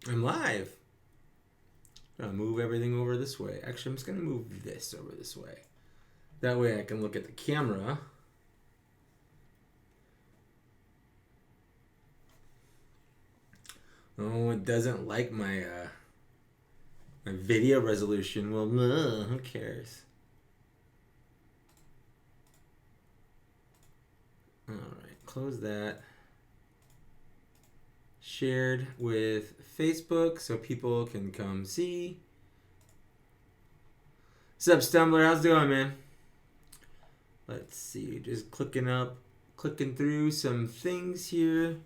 I'm live. I'm gonna move everything over this way. Actually, I'm just gonna move this over this way. That way I can look at the camera. Oh, it doesn't like my my video resolution. Well, who cares? All right, close that. Shared with Facebook so people can come see. What's up, Stumbler? How's it going, man? Let's see. Just clicking through some things here.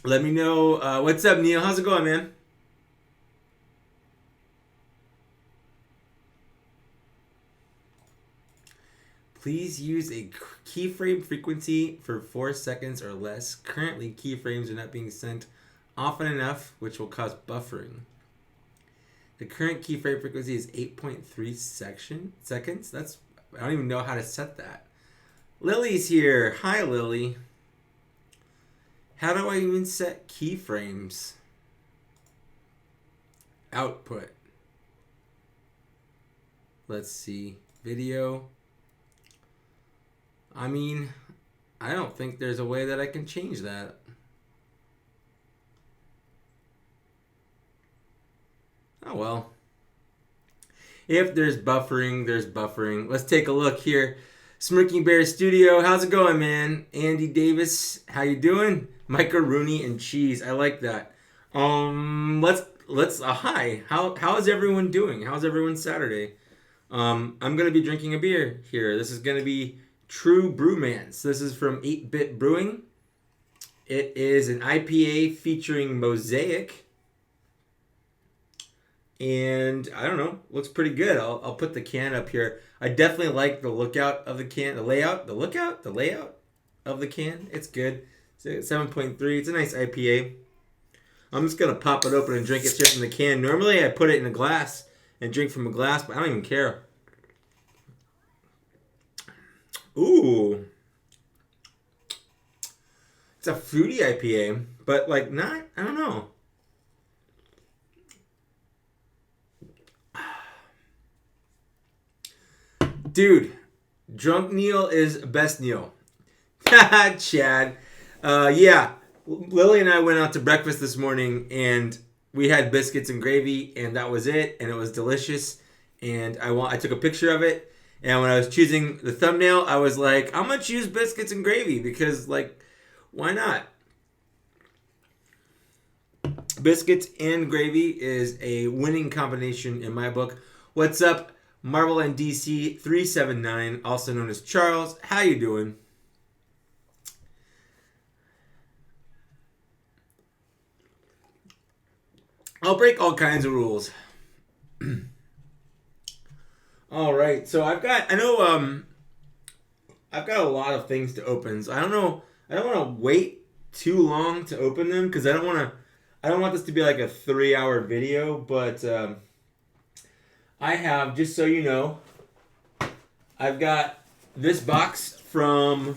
Let me know. What's up, Neil? How's it going, man? Please use a keyframe frequency for 4 seconds or less. Currently, keyframes are not being sent often enough, which will cause buffering. The current keyframe frequency is 8.3 seconds. I don't even know how to set that. Lily's here. Hi, Lily. How do I even set keyframes? Output. Let's see. Video. I mean, I don't think there's a way that I can change that. Oh well. If there's buffering, there's buffering. Let's take a look here. Smirking Bear Studio, how's it going, man? Andy Davis, how you doing? Macaroni and cheese, I like that. Let's hi. How is everyone doing? How's everyone's Saturday? I'm gonna be drinking a beer here. This is gonna be True Brewmans. This is from 8-Bit Brewing. It is an IPA featuring Mosaic. And I don't know, looks pretty good. I'll put the can up here. I definitely like the lookout of the can, the layout of the can. It's good. It's 7.3. It's a nice IPA. I'm just gonna pop it open and drink it straight from the can. Normally I put it in a glass and drink from a glass, but I don't even care. Ooh. It's a fruity IPA, but like not, I don't know. Dude, drunk Neil is best Neil. Chad. Yeah, Lily and I went out to breakfast this morning and we had biscuits and gravy and that was it. And it was delicious. And I took a picture of it. And when I was choosing the thumbnail, I was like, I'm going to choose biscuits and gravy because, like, why not? Biscuits and gravy is a winning combination in my book. What's up, Marvel and DC 379, also known as Charles? How you doing? I'll break all kinds of rules. All right, so I've got a lot of things to open. So I don't want to wait too long to open them because I don't want this to be like a 3-hour video, but I have, just so you know, I've got this box from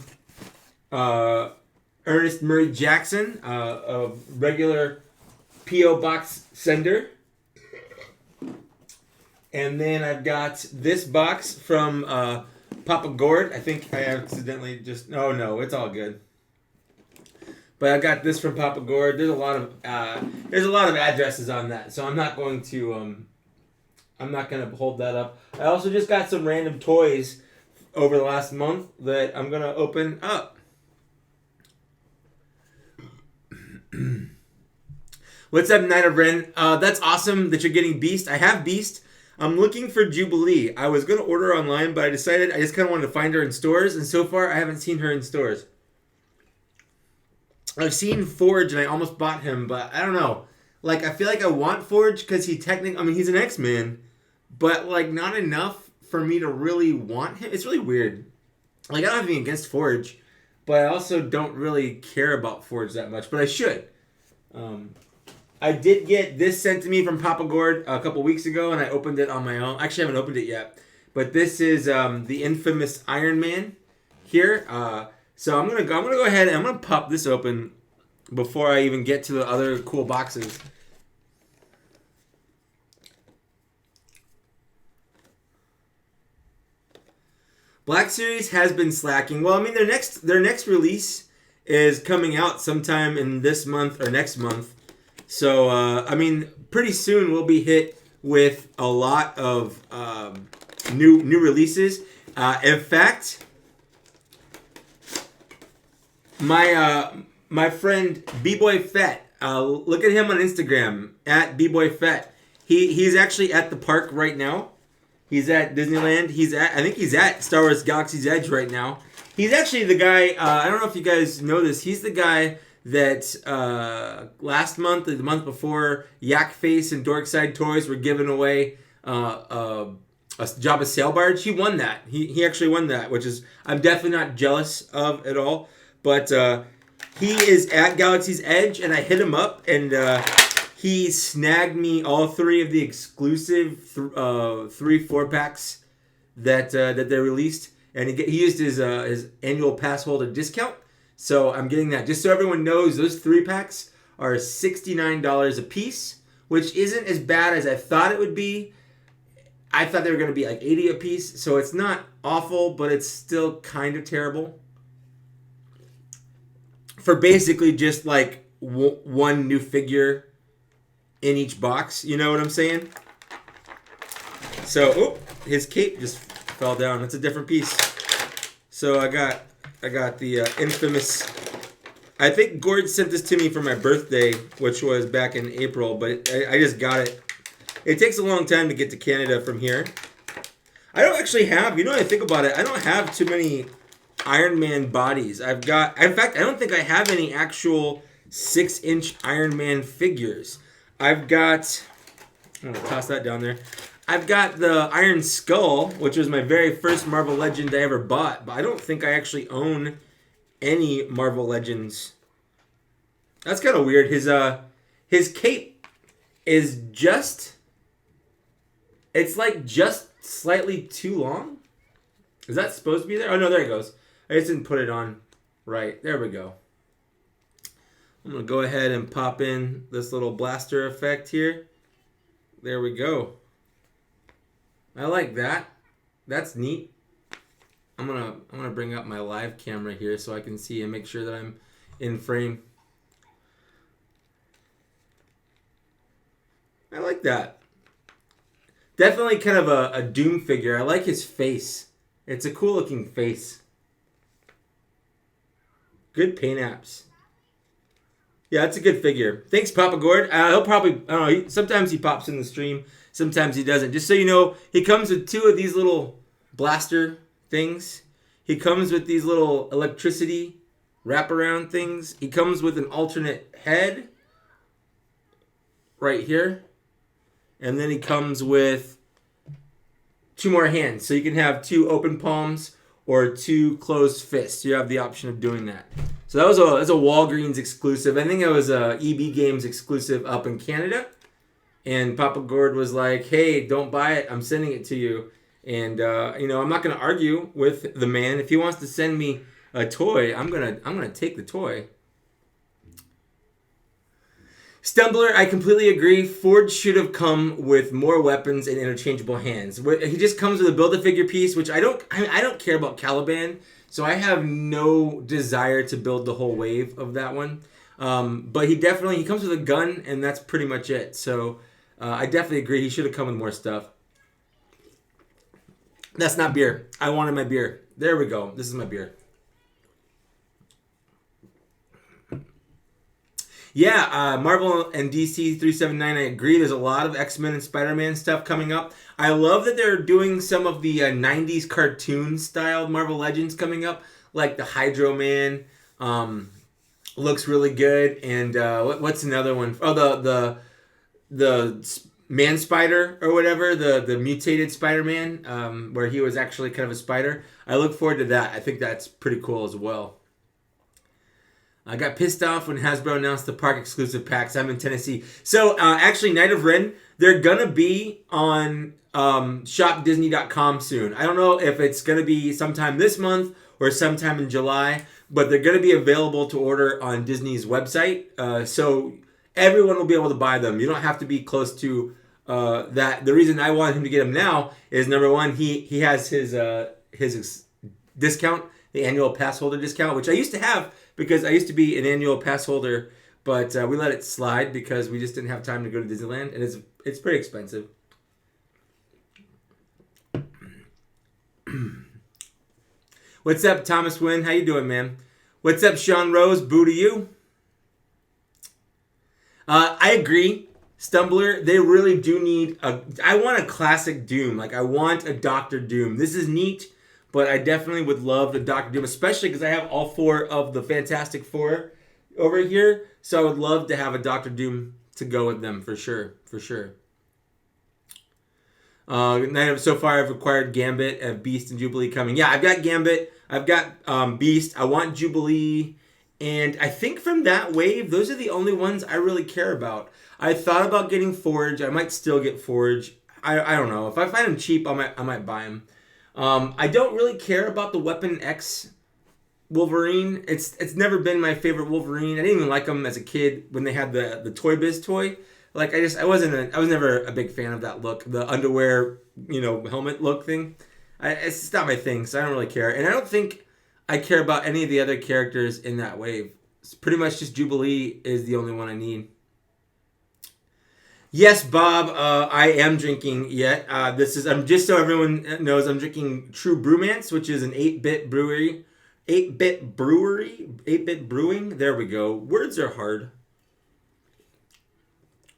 Ernest Murray Jackson, a regular P.O. box sender. And then I've got this box from Papa Gord. I think I accidentally just... Oh, no, it's all good. But I got this from Papa Gord. There's a lot of addresses on that, so I'm not going to hold that up. I also just got some random toys over the last month that I'm gonna open up. What's up, Night of Ren? That's awesome that you're getting Beast. I have Beast. I'm looking for Jubilee. I was gonna order online, but I decided I just kind of wanted to find her in stores, and so far I haven't seen her in stores. I've seen Forge and I almost bought him, but I don't know. Like, I feel like I want Forge because he's an X-Man, but like not enough for me to really want him. It's really weird. Like, I don't have anything against Forge, but I also don't really care about Forge that much, but I should. I did get this sent to me from Papa Gord a couple weeks ago, and I opened it on my own. Actually, I haven't opened it yet. But this is the infamous Iron Man here. So I'm gonna go ahead and I'm gonna pop this open before I even get to the other cool boxes. Black Series has been slacking. Well, I mean their next release is coming out sometime in this month or next month. So I mean, pretty soon we'll be hit with a lot of new releases. In fact, my friend B-Boy Fett, look at him on Instagram at B-Boy Fett. He's actually at the park right now. He's at Disneyland. I think he's at Star Wars Galaxy's Edge right now. He's actually the guy, I don't know if you guys know this, he's the guy that last month or the month before, Yak Face and Dorkside Toys were giving away a Jabba sail barge. He won that. He actually won that, which is I'm definitely not jealous of at all. But he is at Galaxy's Edge, and I hit him up, and he snagged me all 3 of the exclusive 3-4 packs that they released, and he used his annual pass holder discount. So I'm getting that. Just so everyone knows, those 3 packs are $69 a piece, which isn't as bad as I thought it would be. I thought they were going to be like $80 a piece, so it's not awful, but it's still kind of terrible. For basically just like one new figure in each box, you know what I'm saying? So, his cape just fell down. That's a different piece. So I got the infamous. I think Gord sent this to me for my birthday, which was back in April, but I just got it. It takes a long time to get to Canada from here. I don't actually have, you know, I think about it, I don't have too many Iron Man bodies. In fact, I don't think I have any actual 6-inch Iron Man figures. I'm gonna toss that down there. I've got the Iron Skull, which was my very first Marvel Legend I ever bought, but I don't think I actually own any Marvel Legends. That's kind of weird. His cape is it's like just slightly too long. Is that supposed to be there? Oh no, there it goes. I just didn't put it on right. There we go. I'm going to go ahead and pop in this little blaster effect here. There we go. I like that. That's neat. I'm gonna bring up my live camera here so I can see and make sure that I'm in frame. I like that. Definitely kind of a Doom figure. I like his face. It's a cool looking face. Good paint apps. Yeah, it's a good figure. Thanks, Papa Gord. He'll probably, I don't know, sometimes he pops in the stream, sometimes he doesn't. Just so you know, he comes with 2 of these little blaster things. He comes with these little electricity wraparound things. He comes with an alternate head right here. And then he comes with 2 more hands. So you can have 2 open palms or 2 closed fists. You have the option of doing that. So that's a Walgreens exclusive. I think it was a EB Games exclusive up in Canada. And Papa Gord was like, hey, don't buy it. I'm sending it to you. And, you know, I'm not going to argue with the man. If he wants to send me a toy, I'm gonna take the toy. Stumbler, I completely agree. Ford should have come with more weapons and interchangeable hands. He just comes with a Build-A-Figure piece, which I don't care about Caliban, so I have no desire to build the whole wave of that one. But he comes with a gun, and that's pretty much it. So I definitely agree. He should have come with more stuff. That's not beer. I wanted my beer. There we go. This is my beer. Yeah, Marvel and DC 379, I agree. There's a lot of X-Men and Spider-Man stuff coming up. I love that they're doing some of the 90s cartoon style Marvel Legends coming up, like the Hydro Man. Looks really good. And what's another one? Oh, the Man Spider or whatever, the mutated Spider-Man, where he was actually kind of a spider. I look forward to that. I think that's pretty cool as well. I got pissed off when Hasbro announced the park exclusive packs. I'm in Tennessee. So actually, Night of Ren, they're gonna be on shopdisney.com soon. I don't know if it's gonna be sometime this month or sometime in July, but they're gonna be available to order on Disney's website. So everyone will be able to buy them. You don't have to be close to that. The reason I want him to get them now is number one, he has his discount, the annual pass holder discount, which I used to have because I used to be an annual pass holder, but we let it slide because we just didn't have time to go to Disneyland, and it's pretty expensive. What's up, Thomas Wynn? How you doing, man? What's up, Sean Rose? Boo to you. I agree. Stumbler, they really do need I want a classic Doom. Like, I want a Dr. Doom. This is neat, but I definitely would love the Dr. Doom, especially because I have all 4 of the Fantastic Four over here. So I would love to have a Dr. Doom to go with them for sure. For sure. So far, I've acquired Gambit, Beast, and Jubilee coming. Yeah, I've got Gambit. I've got Beast. I want Jubilee. And I think from that wave, those are the only ones I really care about. I thought about getting Forge. I might still get Forge. I don't know. If I find them cheap, I might buy them. I don't really care about the Weapon X Wolverine. It's never been my favorite Wolverine. I didn't even like them as a kid when they had the Toy Biz toy. Like, I was never a big fan of that look, the underwear, helmet look thing. It's just not my thing, so I don't really care. And I don't think I care about any of the other characters in that wave. It's pretty much just Jubilee is the only one I need. Yes, Bob, I am drinking yet. Just so everyone knows, I'm drinking True Brewmance, which is an 8-bit brewery. 8-bit brewing. There we go. Words are hard.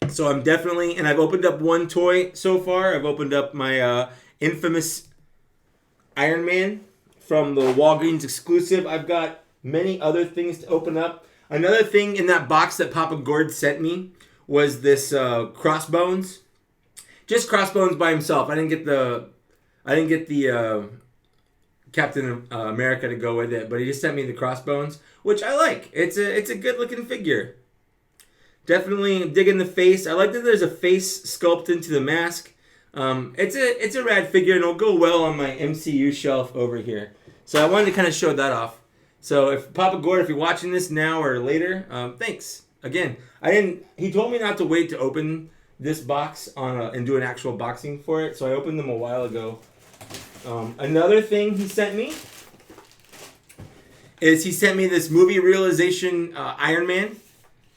So I'm definitely, and I've opened up one toy so far. I've opened up my infamous Iron Man from the Walgreens exclusive. I've got many other things to open up. Another thing in that box that Papa Gord sent me was this Crossbones. Just Crossbones by himself. I didn't get the Captain America to go with it, but he just sent me the Crossbones, which I like. It's a good looking figure. Definitely digging the face. I like that there's a face sculpt into the mask. It's a rad figure, and it'll go well on my MCU shelf over here. So I wanted to kind of show that off. So if Papa Gord, if you're watching this now or later, thanks. Again, he told me not to wait to open this box and do an actual boxing for it, so I opened them a while ago. Another thing he sent me is he sent me this movie realization Iron Man.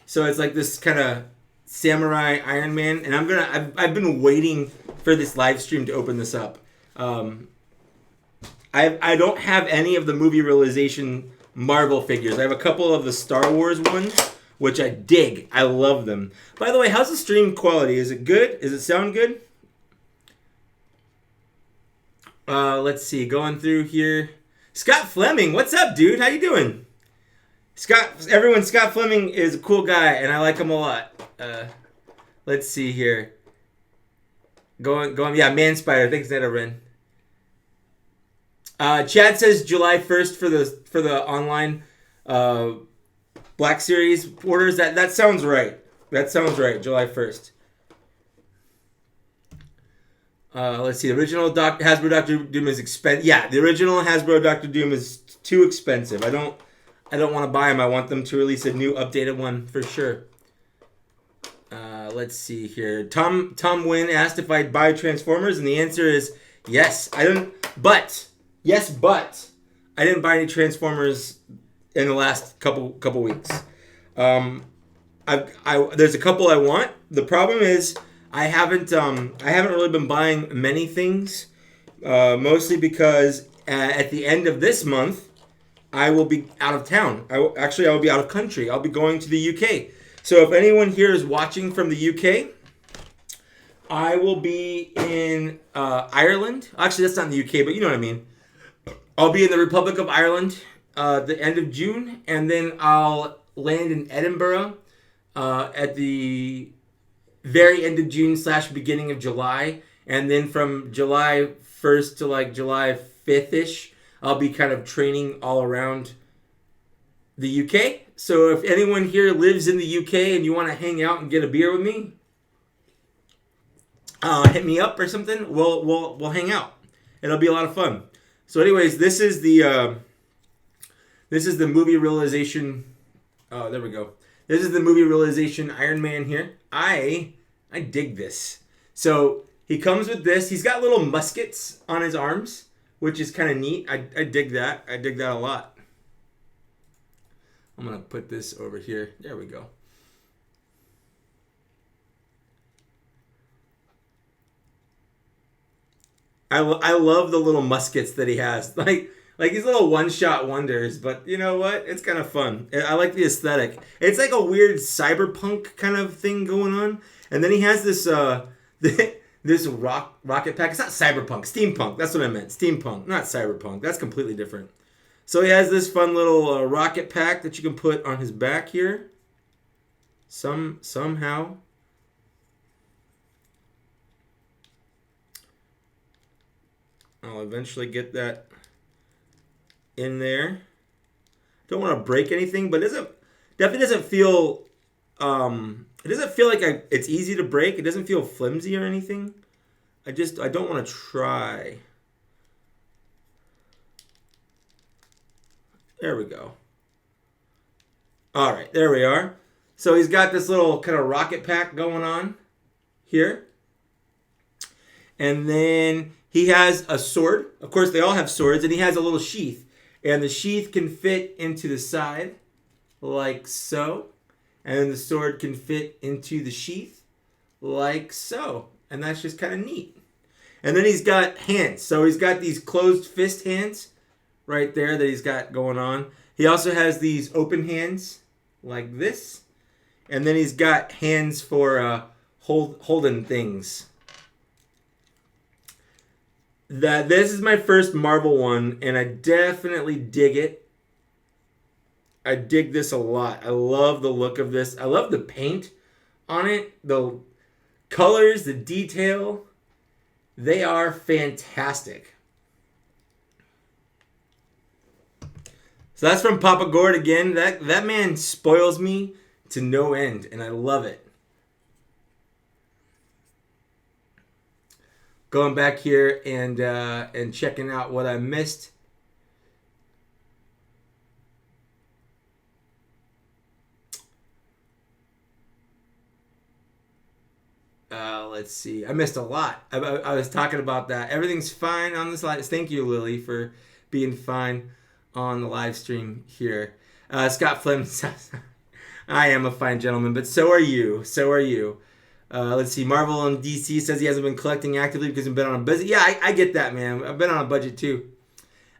So it's like this kind of samurai Iron Man, and I've been waiting for this live stream to open this up. I don't have any of the movie realization Marvel figures. I have a couple of the Star Wars ones, which I dig. I love them. By the way, how's the stream quality? Is it good? Does it sound good? Let's see. Going through here. Scott Fleming, what's up, dude? How you doing? Scott Fleming is a cool guy, and I like him a lot. Let's see here. Going. Yeah, Man Spider. Thanks, Netarin. Chad says July 1st for the online Black Series orders. That sounds right. That sounds right. July 1st. Let's see. The original Hasbro Dr. Doom is expensive. Yeah, the original Hasbro Dr. Doom is too expensive. I don't want to buy them. I want them to release a new updated one for sure. Let's see here. Tom Wynn asked if I'd buy Transformers, and the answer is yes. I didn't. But I didn't buy any Transformers in the last couple weeks. There's a couple I want. The problem is I haven't really been buying many things, mostly because at the end of this month I will be out of town. I will be out of country. I'll be going to the UK. So if anyone here is watching from the UK, I will be in Ireland. Actually, that's not in the UK, but you know what I mean. I'll be in the Republic of Ireland the end of June, and then I'll land in Edinburgh at the very end of June / beginning of July. And then from July 1st to like July 5th-ish, I'll be kind of training all around the UK. So if anyone here lives in the UK and you want to hang out and get a beer with me, hit me up or something. We'll hang out. It'll be a lot of fun. So, anyways, this is the movie realization. Oh, there we go. This is the movie realization Iron Man here. I dig this. So he comes with this. He's got little muskets on his arms, which is kind of neat. I dig that. I dig that a lot. I'm gonna put this over here. There we go. I love the little muskets that he has. Like these little one-shot wonders, but you know what? It's kind of fun. I like the aesthetic. It's like a weird cyberpunk kind of thing going on. And then he has this this rocket pack. It's not cyberpunk, steampunk. That's what I meant. Steampunk, not cyberpunk. That's completely different. So he has this fun little rocket pack that you can put on his back here. Somehow. I'll eventually get that in there. Don't want to break anything, but definitely doesn't feel it doesn't feel like it's easy to break. It doesn't feel flimsy or anything. I don't want to try. There we go. All right, there we are. So he's got this little kind of rocket pack going on here. And then he has a sword. Of course, they all have swords, and he has a little sheath. And the sheath can fit into the side, like so. And then the sword can fit into the sheath, like so. And that's just kind of neat. And then he's got hands. So he's got these closed fist hands right there that he's got going on. He also has these open hands, like this. And then he's got hands for holding things. This is my first Marvel one, and I definitely dig it. I dig this a lot. I love the look of this. I love the paint on it. The colors, the detail, they are fantastic. So that's from Papa Gord again. That man spoils me to no end, and I love it. Going back here and checking out what I missed. Let's see. I missed a lot. I was talking about that. Everything's fine on this live. Thank you, Lily, for being fine on the live stream here. Scott Flynn says, I am a fine gentleman, but so are you. So are you. Let's see. Marvel and DC says he hasn't been collecting actively because he's been on a budget. Yeah, I get that, man. I've been on a budget too.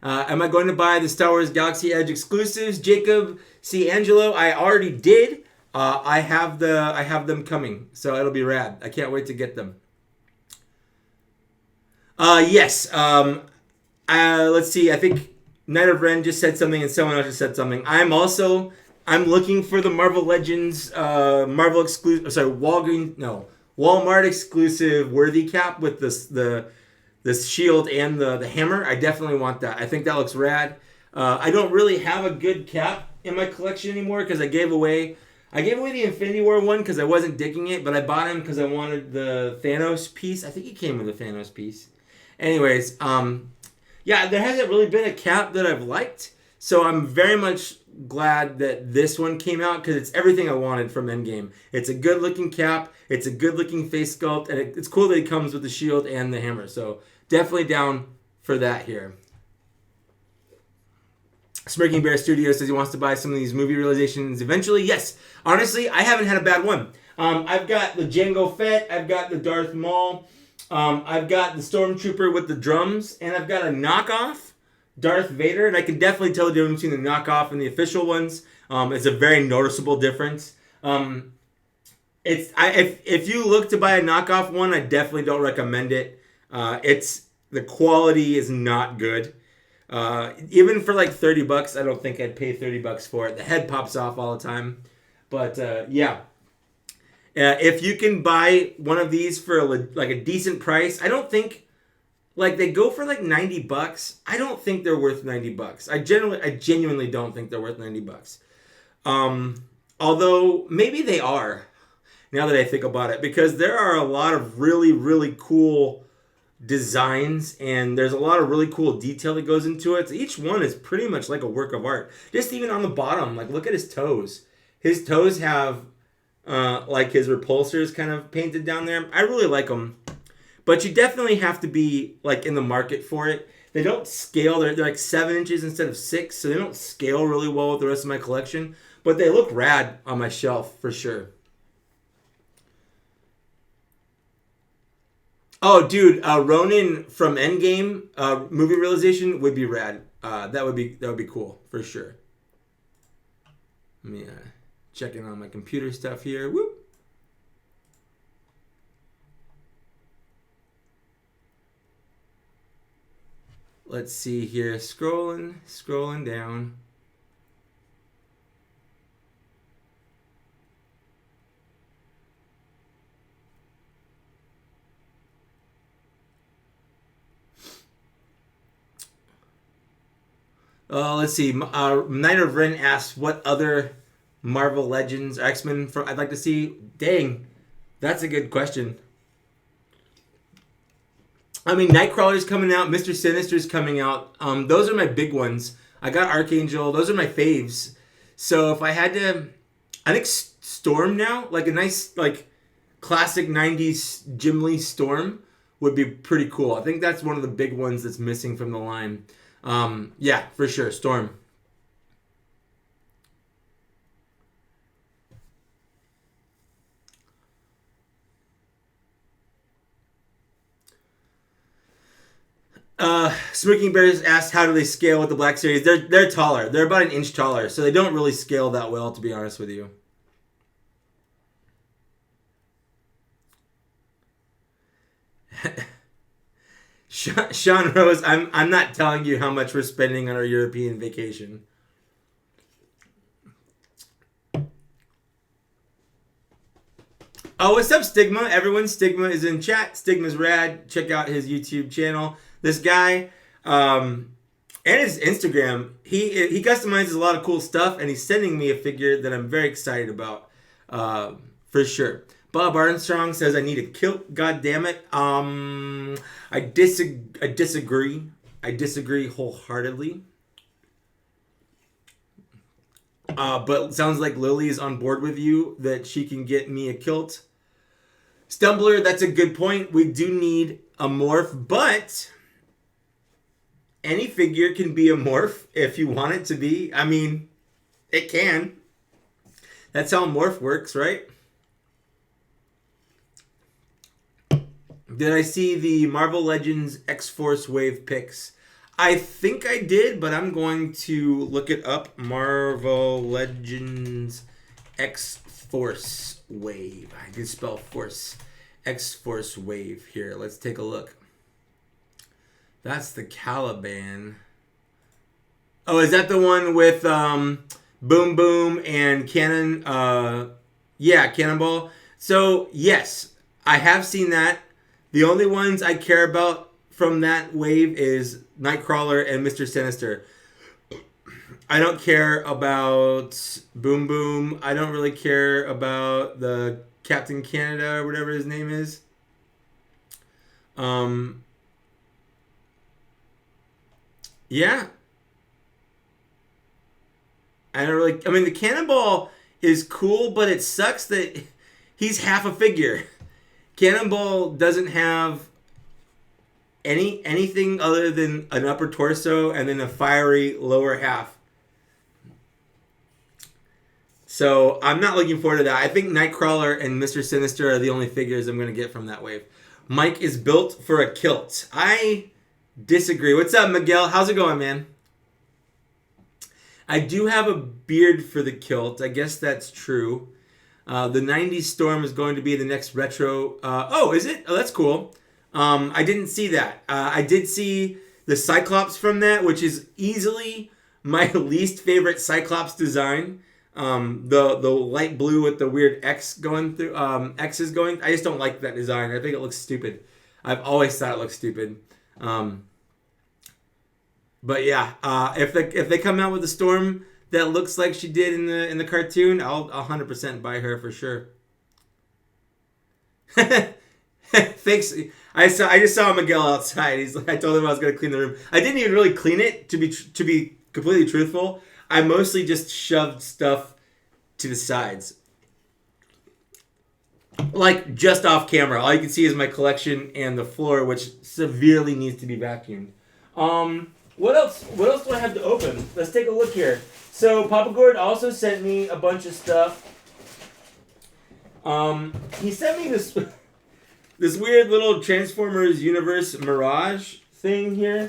Am I going to buy the Star Wars Galaxy Edge exclusives? Jacob C. Angelo, I already did. I have them coming, so it'll be rad. I can't wait to get them. Yes. Let's see. I think Night of Ren just said something, and someone else just said something. I'm looking for the Marvel Legends Marvel exclusive. Sorry, Walmart exclusive Worthy cap with the shield and the hammer. I definitely want that. I think that looks rad. I don't really have a good cap in my collection anymore because I gave away the Infinity War one because I wasn't digging it, but I bought him because I wanted the Thanos piece. I think he came with a Thanos piece. Anyways, yeah, there hasn't really been a cap that I've liked, so I'm very much glad that this one came out because it's everything I wanted from Endgame. It's a good-looking cap, it's a good-looking face sculpt, and it's cool that it comes with the shield and the hammer. So definitely down for that here. Smirking Bear Studio says he wants to buy some of these movie realizations eventually. Yes, honestly, I haven't had a bad one. I've got the Jango Fett, I've got the Darth Maul, I've got the Stormtrooper with the drums, and I've got a knockoff Darth Vader, and I can definitely tell the difference between the knockoff and the official ones. It's a very noticeable difference. If you look to buy a knockoff one, I definitely don't recommend it. The quality is not good. Even for like $30, I don't think I'd pay $30 for it. The head pops off all the time. But yeah. If you can buy one of these for a decent price, I don't think, like, they go for like $90. I don't think they're worth $90. I genuinely don't think they're worth $90. Although maybe they are, now that I think about it, because there are a lot of really, really cool designs and there's a lot of really cool detail that goes into it. So each one is pretty much like a work of art. Just even on the bottom, like look at his toes. His toes have like his repulsors kind of painted down there. I really like them. But you definitely have to be like in the market for it. They don't scale. They're like 7 inches instead of 6, so they don't scale really well with the rest of my collection. But they look rad on my shelf for sure. Oh, dude, Ronin from Endgame movie realization would be rad. That would be cool for sure. Let me check in on my computer stuff here. Whoop. Let's see here. Scrolling down. Let's see. Night of Ren asks, what other Marvel Legends or X-Men I'd like to see? Dang, that's a good question. I mean, Nightcrawler's coming out. Mr. Sinister's coming out. Those are my big ones. I got Archangel. Those are my faves. So if I had to... I think Storm now, like a nice, like, classic 90s Jim Lee Storm would be pretty cool. I think that's one of the big ones that's missing from the line. Yeah, for sure. Storm. Smirking Bears asked, how do they scale with the Black Series? They're taller. They're about an inch taller, so they don't really scale that well, to be honest with you. Sean Rose, I'm not telling you how much we're spending on our European vacation. Oh, what's up, Stigma? Everyone, Stigma is in chat. Stigma's rad. Check out his YouTube channel. This guy, and his Instagram, he customizes a lot of cool stuff, and he's sending me a figure that I'm very excited about, for sure. Bob Armstrong says I need a kilt. God damn it. I disagree. I disagree wholeheartedly. But it sounds like Lily is on board with you that she can get me a kilt. Stumbler, that's a good point. We do need a morph, but any figure can be a morph if you want it to be. I mean, it can. That's how morph works, right? Did I see the Marvel Legends X-Force Wave pics? I think I did, but I'm going to look it up. Marvel Legends X-Force Wave. I can spell force. X-Force Wave here. Let's take a look. That's the Caliban. Oh, is that the one with Boom Boom and Cannon? Yeah, Cannonball. So, yes, I have seen that. The only ones I care about from that wave is Nightcrawler and Mr. Sinister. I don't care about Boom Boom. I don't really care about the Captain Canada or whatever his name is. Yeah. I don't really... I mean, the Cannonball is cool, but it sucks that he's half a figure. Cannonball doesn't have anything other than an upper torso and then a fiery lower half. So I'm not looking forward to that. I think Nightcrawler and Mr. Sinister are the only figures I'm going to get from that wave. Mike is built for a kilt. I disagree. What's up, Miguel? How's it going, man? I do have a beard for the kilt. I guess that's true. The 90s Storm is going to be the next retro. Oh, is it? Oh, that's cool. I didn't see that. I did see the Cyclops from that, which is easily my least favorite Cyclops design. The light blue with the weird X going through, X's going. I just don't like that design. I think it looks stupid. I've always thought it looks stupid. But yeah, if they come out with a Storm that looks like she did in the cartoon, I'll 100% buy her for sure. Thanks. I just saw Miguel outside. I told him I was gonna clean the room. I didn't even really clean it, to be completely truthful. I mostly just shoved stuff to the sides, like just off camera. All you can see is my collection and the floor, which severely needs to be vacuumed. What else? What else do I have to open? Let's take a look here. So Papa Gord also sent me a bunch of stuff. He sent me this this weird little Transformers Universe Mirage thing here.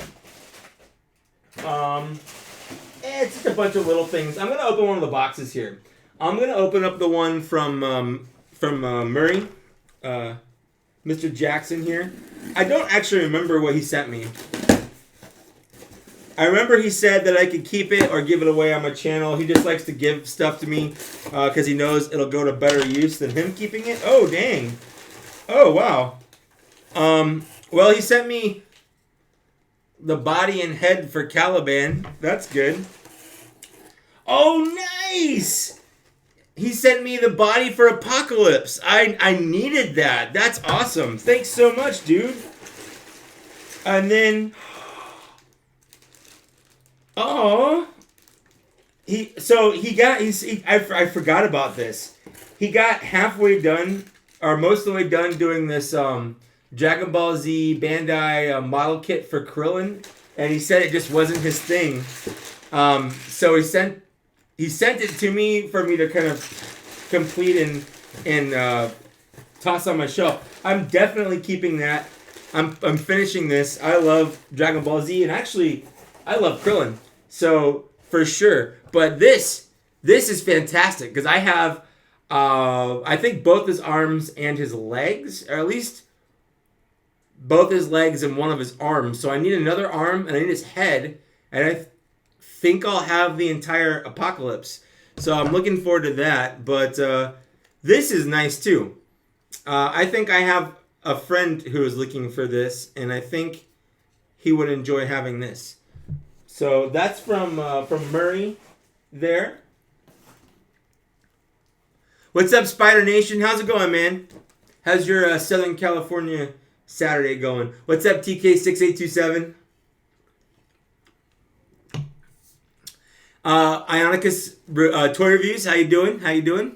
It's just a bunch of little things. I'm gonna open one of the boxes here. I'm gonna open up the one from Murray, Mr. Jackson here. I don't actually remember what he sent me. I remember he said that I could keep it or give it away on my channel. He just likes to give stuff to me because he knows it'll go to better use than him keeping it. Oh, dang. Oh, wow. Well, he sent me the body and head for Caliban. That's good. Oh, nice! He sent me the body for Apocalypse. I needed that. That's awesome. Thanks so much, dude. And then... Oh, I forgot about this. He got halfway done, or most of the way done doing this Dragon Ball Z Bandai model kit for Krillin, and he said it just wasn't his thing. So he sent it to me for me to kind of complete and toss on my shelf. I'm definitely keeping that. I'm finishing this. I love Dragon Ball Z, and actually, I love Krillin. So, for sure. But this is fantastic, because I have, I think both his arms and his legs, or at least both his legs and one of his arms. So I need another arm, and I need his head, and I think I'll have the entire Apocalypse. So I'm looking forward to that, but this is nice too. I think I have a friend who is looking for this, and I think he would enjoy having this. So that's from Murray there. What's up, Spider Nation? How's it going, man? How's your Southern California Saturday going? What's up, TK6827? Ionicus Toy Reviews, how you doing? How you doing?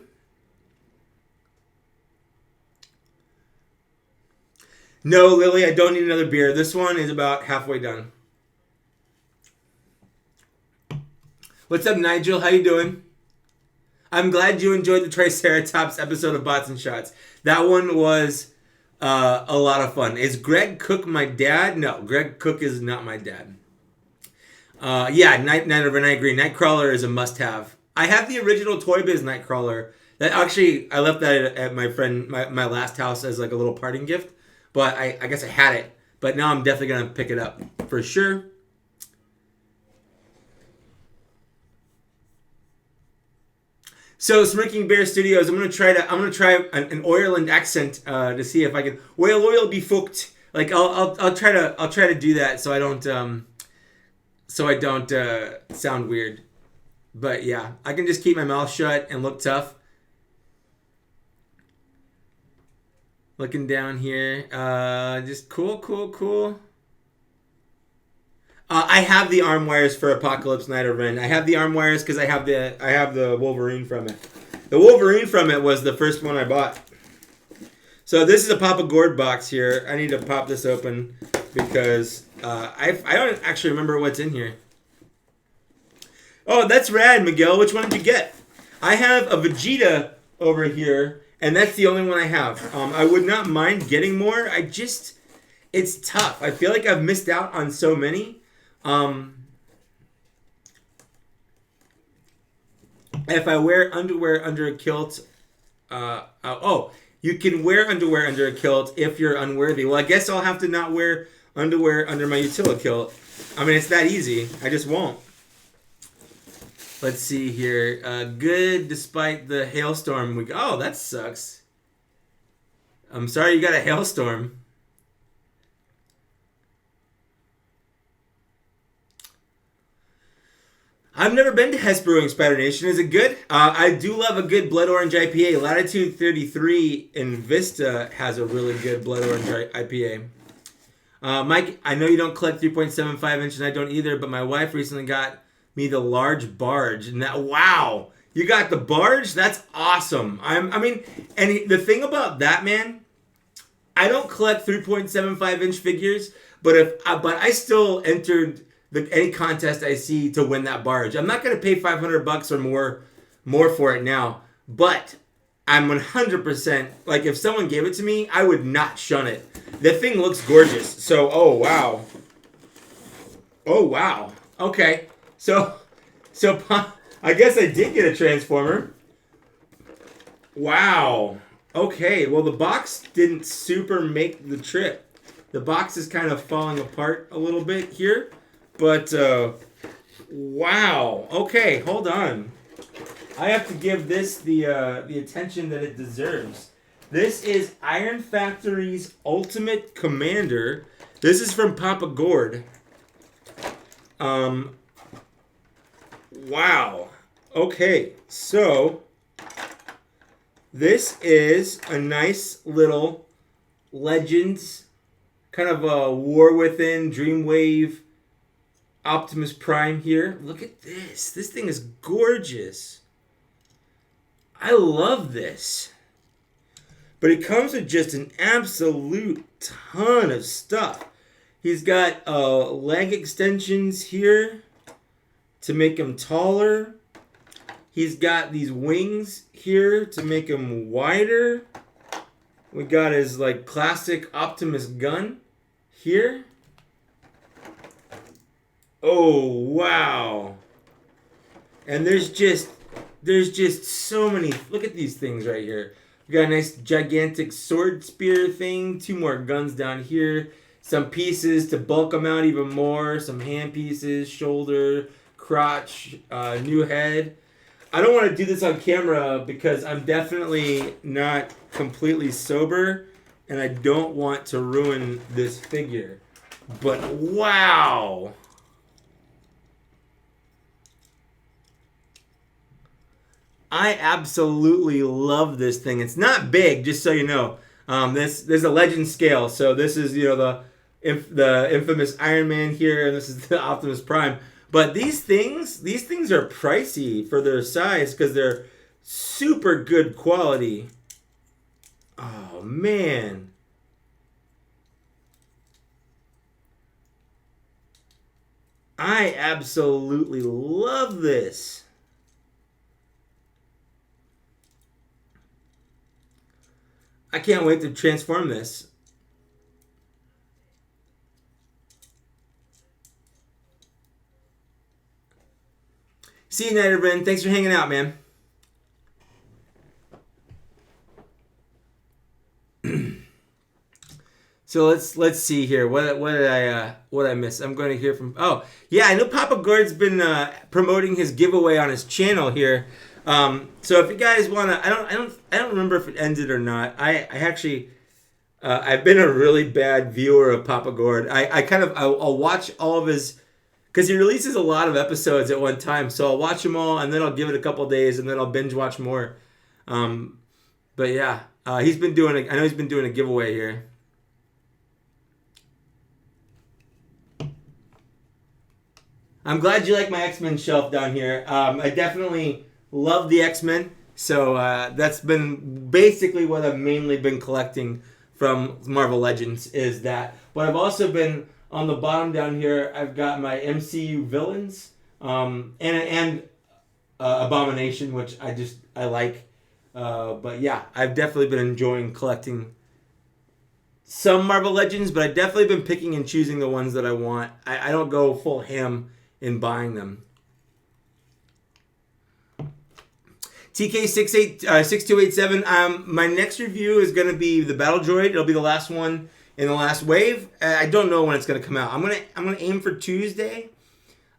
No, Lily, I don't need another beer. This one is about halfway done. What's up, Nigel? How you doing? I'm glad you enjoyed the Triceratops episode of Bots and Shots. That one was a lot of fun. Is Greg Cook my dad? No, Greg Cook is not my dad. Yeah, Night of I agree. Nightcrawler is a must-have. I have the original Toy Biz Nightcrawler. That actually, I left that at my friend, my last house as like a little parting gift. But I guess I had it. But now I'm definitely gonna pick it up for sure. So, Smirking Bear Studios, I'm gonna try an Ireland accent to see if I can. Well, oil be fucked. Like I'll try to do that so I don't sound weird. But yeah, I can just keep my mouth shut and look tough. Looking down here, just cool. I have the arm wires for Apocalypse Night of Ren. I have the arm wires because I have the Wolverine from it. The Wolverine from it was the first one I bought. So this is a Papa Gord box here. I need to pop this open because I don't actually remember what's in here. Oh, that's rad, Miguel. Which one did you get? I have a Vegeta over here, and that's the only one I have. I would not mind getting more. It's tough. I feel like I've missed out on so many. If I wear underwear under a kilt, you can wear underwear under a kilt if you're unworthy. Well, I guess I'll have to not wear underwear under my utility kilt. I mean, it's that easy. I just won't. Let's see here. Good despite the hailstorm. Oh, that sucks. I'm sorry you got a hailstorm. I've never been to Hess Brewing Spider Nation. Is it good? I do love a good blood orange IPA. Latitude 33 in Vista has a really good blood orange IPA. Mike, I know you don't collect 3.75 inch, and I don't either, but my wife recently got me the large barge. And that, wow, you got the barge? That's awesome. I mean, and the thing about that, man, I don't collect 3.75 inch figures, but I still entered any contest I see to win that barge. I'm not going to pay $500 or more for it now, but I'm 100%, like, if someone gave it to me, I would not shun it. The thing looks gorgeous. So, oh wow. Oh wow. Okay. So I guess I did get a Transformer. Wow. Okay. Well, the box didn't super make the trip. The box is kind of falling apart a little bit here. But, wow. Okay, hold on. I have to give this the attention that it deserves. This is Iron Factory's Ultimate Commander. This is from Papa Gord. Wow. Okay, so this is a nice little Legends, kind of a War Within, Dreamwave, Optimus Prime here. Look at this. This thing is gorgeous. I love this. But it comes with just an absolute ton of stuff. He's got leg extensions here to make him taller. He's got these wings here to make him wider. We got his like classic Optimus gun here. Oh, wow. And there's just so many. Look at these things right here. We got a nice gigantic sword spear thing. 2 more guns down here. Some pieces to bulk them out even more. Some hand pieces, shoulder, crotch, new head. I don't want to do this on camera because I'm definitely not completely sober. And I don't want to ruin this figure. But wow. I absolutely love this thing. It's not big, just so you know. There's a legend scale, so this is the infamous Iron Man here, and this is the Optimus Prime. But these things are pricey for their size because they're super good quality. Oh man. I absolutely love this. I can't wait to transform this. See you, Nighterbrand. Thanks for hanging out, man. So let's see here. What did I miss? I'm going to hear from. Oh yeah, I know Papa Gord's been promoting his giveaway on his channel here. So if you guys wanna, I don't remember if it ended or not. I actually, I've been a really bad viewer of Papa Gord. I'll watch all of his, because he releases a lot of episodes at one time. So I'll watch them all, and then I'll give it a couple days, and then I'll binge watch more. But yeah, I know he's been doing a giveaway here. I'm glad you like my X-Men shelf down here. I definitely love the X-Men, so that's been basically what I've mainly been collecting from Marvel Legends is that. But I've also been on the bottom down here. I've got my MCU villains and Abomination, which I like. But yeah, I've definitely been enjoying collecting some Marvel Legends, but I've definitely been picking and choosing the ones that I want. I don't go full ham in buying them. TK6287. My next review is going to be the Battle Droid. It'll be the last one in the last wave. I don't know when it's going to come out. I'm gonna aim for Tuesday.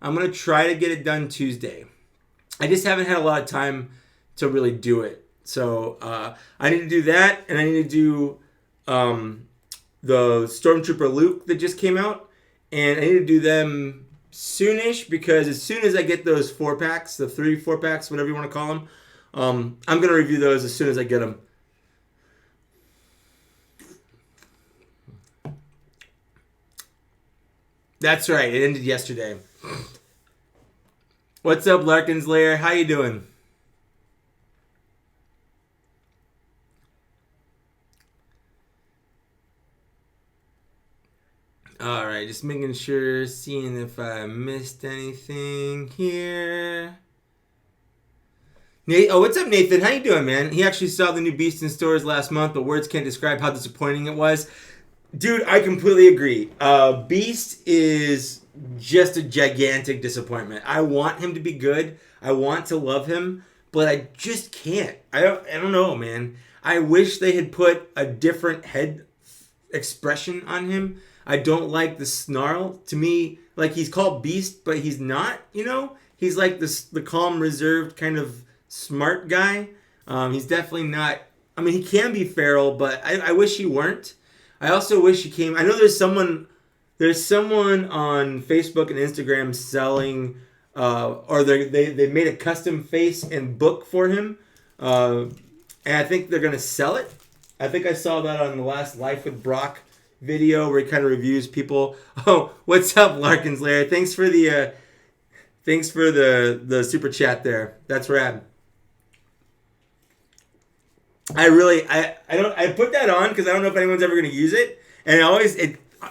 I'm gonna try to get it done Tuesday. I just haven't had a lot of time to really do it. So I need to do that, and I need to do the Stormtrooper Luke that just came out, and I need to do them soonish, because as soon as I get those 4-packs, the 3 4-packs, whatever you want to call them, I'm going to review those as soon as I get them. That's right. It ended yesterday. What's up, Larkin's Lair? How you doing? All right, just making sure, seeing if I missed anything here. Oh, what's up, Nathan? How you doing, man? He actually saw the new Beast in stores last month, but words can't describe how disappointing it was. Dude, I completely agree. Beast is just a gigantic disappointment. I want him to be good. I want to love him, but I just can't. I don't know, man. I wish they had put a different head expression on him. I don't like the snarl. To me, like, he's called Beast, but he's not, you know? He's like the calm, reserved kind of smart guy. He's definitely not... I mean, he can be feral, but I wish he weren't. I also wish he came... I know there's someone on Facebook and Instagram selling... or they made a custom face and book for him. And I think they're going to sell it. I think I saw that on the last Life with Brock video where he kind of reviews people. Oh, what's up, Larkin's Lair? Thanks for the super chat there. That's rad. I put that on because I don't know if anyone's ever going to use it, and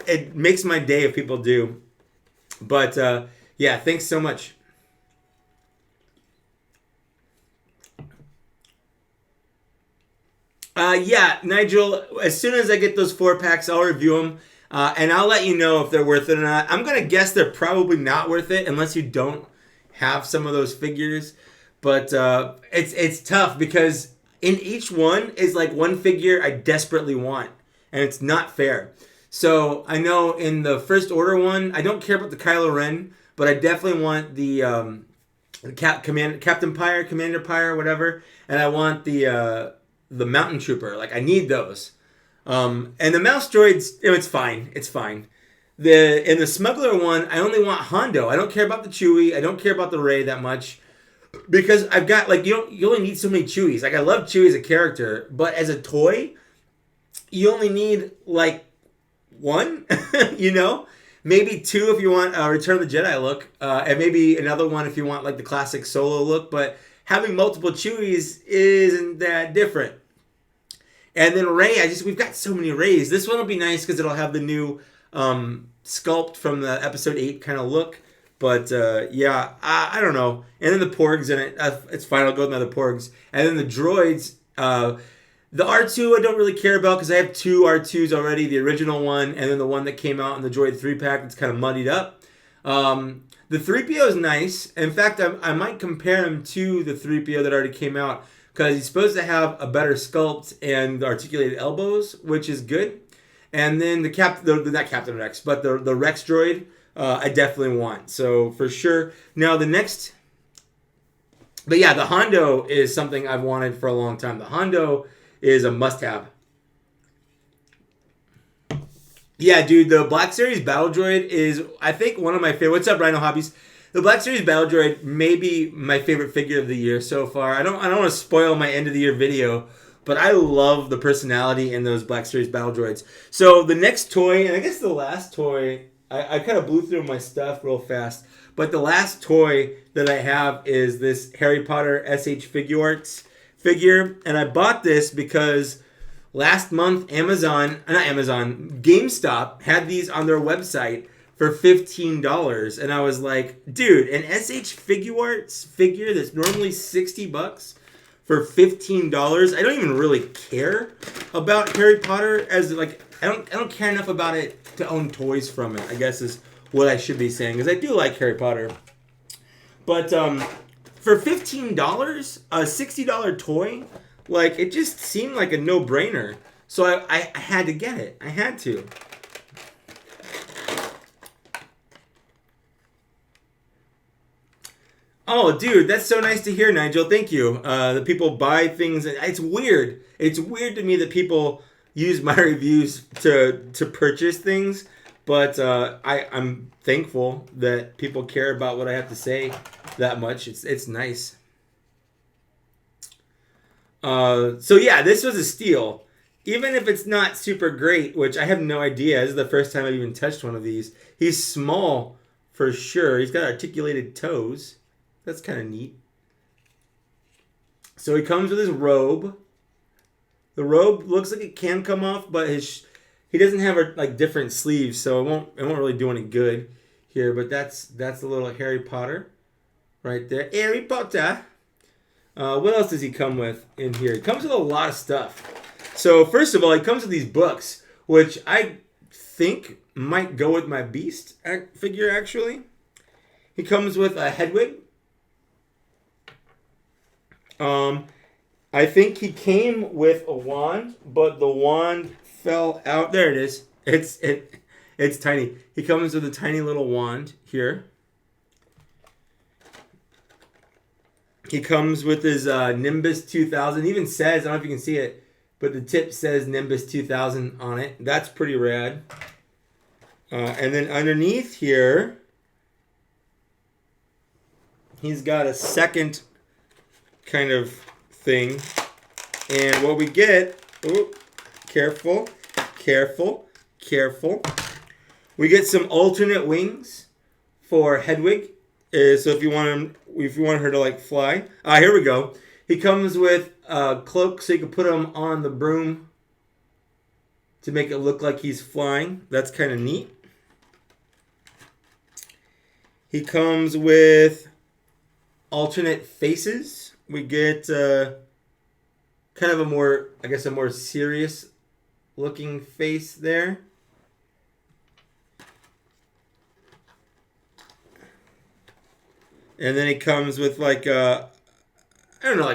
it makes my day if people do. But yeah, thanks so much. Yeah, Nigel, as soon as I get those 4-packs, I'll review them, and I'll let you know if they're worth it or not. I'm going to guess they're probably not worth it unless you don't have some of those figures. But it's tough because in each one is like one figure I desperately want, and it's not fair. So I know in the First Order one, I don't care about the Kylo Ren, but I definitely want the Captain Pyre, Commander Pyre, whatever, and I want the Mountain Trooper. Like, I need those. And the mouse droids, it's fine. It's fine. In the Smuggler one, I only want Hondo. I don't care about the Chewie. I don't care about the Rey that much. Because I've got, like, you only need so many Chewies. Like, I love Chewie as a character. But as a toy, you only need, like, one. You know? Maybe 2 if you want Return of the Jedi look. And maybe another one if you want, like, the classic Solo look. But having multiple Chewies isn't that different. And then Rey, we've got so many Reys. This one will be nice because it'll have the new sculpt from the Episode 8 kind of look. But yeah, I don't know. And then the Porgs in it. It's fine, I'll go with my other Porgs. And then the droids, the R2 I don't really care about because I have 2 R2s already. The original one and then the one that came out in the Droid 3-pack that's kind of muddied up. The 3PO is nice. In fact, I might compare him to the 3PO that already came out because he's supposed to have a better sculpt and articulated elbows, which is good. And then not Captain Rex, but the Rex droid, I definitely want. So for sure. Now the next, but yeah, the Hondo is something I've wanted for a long time. The Hondo is a must-have. Yeah, dude, the Black Series Battle Droid is, I think, one of my favorite. What's up, Rhino Hobbies? The Black Series Battle Droid may be my favorite figure of the year so far. I don't want to spoil my end of the year video, but I love the personality in those Black Series Battle Droids. So the next toy, and I guess the last toy, I kind of blew through my stuff real fast, but the last toy that I have is this Harry Potter SH FiguArts figure, and I bought this because last month GameStop had these on their website for $15, and I was like, dude, an SH FiguArts figure that's normally $60 for $15. I don't even really care about Harry Potter as, like, I don't care enough about it to own toys from it, I guess is what I should be saying, because I do like Harry Potter. But for $15, a $60 toy, like, it just seemed like a no-brainer. So I had to get it. I had to. Oh, dude, that's so nice to hear, Nigel. Thank you. That people buy things. It's weird. It's weird to me that people use my reviews to purchase things. But I'm thankful that people care about what I have to say that much. It's nice. So yeah, this was a steal. Even if it's not super great, which I have no idea. This is the first time I've even touched one of these. He's small for sure. He's got articulated toes. That's kind of neat. So he comes with his robe. The robe looks like it can come off, but he doesn't have like different sleeves, so it won't really do any good here. But that's a little Harry Potter right there. Harry Potter. What else does he come with in here? He comes with a lot of stuff. So first of all, he comes with these books, which I think might go with my Beast figure, actually. He comes with a Hedwig. I think he came with a wand, but the wand fell out. There it is. It's tiny. He comes with a tiny little wand here. He comes with his Nimbus 2000. It even says, I don't know if you can see it, but the tip says Nimbus 2000 on it. That's pretty rad. And then underneath here, he's got a second kind of thing. And what we get, careful. We get some alternate wings for Hedwig. So if you want her to like fly. Here we go. He comes with a cloak so you can put him on the broom to make it look like he's flying. That's kind of neat. He comes with alternate faces. We get kind of a more serious looking face there. And then he comes with like a, I don't know,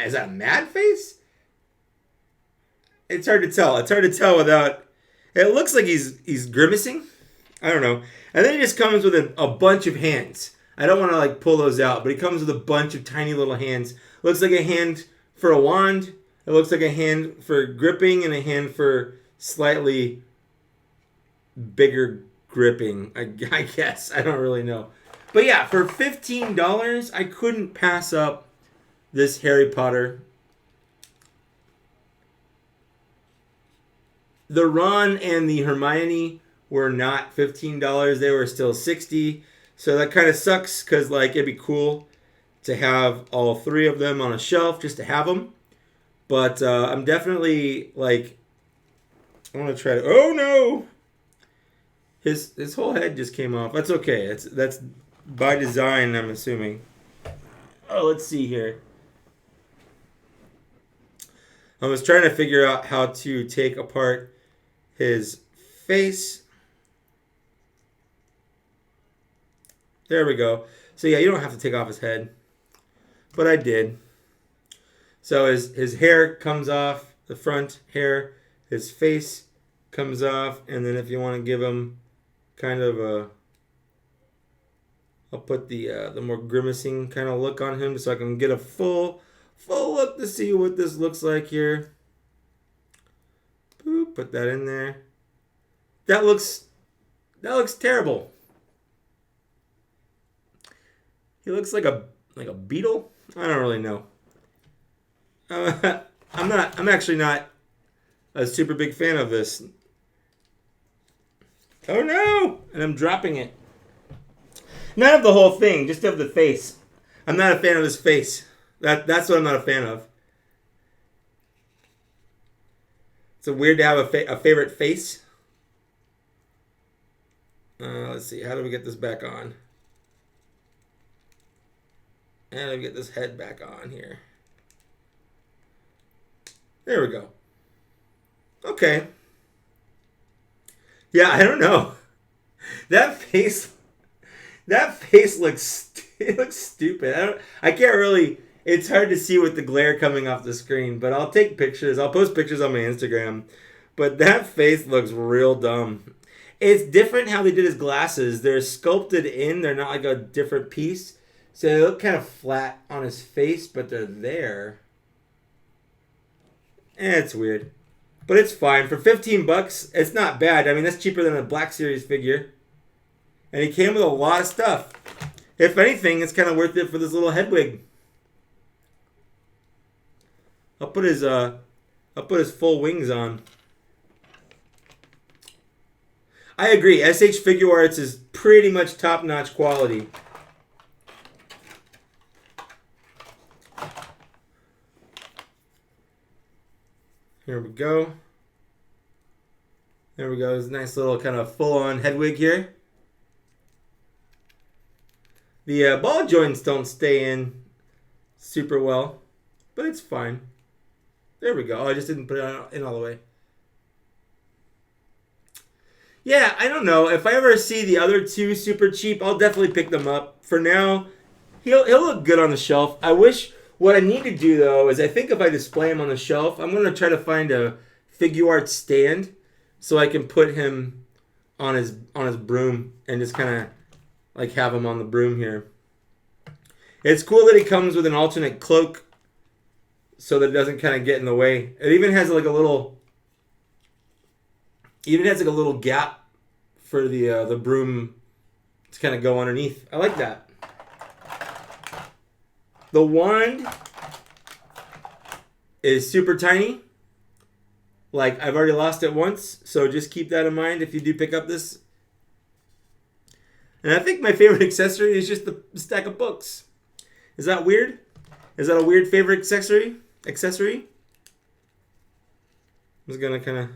is that a mad face? It's hard to tell. It's hard to tell without. It looks like he's grimacing. I don't know. And then he just comes with a bunch of hands. I don't want to like pull those out, but he comes with a bunch of tiny little hands. Looks like a hand for a wand. It looks like a hand for gripping and a hand for slightly bigger gripping. I guess. I don't really know. But yeah, for $15, I couldn't pass up this Harry Potter. The Ron and the Hermione were not $15. They were still $60. So that kind of sucks because like it'd be cool to have all three of them on a shelf just to have them. But I'm definitely like, I want to try to. Oh no! His whole head just came off. That's okay. That's by design, I'm assuming. Oh, let's see here. I was trying to figure out how to take apart his face. There we go. So yeah, you don't have to take off his head. But I did. So his hair comes off, the front hair. His face comes off. And then if you want to give him kind of a... I'll put the more grimacing kind of look on him so I can get a full look to see what this looks like here. Boop, put that in there. That looks terrible. He looks like a beetle. I don't really know. I'm actually not a super big fan of this. Oh no! And I'm dropping it. Not of the whole thing, just of the face. I'm not a fan of his face. That's what I'm not a fan of. It's weird to have a favorite face. Let's see. How do we get this back on? And let me get this head back on here. There we go. Okay. Yeah, I don't know. That face looks stupid. I can't really. It's hard to see with the glare coming off the screen, but I'll take pictures. I'll post pictures on my Instagram. But that face looks real dumb. It's different how they did his glasses. They're sculpted in. They're not like a different piece. So they look kind of flat on his face, but they're there. It's weird. But it's fine. For 15 bucks, it's not bad. I mean, that's cheaper than a Black Series figure. And he came with a lot of stuff. If anything, it's kind of worth it for this little head wig. I'll put his full wings on. I agree. SH FiguArts is pretty much top-notch quality. Here we go. There we go. There's a nice little kind of full-on head wig here. The ball joints don't stay in super well, but it's fine. There we go. Oh, I just didn't put it in all the way. Yeah, I don't know. If I ever see the other two super cheap, I'll definitely pick them up. For now, he'll look good on the shelf. I wish... What I need to do, though, is I think if I display him on the shelf, I'm going to try to find a FiguArts stand so I can put him on his broom and just kind of like have him on the broom here. It's cool that he comes with an alternate cloak so that it doesn't kind of get in the way. It even has like a little gap for the broom to kind of go underneath. I like that. The wand is super tiny. Like, I've already lost it once, so just keep that in mind if you do pick up this. And I think my favorite accessory is just the stack of books. Is that weird? Is that a weird favorite accessory? I'm just gonna kind of...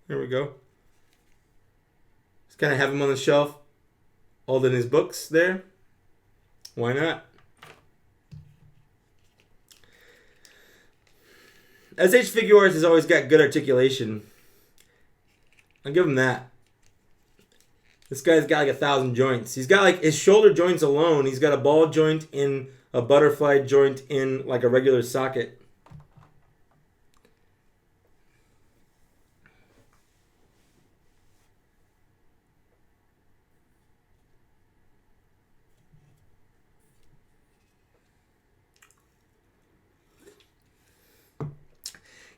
There we go. Just kind of have him on the shelf, holding his books there. Why not? SH FiguArts has always got good articulation. I'll give him that. This guy's got like 1,000 joints. He's got like his shoulder joints alone. He's got a ball joint in a butterfly joint in like a regular socket.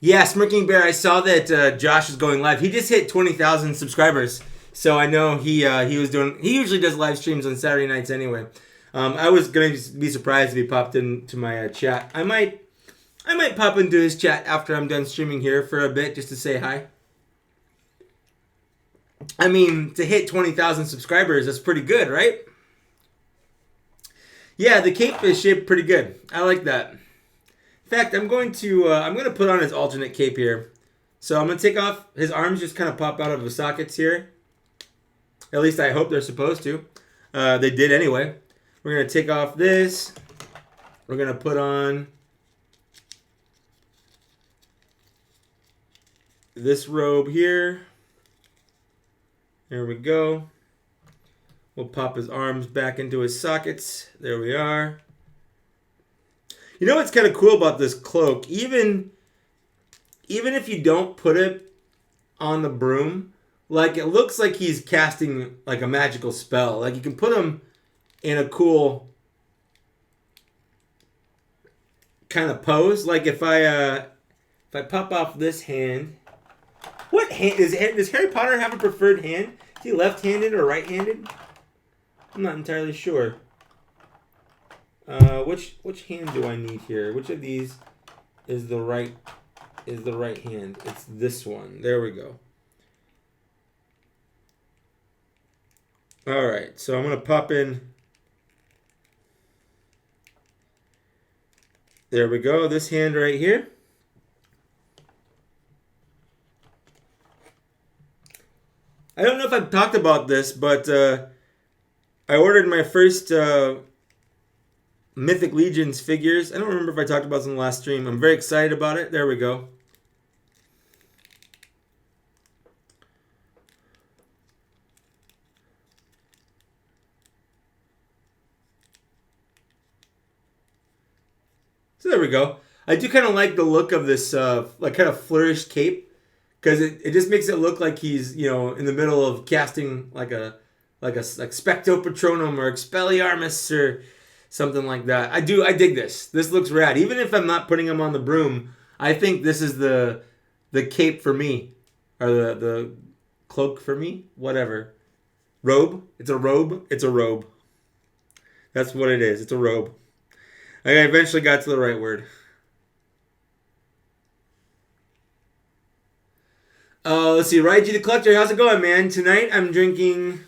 Yeah, Smirking Bear, I saw that Josh is going live. He just hit 20,000 subscribers. So I know he usually does live streams on Saturday nights anyway. I was going to be surprised if he popped into my chat. I might pop into his chat after I'm done streaming here for a bit just to say hi. I mean, to hit 20,000 subscribers, that's pretty good, right? Yeah, the cape is shaped pretty good. I like that. In fact, I'm going to put on his alternate cape here. So I'm going to take off, his arms just kind of pop out of the sockets here. At least I hope they're supposed to. They did anyway. We're going to take off this. We're going to put on this robe here. There we go. We'll pop his arms back into his sockets. There we are. You know what's kind of cool about this cloak? Even if you don't put it on the broom, like it looks like he's casting like a magical spell. Like you can put him in a cool kind of pose. Like if I pop off this hand, what hand does Harry Potter have a preferred hand? Is he left-handed or right-handed? I'm not entirely sure. Which hand do I need here? Which of these is the right hand? It's this one. There we go. All right, so I'm gonna pop in. There we go. This hand right here. I don't know if I've talked about this, but I ordered my first Mythic Legions figures. I don't remember if I talked about this in the last stream. I'm very excited about it. There we go. So there we go. I do kind of like the look of this like kind of flourished cape. Because it just makes it look like he's, you know, in the middle of casting like Specto Patronum or Expelliarmus or something like that. I dig this. This looks rad. Even if I'm not putting him on the broom, I think this is the cape for me, or the cloak for me, whatever. Robe. It's a robe. It's a robe. That's what it is. It's a robe. I eventually got to the right word. Let's see. Raiji the Collector, how's it going, man? Tonight I'm drinking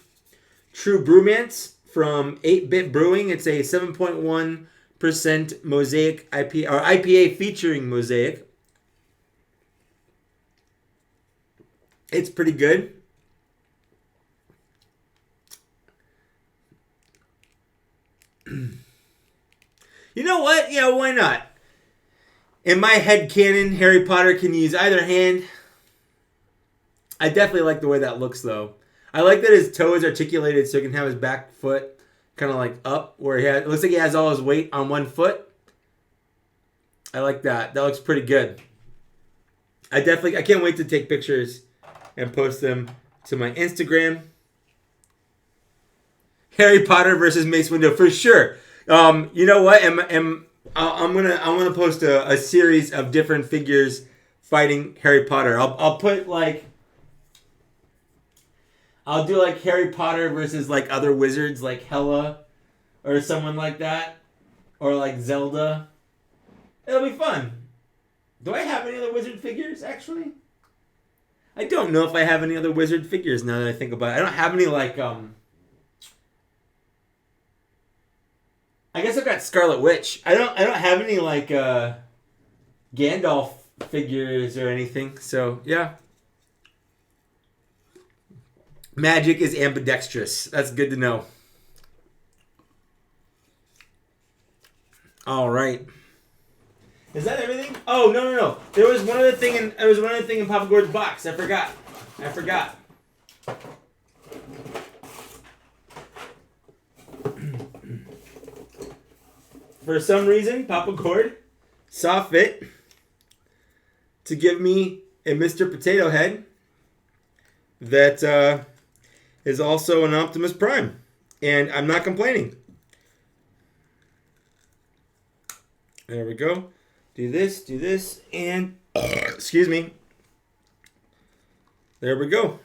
True Brewmance from 8-Bit Brewing. It's a 7.1% Mosaic IPA, or IPA featuring Mosaic. It's pretty good. You know what? Yeah, why not? In my head canon, Harry Potter can use either hand. I definitely like the way that looks, though. I like that his toe is articulated so he can have his back foot kind of like up, where it looks like he has all his weight on one foot. I like that. That looks pretty good. I can't wait to take pictures and post them to my Instagram. Harry Potter versus Mace Windu for sure. You know what? I'm gonna post a series of different figures fighting Harry Potter. I'll put like. I'll do like Harry Potter versus like other wizards like Hella or someone like that. Or like Zelda. It'll be fun. Do I have any other wizard figures actually? I don't know if I have any other wizard figures now that I think about it. I don't have any like I guess I've got Scarlet Witch. I don't have any like Gandalf figures or anything. So yeah. Magic is ambidextrous. That's good to know. All right. Is that everything? Oh no. There was one other thing in Papa Gord's box. I forgot. For some reason, Papa Gord saw fit to give me a Mr. Potato Head that is also an Optimus Prime. And I'm not complaining. There we go. Do this, and excuse me. There we go.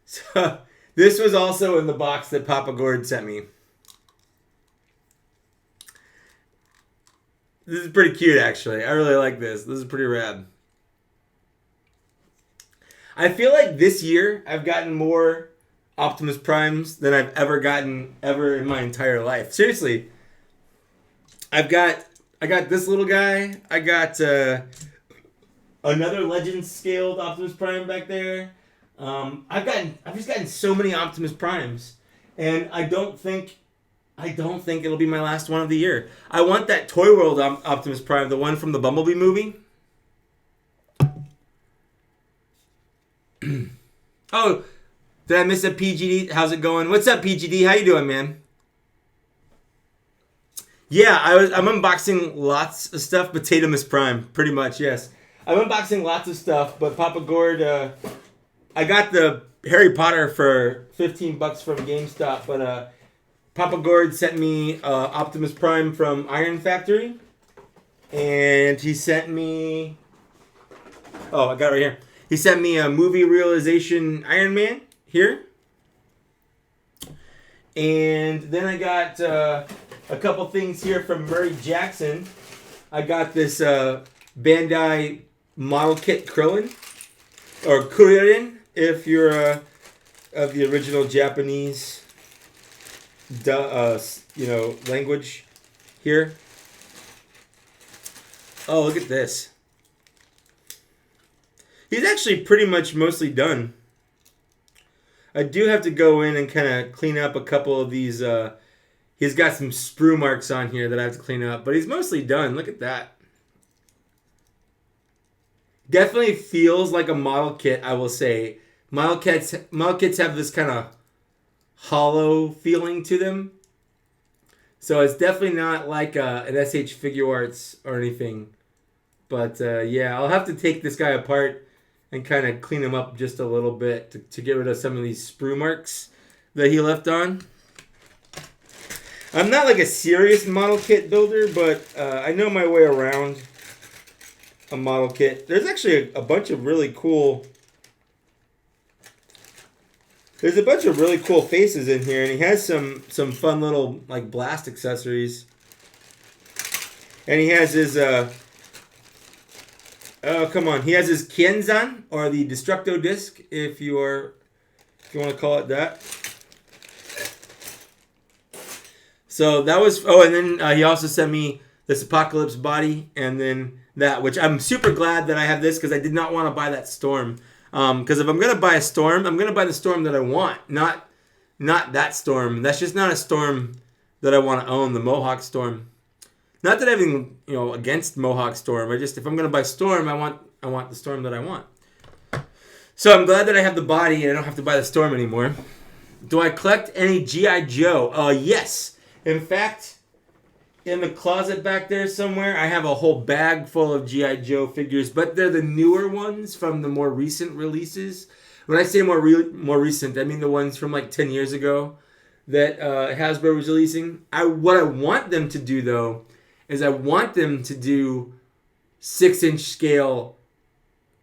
So this was also in the box that Papa Gord sent me. This is pretty cute, actually. I really like this. This is pretty rad. I feel like this year I've gotten more Optimus Primes than I've ever gotten in my entire life. Seriously. I got this little guy. I got another Legends scaled Optimus Prime back there. I've just gotten so many Optimus Primes, and I don't think it'll be my last one of the year. I want that Toy World Optimus Prime, the one from the Bumblebee movie. Oh, did I miss a PGD? How's it going? What's up, PGD? How you doing, man? Yeah, I'm unboxing lots of stuff. Potatomus Prime, pretty much, yes. I'm unboxing lots of stuff, but Papa Gord, I got the Harry Potter for $15 from GameStop, but Papa Gord sent me Optimus Prime from Iron Factory, and he sent me... Oh, I got it right here. He sent me a movie realization Iron Man here. And then I got a couple things here from Murray Jackson. I got this Bandai model kit Krillin. Or Kuririn, if you're of the original Japanese language here. Oh, look at this. He's actually pretty much mostly done. I do have to go in and kind of clean up a couple of these. He's got some sprue marks on here that I have to clean up, but he's mostly done. Look at that. Definitely feels like a model kit, I will say. Model kits have this kind of hollow feeling to them. So it's definitely not like an SH FiguArts or anything. But yeah, I'll have to take this guy apart and kind of clean him up just a little bit to get rid of some of these sprue marks that he left on. I'm not like a serious model kit builder, but I know my way around a model kit. There's actually a bunch of really cool. There's a bunch of really cool faces in here, and he has some fun little like blast accessories. And he has his oh come on, he has his Kienzan, or the Destructo disc, if you want to call it that. So that was, oh, and then he also sent me this Apocalypse body, and then that, which I'm super glad that I have this, because I did not want to buy that Storm. Because if I'm going to buy a Storm, I'm going to buy the Storm that I want, not that Storm. That's just not a Storm that I want to own, the Mohawk Storm. Not that I have anything, against Mohawk Storm. If I'm going to buy Storm, I want the Storm that I want. So I'm glad that I have the body and I don't have to buy the Storm anymore. Do I collect any G.I. Joe? Yes. In fact, in the closet back there somewhere, I have a whole bag full of G.I. Joe figures, but they're the newer ones from the more recent releases. When I say more recent, I mean the ones from like 10 years ago that Hasbro was releasing. What I want them to do, though, is I want them to do 6-inch scale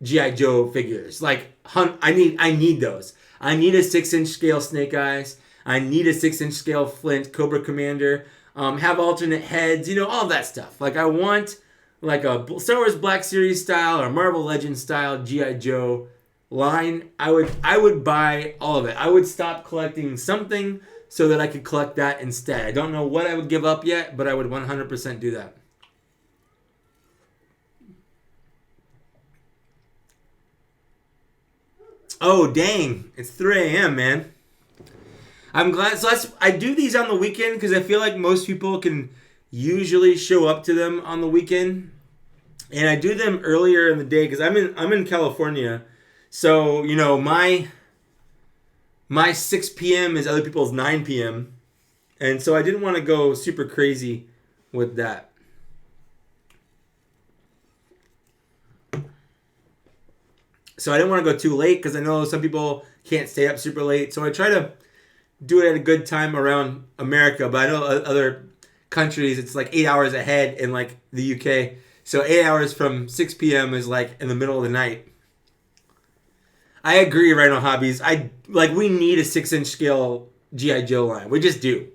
G.I. Joe figures. Like, I need those. I need a 6-inch scale Snake Eyes. I need a 6-inch scale Flint, Cobra Commander. Have alternate heads, all that stuff. Like, I want like a Star Wars Black Series style or Marvel Legends style G.I. Joe line. I would buy all of it. I would stop collecting something so that I could collect that instead. I don't know what I would give up yet, but I would 100% do that. Oh, dang. It's 3 a.m., man. I'm glad. So I do these on the weekend because I feel like most people can usually show up to them on the weekend, and I do them earlier in the day because I'm in California, so my 6 p.m. is other people's 9 p.m., and so I didn't want to go super crazy with that. So I didn't want to go too late because I know some people can't stay up super late, so I try to do it at a good time around America, but I know other countries it's like 8 hours ahead in like the UK. So 8 hours from 6 p.m. is like in the middle of the night. I agree, Rhino Hobbies. We need a 6-inch scale G.I. Joe line. We just do.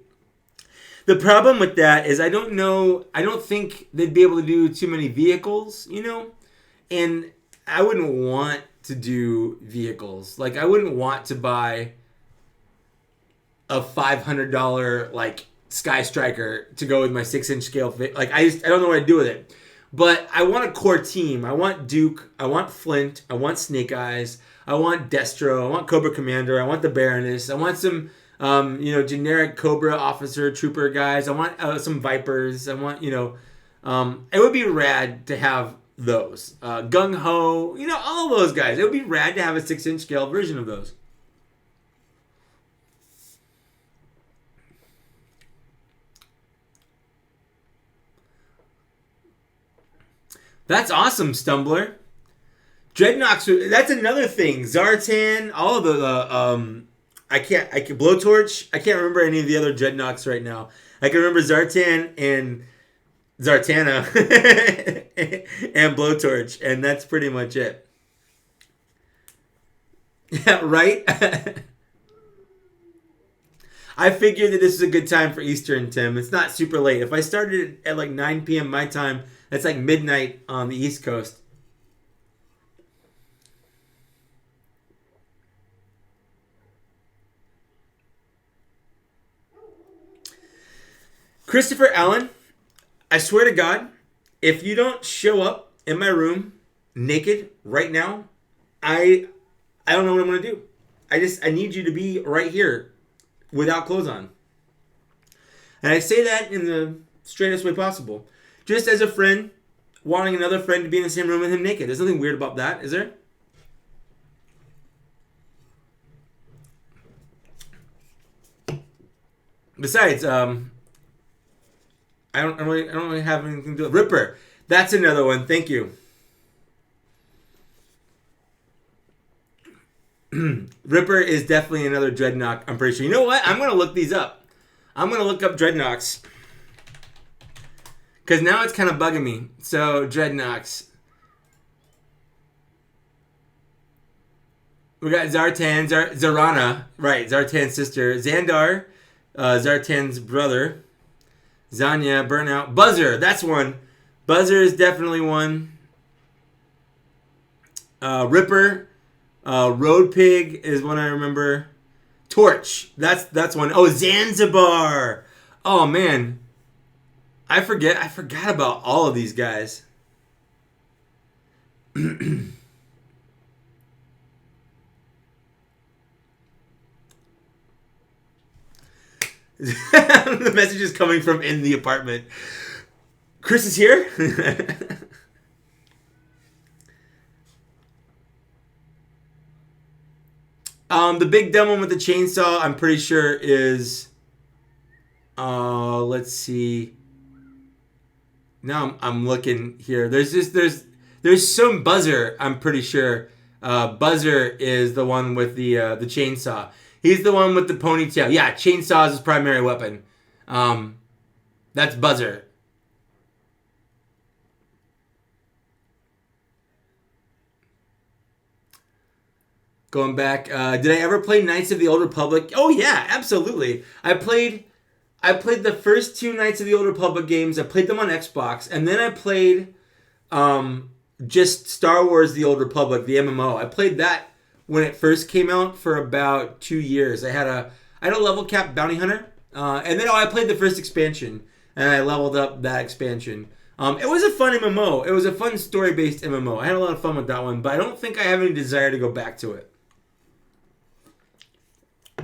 The problem with that is I don't think they'd be able to do too many vehicles, and I wouldn't want to do vehicles. Like, I wouldn't want to buy a $500 like Sky Striker to go with my 6-inch scale fit. Like, I don't know what I'd do with it. But I want a core team. I want Duke. I want Flint. I want Snake Eyes. I want Destro. I want Cobra Commander. I want the Baroness. I want some generic Cobra officer trooper guys. I want some Vipers. I want it would be rad to have those. Gung Ho. All of those guys. It would be rad to have a 6-inch scale version of those. That's awesome, Stumbler. Dreadnoks, that's another thing. Zartan, all of the, I can't, Blowtorch, I can't remember any of the other Dreadnoks right now. I can remember Zartan and Zartana and Blowtorch, and that's pretty much it. Yeah, right? I figured that this is a good time for Eastern, Tim. It's not super late. If I started at like 9 p.m. my time, that's like midnight on the East Coast. Christopher Allen, I swear to God, if you don't show up in my room naked right now, I don't know what I'm going to do. I need you to be right here without clothes on. And I say that in the straightest way possible. Just as a friend, wanting another friend to be in the same room with him naked. There's nothing weird about that, is there? Besides, I don't really have anything to do. Ripper, that's another one. Thank you. Ripper is definitely another Dreadnought, I'm pretty sure. You know what? I'm going to look these up. I'm going to look up Dreadnoughts. Because now it's kind of bugging me. So, Dreadnoughts. We got Zartan, Zarana, right? Zartan's sister, Xandar, Zartan's brother, Zanya, Burnout, Buzzer. That's one. Buzzer is definitely one. Ripper, Road Pig is one I remember. Torch, that's one. Oh, Zanzibar. Oh man, I forgot about all of these guys. The message is coming from in the apartment. Chris is here. The big dumb one with the chainsaw, I'm pretty sure is. Let's see. Now I'm looking here. There's some Buzzer. I'm pretty sure. Buzzer is the one with the chainsaw. He's the one with the ponytail. Yeah, chainsaw is his primary weapon. That's Buzzer. Going back, did I ever play Knights of the Old Republic? Oh yeah, absolutely. I played the first two Knights of the Old Republic games. I played them on Xbox, and then I played just Star Wars: The Old Republic, the MMO. I played that when it first came out for about 2 years. I had a level cap bounty hunter, and then I played the first expansion, and I leveled up that expansion. It was a fun MMO. It was a fun story-based MMO. I had a lot of fun with that one, but I don't think I have any desire to go back to it.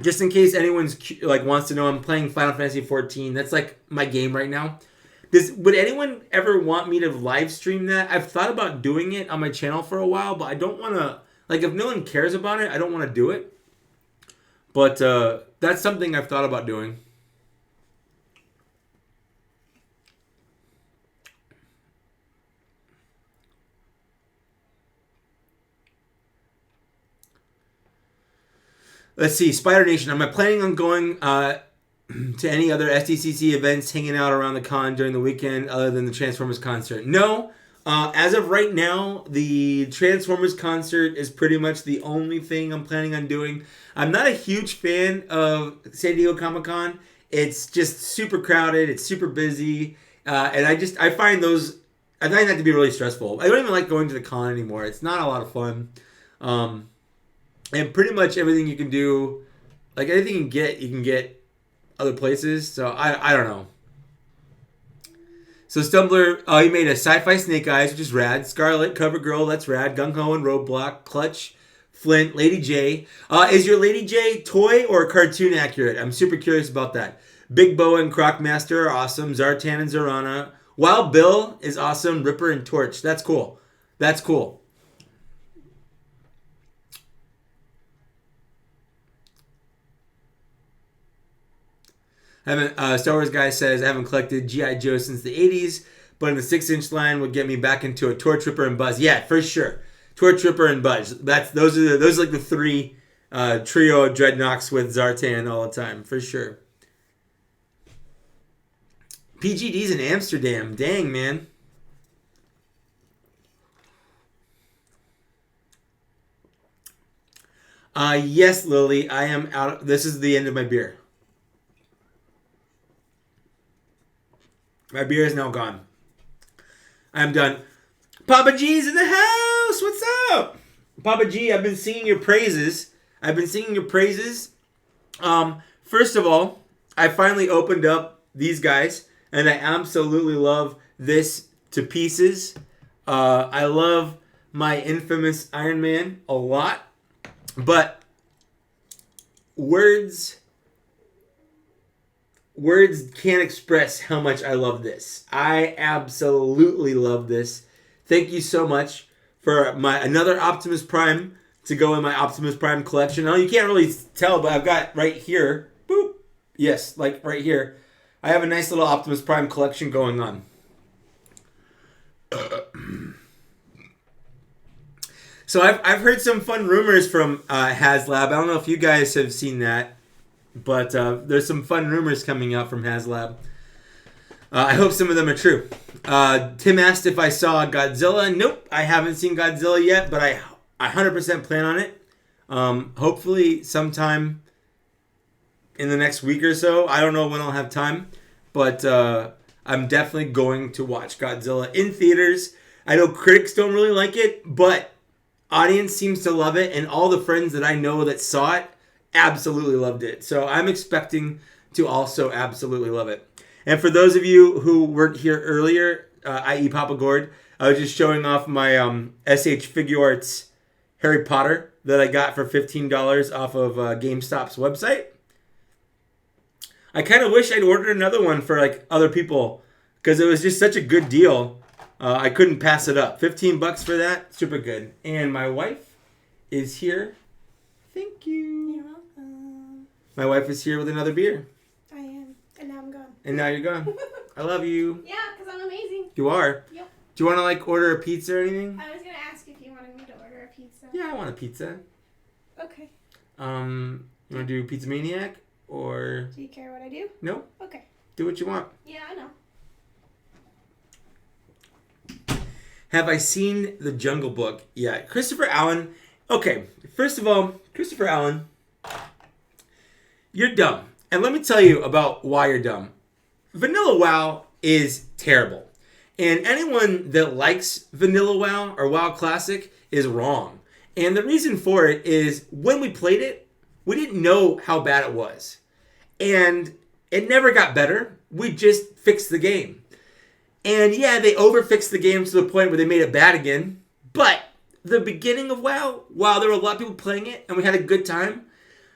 Just in case anyone's wants to know, I'm playing Final Fantasy 14. That's like my game right now. Would anyone ever want me to live stream that? I've thought about doing it on my channel for a while, but I don't want to. If no one cares about it, I don't want to do it. But that's something I've thought about doing. Let's see, Spider Nation. Am I planning on going to any other SDCC events, hanging out around the con during the weekend other than the Transformers concert? No. As of right now, the Transformers concert is pretty much the only thing I'm planning on doing. I'm not a huge fan of San Diego Comic-Con. It's just super crowded. It's super busy. And I find that to be really stressful. I don't even like going to the con anymore. It's not a lot of fun. And pretty much everything you can do, anything you can get other places. So I don't know. So Stumbler, he made a sci-fi Snake Eyes, which is rad. Scarlet, CoverGirl, that's rad. Gung Ho and Roadblock, Clutch, Flint, Lady J. Is your Lady J toy or cartoon accurate? I'm super curious about that. Big Boa and Crocmaster are awesome. Zartan and Zarana. Wild Bill is awesome. Ripper and Torch. That's cool. That's cool. Star Wars guy says, I haven't collected G.I. Joe since the 80s, but in the 6-inch line would get me back into a Torch, Ripper, and Buzz. Yeah, for sure. Torch, Ripper, and Buzz. Those are the three trio of Dreadnoks with Zartan all the time, for sure. PGD's in Amsterdam. Dang, man. Yes, Lily, I am out. This is the end of my beer. My beer is now gone. I'm done. Papa G's in the house. What's up? Papa G, I've been singing your praises. First of all, I finally opened up these guys, and I absolutely love this to pieces. I love my infamous Iron Man a lot, but words can't express how much I love this. I absolutely love this. Thank you so much for another Optimus Prime to go in my Optimus Prime collection. Now, you can't really tell, but I've got right here, boop, yes, right here, I have a nice little Optimus Prime collection going on. So I've heard some fun rumors from HasLab. I don't know if you guys have seen that. But there's some fun rumors coming out from HasLab. I hope some of them are true. Tim asked if I saw Godzilla. Nope, I haven't seen Godzilla yet, but I 100% plan on it. Hopefully sometime in the next week or so. I don't know when I'll have time, but I'm definitely going to watch Godzilla in theaters. I know critics don't really like it, but audience seems to love it, and all the friends that I know that saw it absolutely loved it. So I'm expecting to also absolutely love it. And for those of you who weren't here earlier, i.e. Papa Gord, I was just showing off my SH FiguArts Harry Potter that I got for $15 off of GameStop's website. I kind of wish I'd ordered another one for like other people because it was just such a good deal. I couldn't pass it up. $15 for that, super good. And my wife is here. Thank you. You're welcome. My wife is here with another beer. I am, and now I'm gone. And now you're gone. I love you. Yeah, because I'm amazing. You are. Yep. Do you want to like order a pizza or anything? I was gonna ask if you wanted me to order a pizza. Yeah, I want a pizza. Okay. You want to do Pizza Maniac or? Do you care what I do? No. Okay. Do what you want. Yeah, I know. Have I seen The Jungle Book yet? Christopher Allen. Okay, first of all, Christopher Allen, you're dumb. And let me tell you about why you're dumb. Vanilla WoW is terrible. And anyone that likes Vanilla WoW or WoW Classic is wrong. And the reason for it is when we played it, we didn't know how bad it was. And it never got better. We just fixed the game. And yeah, they overfixed the game to the point where they made it bad again. But the beginning of WoW, while there were a lot of people playing it and we had a good time,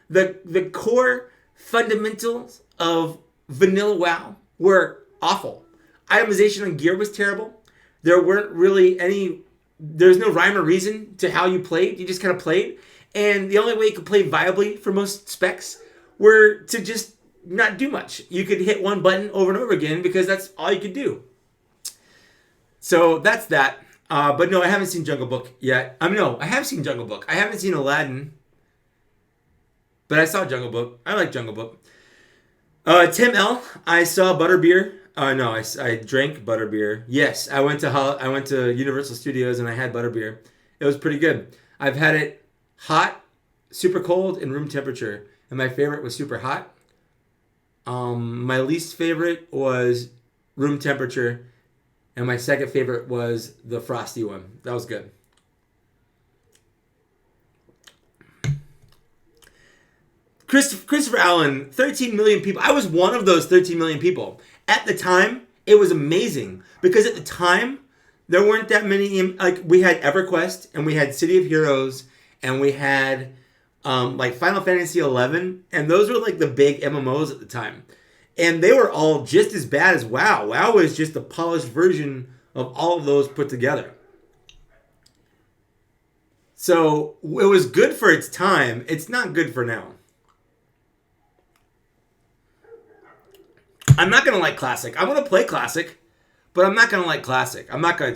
the core fundamentals of vanilla WoW were awful. Itemization on gear was terrible. There's no rhyme or reason to how you played. You just kind of played. And the only way you could play viably for most specs were to just not do much. You could hit one button over and over again because that's all you could do. So that's that. But no, I haven't seen Jungle Book yet. No, I have seen Jungle Book. I haven't seen Aladdin. But I saw Jungle Book. I like Jungle Book. Tim L. I saw Butterbeer. No, I drank Butterbeer. Yes, I went to Universal Studios and I had Butterbeer. It was pretty good. I've had it hot, super cold, and room temperature. And my favorite was super hot. My least favorite was room temperature. And my second favorite was the frosty one. That was good. Christopher Allen, 13 million people. I was one of those 13 million people. At the time, it was amazing. Because at the time, there weren't that many. Like, we had EverQuest, and we had City of Heroes, and we had like Final Fantasy 11. And those were like the big MMOs at the time. And they were all just as bad as WoW. WoW was just a polished version of all of those put together. So it was good for its time. It's not good for now. I'm not gonna like Classic. I'm gonna play Classic, but I'm not gonna like Classic. I'm gonna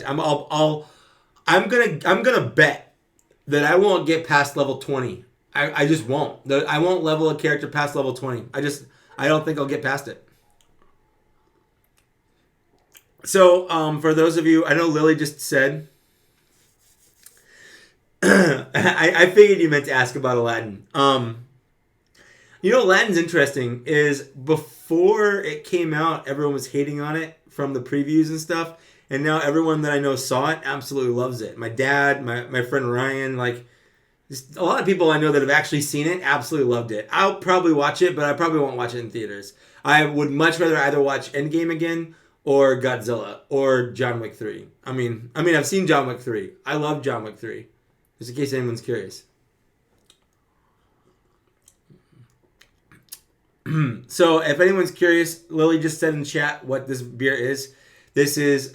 bet that I won't get past level 20. I just won't. I won't level a character past level 20. I don't think I'll get past it. So, for those of you, I know Lily just said, I figured you meant to ask about Aladdin. Aladdin's interesting is before it came out, everyone was hating on it from the previews and stuff. And now everyone that I know saw it absolutely loves it. My dad, my friend Ryan, like, a lot of people I know that have actually seen it absolutely loved it. I'll probably watch it, but I probably won't watch it in theaters. I would much rather either watch Endgame again or Godzilla or John Wick 3. I mean, I've seen John Wick 3. I love John Wick 3. Just in case anyone's curious. So, if anyone's curious, Lily just said in chat what this beer is. This is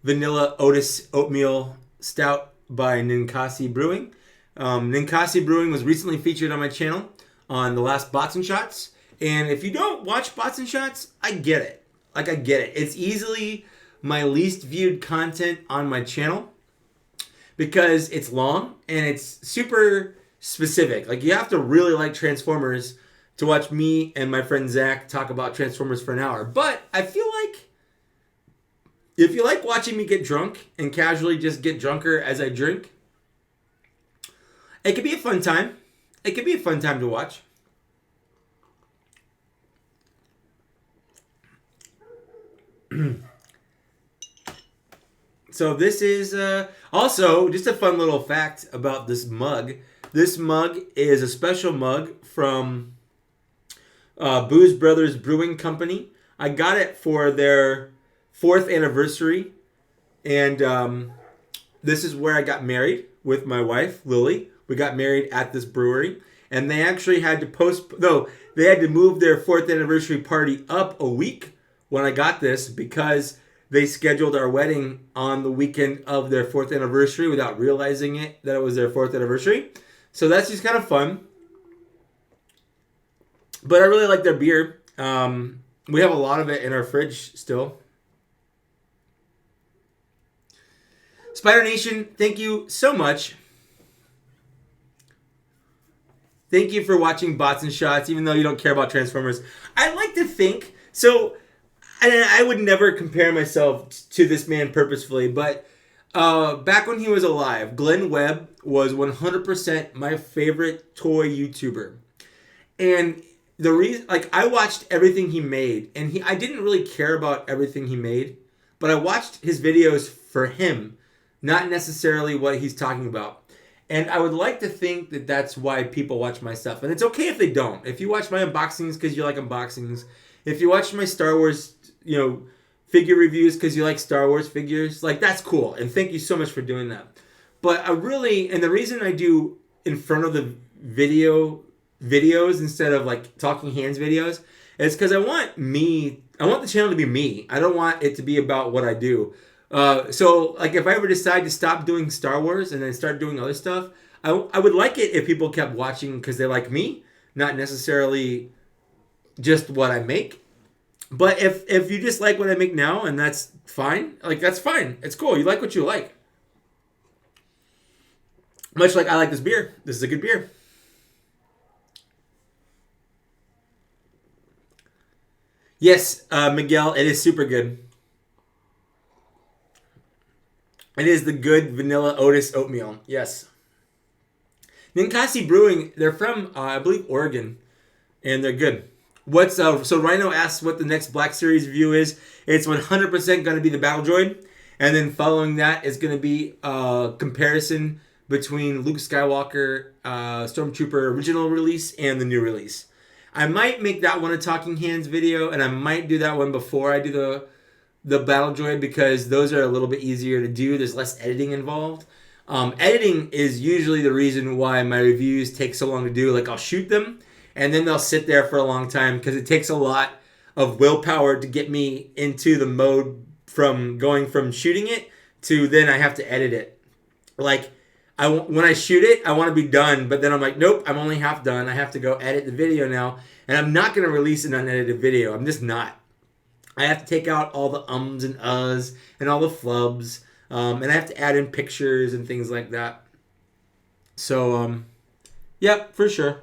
Vanilla Otis Oatmeal Stout by Ninkasi Brewing. Ninkasi Brewing was recently featured on my channel on the last Bots and Shots. And if you don't watch Bots and Shots, I get it. I get it. It's easily my least viewed content on my channel because it's long and it's super specific. Like, you have to really like Transformers to watch me and my friend Zach talk about Transformers for an hour. But I feel like if you like watching me get drunk and casually just get drunker as I drink, it could be a fun time. It could be a fun time to watch. So this is also just a fun little fact about this mug. This mug is a special mug from Booze Brothers Brewing Company. I got it for their 4th anniversary, and this is where I got married with my wife, Lily. We got married at this brewery, and they actually had to they had to move their 4th anniversary party up a week when I got this because they scheduled our wedding on the weekend of their 4th anniversary without realizing that it was their 4th anniversary. So that's just kind of fun. But I really like their beer. We have a lot of it in our fridge still. Spider Nation, thank you so much. Thank you for watching Bots and Shots, even though you don't care about Transformers. I like to think, and I would never compare myself to this man purposefully, but back when he was alive, Glenn Webb was 100% my favorite toy YouTuber. And the reason, I watched everything he made, and I didn't really care about everything he made, but I watched his videos for him, not necessarily what he's talking about. And I would like to think that that's why people watch my stuff. And it's okay if they don't. If you watch my unboxings because you like unboxings, if you watch my Star Wars, figure reviews because you like Star Wars figures, that's cool. And thank you so much for doing that. But and the reason I do in front of the videos instead of talking hands videos is because I want the channel to be me. I don't want it to be about what I do. So if I ever decide to stop doing Star Wars and then start doing other stuff, I would like it if people kept watching because they like me, not necessarily just what I make. But if you just like what I make now, and that's fine, that's fine. It's cool. You like what you like. Much like I like this beer. This is a good beer. Yes, Miguel, it is super good. It is the good vanilla Otis oatmeal. Yes. Ninkasi Brewing, they're from, I believe, Oregon. And they're good. So Rhino asks what the next Black Series review is. It's 100% going to be the Battle Droid. And then following that is going to be a comparison between Luke Skywalker, Stormtrooper original release and the new release. I might make that one a Talking Hands video. And I might do that one before I do the Battle Droid because those are a little bit easier to do. There's less editing involved. Editing is usually the reason why my reviews take so long to do. I'll shoot them and then they'll sit there for a long time because it takes a lot of willpower to get me into the mode from going from shooting it to then I have to edit it. When I shoot it, I want to be done, but then I'm like, nope, I'm only half done. I have to go edit the video now, and I'm not going to release an unedited video. I'm just not. I have to take out all the ums and uhs and all the flubs, and I have to add in pictures and things like that. So, yep, for sure.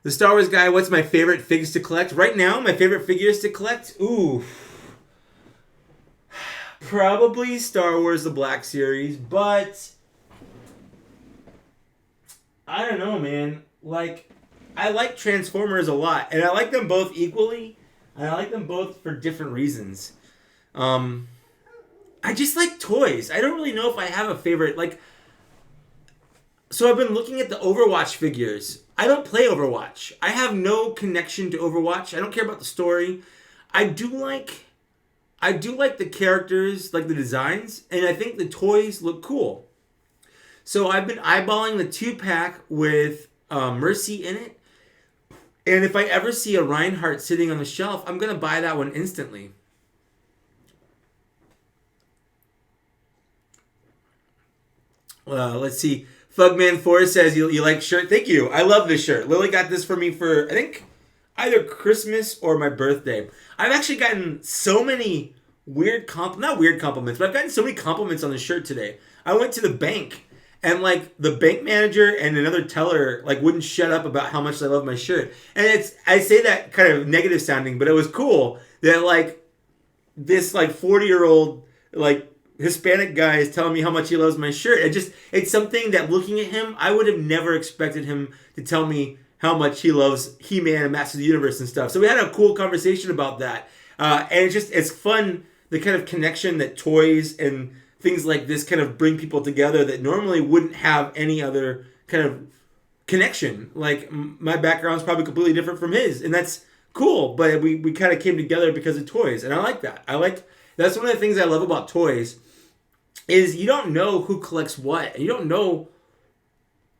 The Star Wars guy, what's my favorite figs to collect? Right now, my favorite figures to collect? Ooh. Probably Star Wars The Black Series, but I don't know, man. I like Transformers a lot, and I like them both equally, and I like them both for different reasons. I just like toys. I don't really know if I have a favorite. So I've been looking at the Overwatch figures. I don't play Overwatch. I have no connection to Overwatch. I don't care about the story. I do like the characters, the designs, and I think the toys look cool. So I've been eyeballing the 2-pack with Mercy in it. And if I ever see a Reinhardt sitting on the shelf, I'm going to buy that one instantly. Let's see. Fugman4 says you like shirt. Thank you. I love this shirt. Lily got this for me for, I think, either Christmas or my birthday. I've actually gotten so many not weird compliments, but I've gotten so many compliments on the shirt today. I went to the bank and the bank manager and another teller wouldn't shut up about how much I love my shirt. And I say that kind of negative sounding, but it was cool that this 40-year-old like Hispanic guy is telling me how much he loves my shirt. It's something that looking at him, I would have never expected him to tell me how much he loves He-Man and Masters of the Universe and stuff. So we had a cool conversation about that. And it's fun, the kind of connection that toys and things like this kind of bring people together that normally wouldn't have any other kind of connection. Like my background is probably completely different from his, and that's cool. But we kind of came together because of toys, and I like that. That's one of the things I love about toys is you don't know who collects what, and you don't know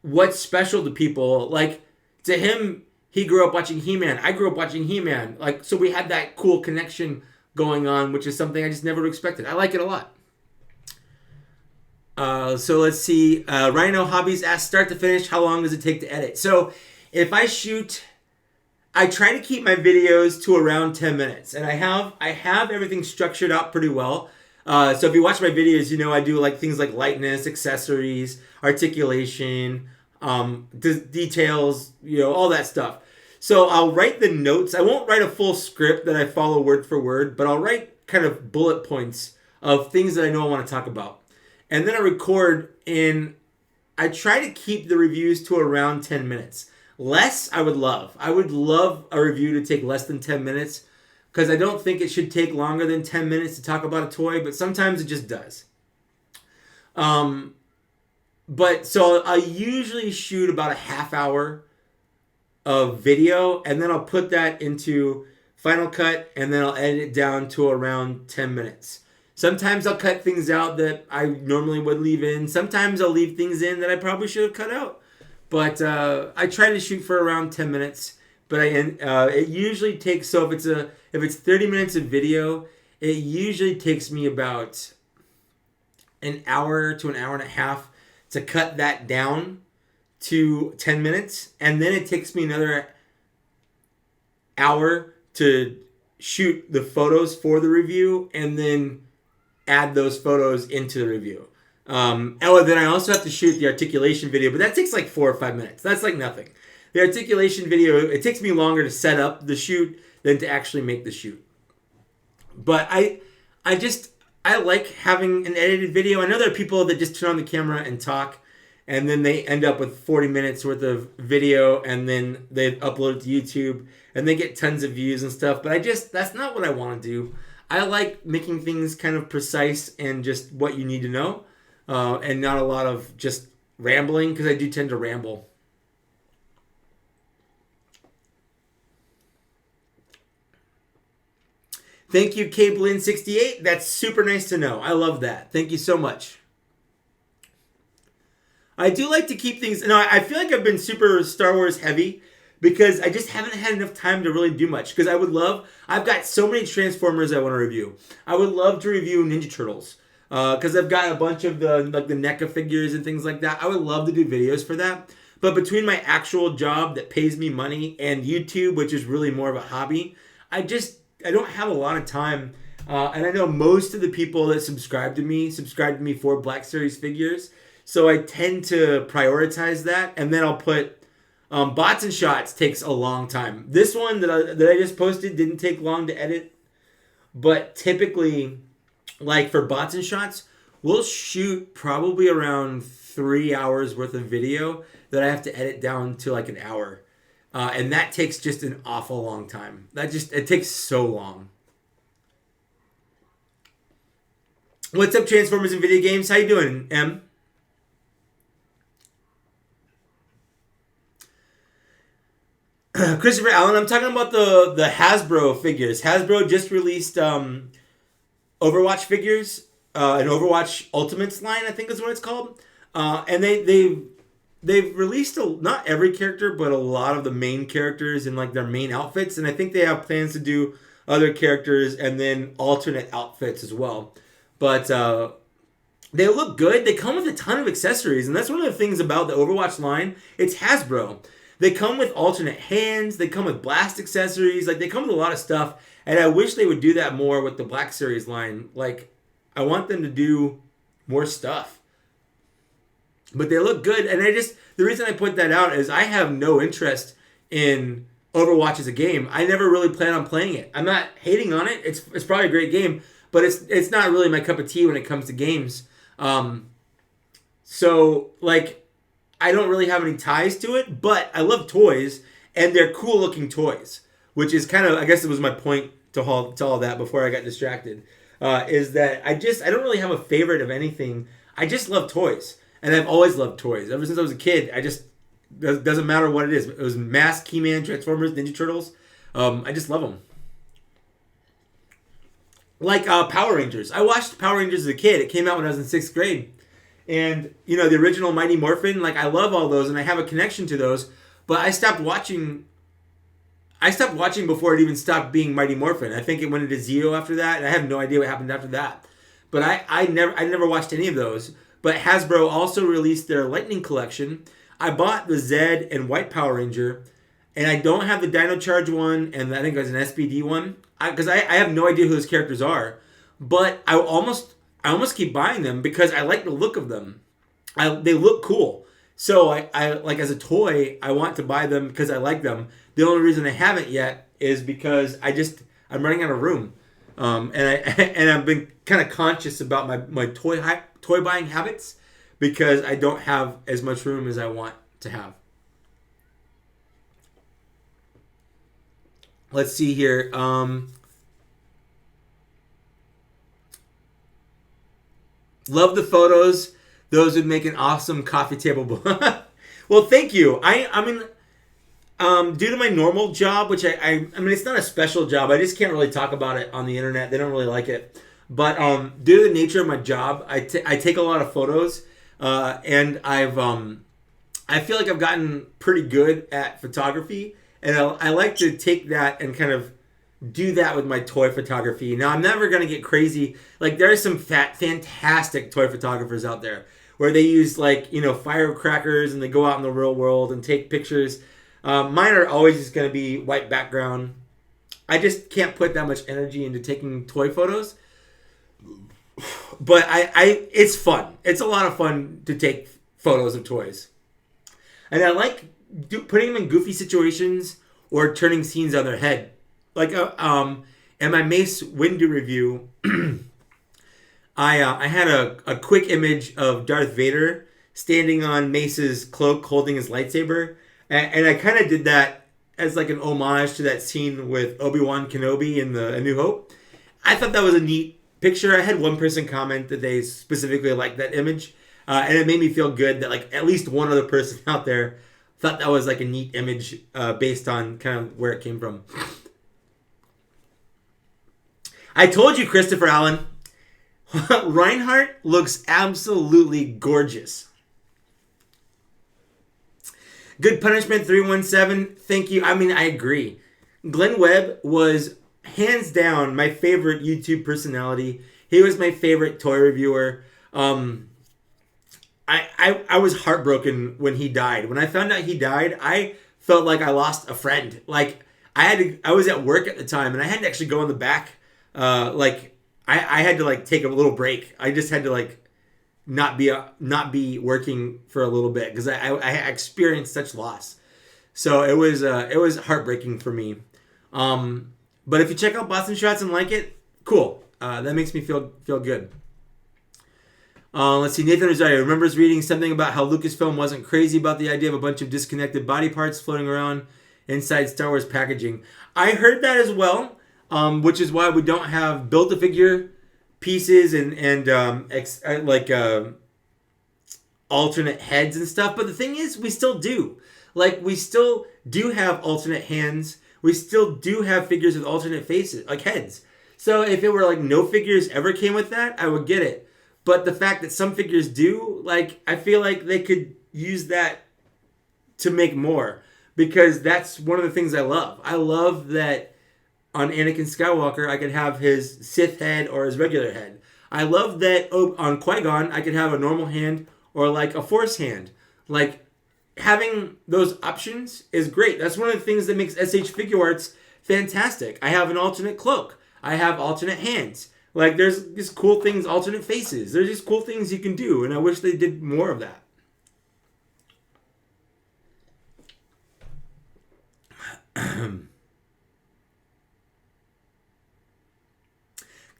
what's special to people. Like to him, he grew up watching He-Man. I grew up watching He-Man. Like so, we had that cool connection going on, which is something I just never expected. I like it a lot. So let's see. Rhino Hobbies asks, start to finish, how long does it take to edit? So if I shoot, I try to keep my videos to around 10 minutes. And I have everything structured out pretty well. So if you watch my videos, you know I do like things like lightness, accessories, articulation, details, you know, all that stuff. So I'll write the notes. I won't write a full script that I follow word for word, but I'll write kind of bullet points of things that I know I want to talk about. And then I record, and I try to keep the reviews to around 10 minutes. Less, I would love. I would love a review to take less than 10 minutes because I don't think it should take longer than 10 minutes to talk about a toy, but sometimes it just does. But so I usually shoot about a half hour of video, and then I'll put that into Final Cut, and then I'll edit it down to around 10 minutes. Sometimes I'll cut things out that I normally would leave in. Sometimes I'll leave things in that I probably should have cut out. But I try to shoot for around 10 minutes. But it usually takes, so if it's 30 minutes of video, it usually takes me about an hour to an hour and a half to cut that down to 10 minutes. And then it takes me another hour to shoot the photos for the review and then add those photos into the review. Then I also have to shoot the articulation video, but that takes like 4 or 5 minutes. That's like nothing. The articulation video, it takes me longer to set up the shoot than to actually make the shoot. But I like having an edited video. I know there are people that just turn on the camera and talk, and then they end up with 40 minutes worth of video, and then they upload it to YouTube, and they get tons of views and stuff. But that's not what I want to do. I like making things kind of precise and just what you need to know, and not a lot of just rambling, because I do tend to ramble. Thank you, Cablin68. That's super nice to know. I love that. Thank you so much. I do like to keep things... No, I feel like I've been super Star Wars heavy because I just haven't had enough time to really do much. Because I've got so many Transformers I want to review. I would love to review Ninja Turtles. Because I've got a bunch of the NECA figures and things like that. I would love to do videos for that. But between my actual job that pays me money and YouTube, which is really more of a hobby, I don't have a lot of time. And I know most of the people that subscribe to me for Black Series figures. So I tend to prioritize that. And then I'll put Bots and Shots takes a long time. This one that I just posted didn't take long to edit. But typically, like for Bots and Shots, we'll shoot probably around 3 hours worth of video that I have to edit down to like an hour. And that takes just an awful long time. It takes so long. What's up, Transformers and video games? How you doing, M? Christopher Allen, I'm talking about the Hasbro figures. Hasbro just released Overwatch figures, an Overwatch Ultimates line, I think is what it's called. And they've released not every character, but a lot of the main characters in like their main outfits. And I think they have plans to do other characters and then alternate outfits as well. But they look good. They come with a ton of accessories. And that's one of the things about the Overwatch line. It's Hasbro. They come with alternate hands. They come with blast accessories. Like, they come with a lot of stuff. And I wish they would do that more with the Black Series line. Like, I want them to do more stuff. But they look good. And the reason I put that out is I have no interest in Overwatch as a game. I never really plan on playing it. I'm not hating on it. It's probably a great game. but it's not really my cup of tea when it comes to games. So like I don't really have any ties to it, but I love toys and they're cool looking toys, which is kind of, I guess it was my point to all that before I got distracted. Is that I don't really have a favorite of anything. I just love toys, and I've always loved toys ever since I was a kid. Doesn't matter what it is. It was Mask, He-Man, Transformers, Ninja Turtles. I just love them. Like Power Rangers. I watched Power Rangers as a kid. It came out when I was in 6th grade. And, you know, the original Mighty Morphin, like I love all those and I have a connection to those. But I stopped watching before it even stopped being Mighty Morphin. I think it went into Zeo after that, and I have no idea what happened after that. But I never watched any of those. But Hasbro also released their Lightning collection. I bought the Zed and White Power Ranger, and I don't have the Dino Charge one, and I think there's an SPD one, because I have no idea who those characters are. But I almost keep buying them because I like the look of them. They look cool. So I like as a toy, I want to buy them because I like them. The only reason I haven't yet is because I'm running out of room, and I've been kind of conscious about my toy buying habits because I don't have as much room as I want to have. Let's see here. Love the photos. Those would make an awesome coffee table book. Well, thank you. I mean, due to my normal job, which I mean, it's not a special job. I just can't really talk about it on the internet. They don't really like it. But due to the nature of my job, I take a lot of photos, and I feel like I've gotten pretty good at photography, and I like to take that and kind of do that with my toy photography. Now, I'm never going to get crazy. Like, there are some fantastic toy photographers out there where they use, like, you know, firecrackers and they go out in the real world and take pictures. Mine are always just going to be white background. I just can't put that much energy into taking toy photos. But it's fun. It's a lot of fun to take photos of toys. And I like putting them in goofy situations or turning scenes on their head. Like in my Mace Windu review, I had a quick image of Darth Vader standing on Mace's cloak holding his lightsaber. And I kind of did that as like an homage to that scene with Obi-Wan Kenobi in A New Hope. I thought that was a neat picture. I had one person comment that they specifically liked that image. And it made me feel good that like at least one other person out there thought that was like a neat image based on kind of where it came from. I told you, Christopher Allen, Reinhardt looks absolutely gorgeous. Good Punishment 317, thank you. I mean, I agree. Glenn Webb was hands down my favorite YouTube personality. He was my favorite toy reviewer. I was heartbroken when he died. When I found out he died, I felt like I lost a friend. Like I was at work at the time and I had to actually go in the back. I had to like take a little break. I just had to like not be working for a little bit because I experienced such loss. So it was heartbreaking for me. But if you check out Boston Shots and like it, cool. That makes me feel good. Let's see. Nathan Rosario remembers reading something about how Lucasfilm wasn't crazy about the idea of a bunch of disconnected body parts floating around inside Star Wars packaging. I heard that as well, which is why we don't have Build-A-Figure pieces and alternate heads and stuff. But the thing is, we still do. Like, we still do have alternate hands. We still do have figures with alternate faces, like heads. So if it were like no figures ever came with that, I would get it. But the fact that some figures do, like, I feel like they could use that to make more. Because that's one of the things I love. I love that on Anakin Skywalker, I could have his Sith head or his regular head. I love that on Qui-Gon, I could have a normal hand or like a Force hand. Like, having those options is great. That's one of the things that makes SH FiguArts fantastic. I have an alternate cloak. I have alternate hands. Like, there's just cool things, alternate faces. There's just cool things you can do, and I wish they did more of that.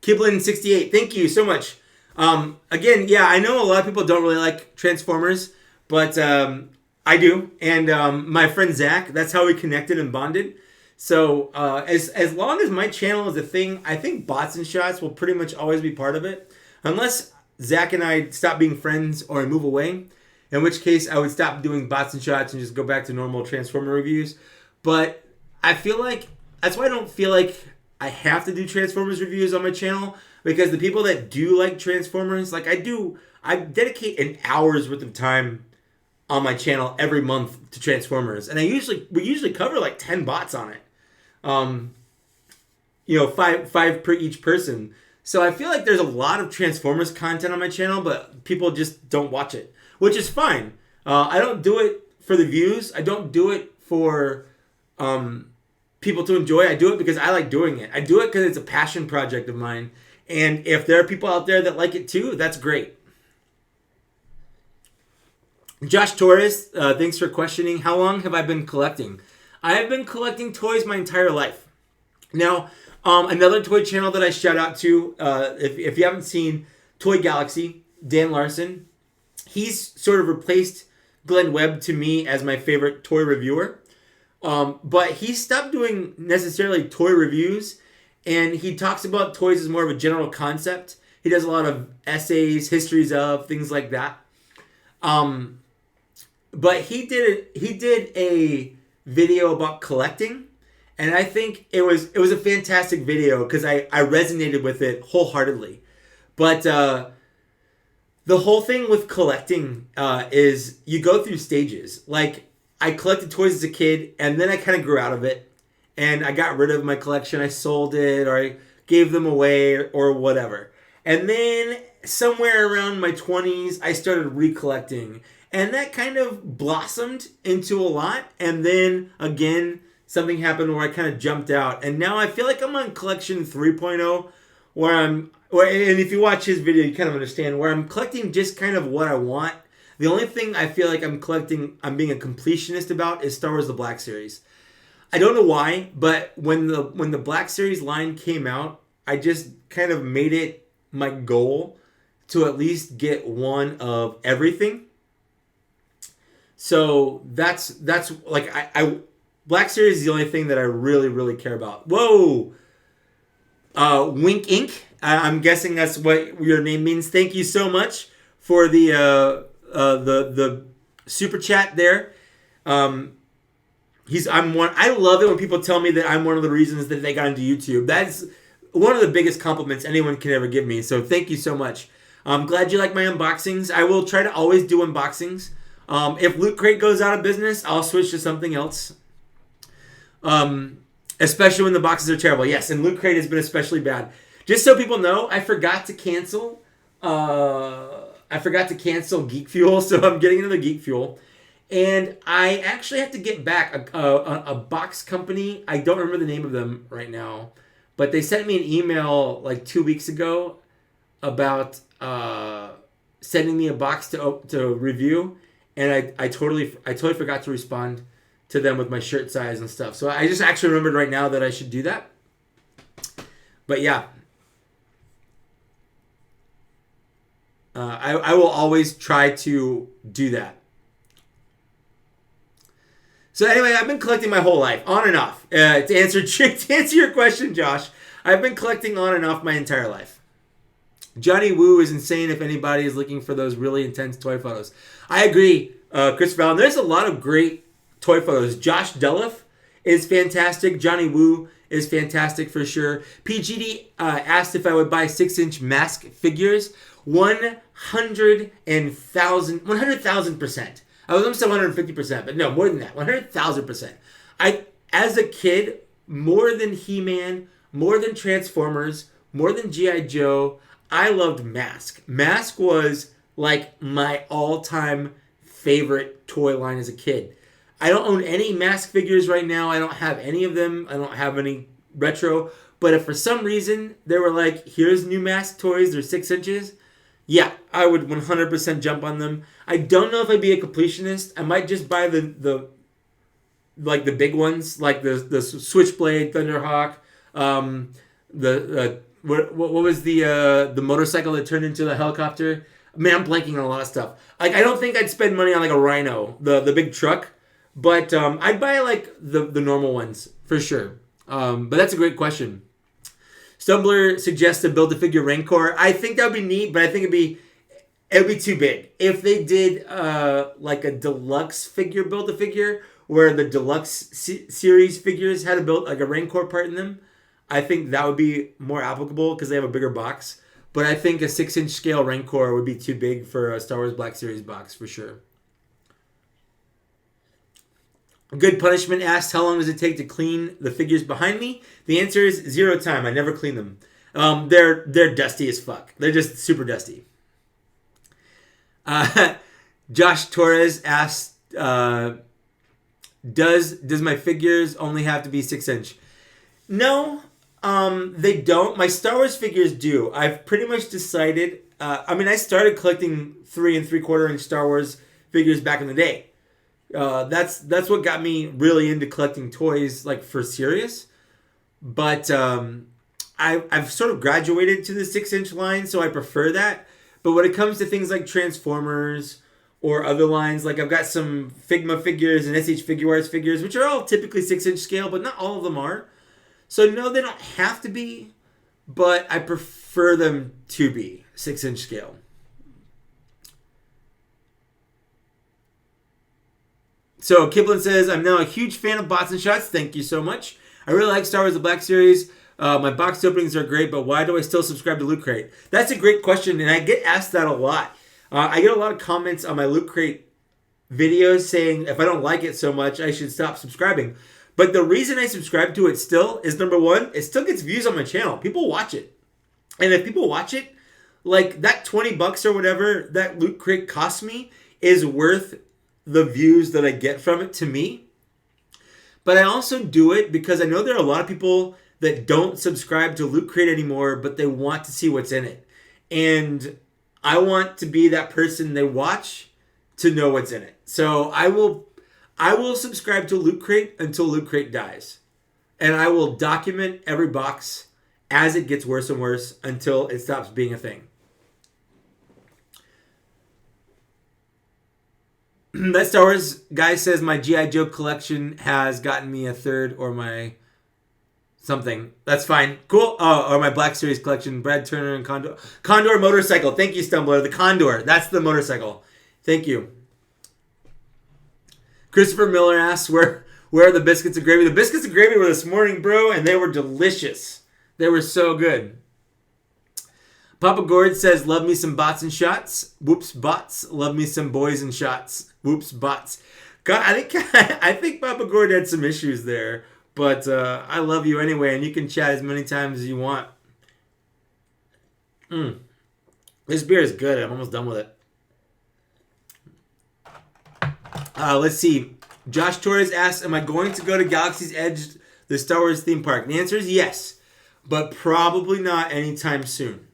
Kiblin68, thank you so much. Again, yeah, I know a lot of people don't really like Transformers, but I do. And my friend Zach, that's how we connected and bonded. So as long as my channel is a thing, I think bots and shots will pretty much always be part of it. Unless Zach and I stop being friends or I move away, in which case I would stop doing bots and shots and just go back to normal Transformer reviews. But I feel like, that's why I don't feel like I have to do Transformers reviews on my channel, because the people that do like Transformers, like I dedicate an hour's worth of time on my channel every month to Transformers, and we usually cover like 10 bots on it. Five per each person. So I feel like there's a lot of Transformers content on my channel, but people just don't watch it, which is fine. I don't do it for the views. I don't do it for people to enjoy. I do it because I like doing it. I do it because it's a passion project of mine. And if there are people out there that like it too, that's great. Josh Torres, thanks for questioning. How long have I been collecting? I have been collecting toys my entire life. Now, another toy channel that I shout out to, if you haven't seen Toy Galaxy, Dan Larson, he's sort of replaced Glenn Webb to me as my favorite toy reviewer. But he stopped doing necessarily toy reviews, and he talks about toys as more of a general concept. He does a lot of essays, histories of, things like that. But he did a video about collecting, and I think it was a fantastic video because I resonated with it wholeheartedly. But the whole thing with collecting is you go through stages. Like, I collected toys as a kid, and then I kind of grew out of it, and I got rid of my collection. I sold it, or I gave them away, or whatever. And then somewhere around my 20s, I started recollecting, and that kind of blossomed into a lot. And then again, something happened where I kind of jumped out, and now I feel like I'm on collection 3.0, and if you watch his video, you kind of understand where I'm collecting just kind of what I want. The only thing I feel like I'm being a completionist about, is Star Wars The Black Series. I don't know why, but when the Black Series line came out, I just kind of made it my goal to at least get one of everything. So that's like, I Black Series is the only thing that I really, really care about. Whoa! Wink Inc. I'm guessing that's what your name means. Thank you so much for the super chat there. I love it when people tell me that I'm one of the reasons that they got into YouTube. That's one of the biggest compliments anyone can ever give me. So thank you so much. I'm glad you like my unboxings. I will try to always do unboxings. If Loot Crate goes out of business, I'll switch to something else. Especially when the boxes are terrible. Yes, and Loot Crate has been especially bad. Just so people know, I forgot to cancel Geek Fuel, so I'm getting another Geek Fuel. And I actually have to get back a box company. I don't remember the name of them right now, but they sent me an email like 2 weeks ago about sending me a box to review, and I totally forgot to respond to them with my shirt size and stuff. So I just actually remembered right now that I should do that. But yeah. I will always try to do that. So anyway, I've been collecting my whole life, on and off. To answer your question, Josh, I've been collecting on and off my entire life. Johnny Woo is insane if anybody is looking for those really intense toy photos. I agree, Christopher Allen. There's a lot of great toy photos. Josh Duluth is fantastic. Johnny Woo is fantastic for sure. PGD asked if I would buy 6-inch mask figures. 100,000%. I was almost 150%, but no, more than that. 100,000%. As a kid, more than He-Man, more than Transformers, more than G.I. Joe, I loved Mask. Mask was like my all-time favorite toy line as a kid. I don't own any Mask figures right now. I don't have any of them. I don't have any retro. But if for some reason they were like, here's new Mask toys, they're 6 inches, yeah, I would 100% jump on them. I don't know if I'd be a completionist. I might just buy the big ones, like the Switchblade, Thunderhawk, the what was the motorcycle that turned into the helicopter? Man, I'm blanking on a lot of stuff. Like, I don't think I'd spend money on like a Rhino, the big truck, but I'd buy like the normal ones for sure. But that's a great question. Stumbler suggests a Build-A-Figure Rancor. I think that would be neat, but I think it'd be too big. If they did like a deluxe figure Build-A-Figure, where the deluxe series figures had a build like a Rancor part in them, I think that would be more applicable because they have a bigger box. But I think a 6-inch scale Rancor would be too big for a Star Wars Black Series box for sure. Good Punishment asks, how long does it take to clean the figures behind me? The answer is 0 time. I never clean them. They're dusty as fuck. They're just super dusty. Josh Torres asks, does my figures only have to be 6-inch? No, they don't. My Star Wars figures do. I've pretty much decided. I started collecting 3 3/4 inch Star Wars figures back in the day. That's what got me really into collecting toys, like for serious. But I've sort of graduated to the 6-inch line, so I prefer that. But when it comes to things like Transformers or other lines, like I've got some Figma figures and SH FiguArts figures, which are all typically 6-inch scale, but not all of them are. So no, they don't have to be, but I prefer them to be 6-inch scale. So Kiplin says, I'm now a huge fan of bots and shots. Thank you so much. I really like Star Wars The Black Series. My box openings are great, but why do I still subscribe to Loot Crate? That's a great question, and I get asked that a lot. I get a lot of comments on my Loot Crate videos saying if I don't like it so much, I should stop subscribing. But the reason I subscribe to it still is, number one, it still gets views on my channel. People watch it. And if people watch it, like that $20 or whatever that Loot Crate costs me is worth the views that I get from it to me. But I also do it because I know there are a lot of people that don't subscribe to Loot Crate anymore, but they want to see what's in it. And I want to be that person they watch to know what's in it. So I will subscribe to Loot Crate until Loot Crate dies. And I will document every box as it gets worse and worse until it stops being a thing. That Star Wars guy says my G.I. Joe collection has gotten me a third or my something. That's fine. Cool. Oh, or my Black Series collection. Brad Turner and Condor. Condor motorcycle. Thank you, Stumbler. The Condor. That's the motorcycle. Thank you. Christopher Miller asks, where are the biscuits and gravy? The biscuits and gravy were this morning, bro, and they were delicious. They were so good. Papa Gord says, love me some bots and shots. Whoops, bots. Love me some boys and shots. Whoops, bots. God, I think Papa Gord had some issues there. But I love you anyway, and you can chat as many times as you want. This beer is good. I'm almost done with it. Let's see. Josh Torres asks, am I going to go to Galaxy's Edge, the Star Wars theme park? The answer is yes, but probably not anytime soon.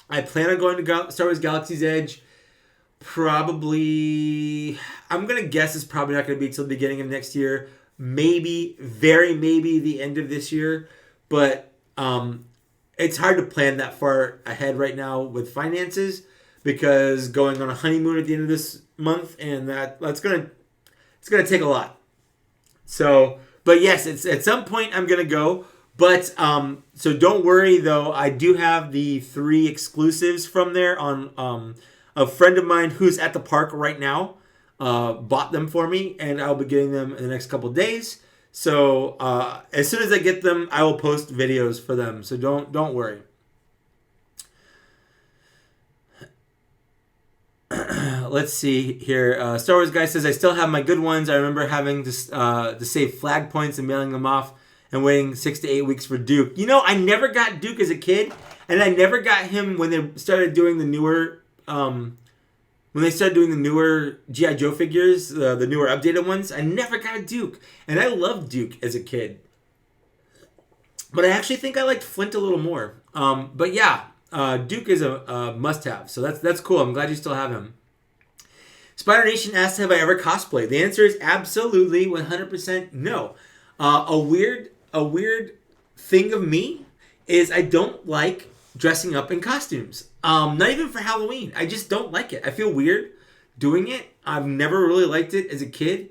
I plan on going to Star Wars Galaxy's Edge probably, I'm going to guess it's probably not going to be till the beginning of next year. Maybe, very maybe the end of this year. But it's hard to plan that far ahead right now with finances because going on a honeymoon at the end of this month and it's gonna take a lot. So, but yes, it's at some point I'm gonna go. But so don't worry though. I do have the 3 exclusives from there on a friend of mine who's at the park right now. Bought them for me, and I'll be getting them in the next couple days. So as soon as I get them, I will post videos for them. So don't worry. Let's see here. Star Wars guy says I still have my good ones. I remember having to save flag points and mailing them off, and waiting 6 to 8 weeks for Duke. You know, I never got Duke as a kid, and I never got him when they started doing the newer. When they started doing the newer G.I. Joe figures, the newer updated ones, I never got a Duke. And I loved Duke as a kid. But I actually think I liked Flint a little more. But yeah, Duke is a must-have. So that's cool. I'm glad you still have him. Spider Nation asks, have I ever cosplayed? The answer is absolutely 100% no. A weird thing of me is I don't like dressing up in costumes. Not even for Halloween. I just don't like it. I feel weird doing it. I've never really liked it as a kid.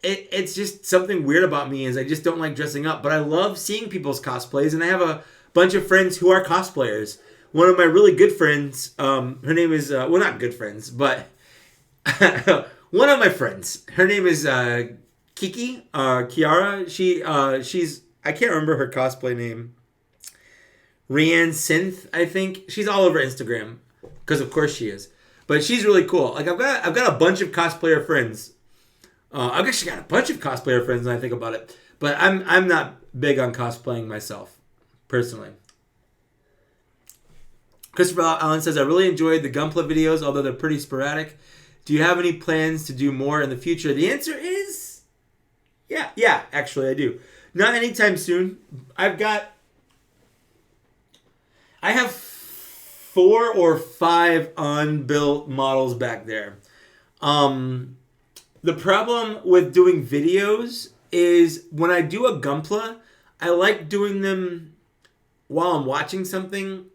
It's just something weird about me is I just don't like dressing up. But I love seeing people's cosplays, and I have a bunch of friends who are cosplayers. One of my really good friends, her name is, well, not good friends, but one of my friends, her name is Kiki, Kiara. She's, I can't remember her cosplay name. Rianne Synth, I think. She's all over Instagram, because of course she is. But she's really cool. Like I've got a bunch of cosplayer friends. I've actually got a bunch of cosplayer friends when I think about it. But I'm not big on cosplaying myself, personally. Christopher Allen says, I really enjoyed the Gunpla videos, although they're pretty sporadic. Do you have any plans to do more in the future? The answer is, yeah, actually I do. Not anytime soon. I have 4 or 5 unbuilt models back there. The problem with doing videos is when I do a Gunpla, I like doing them while I'm watching something.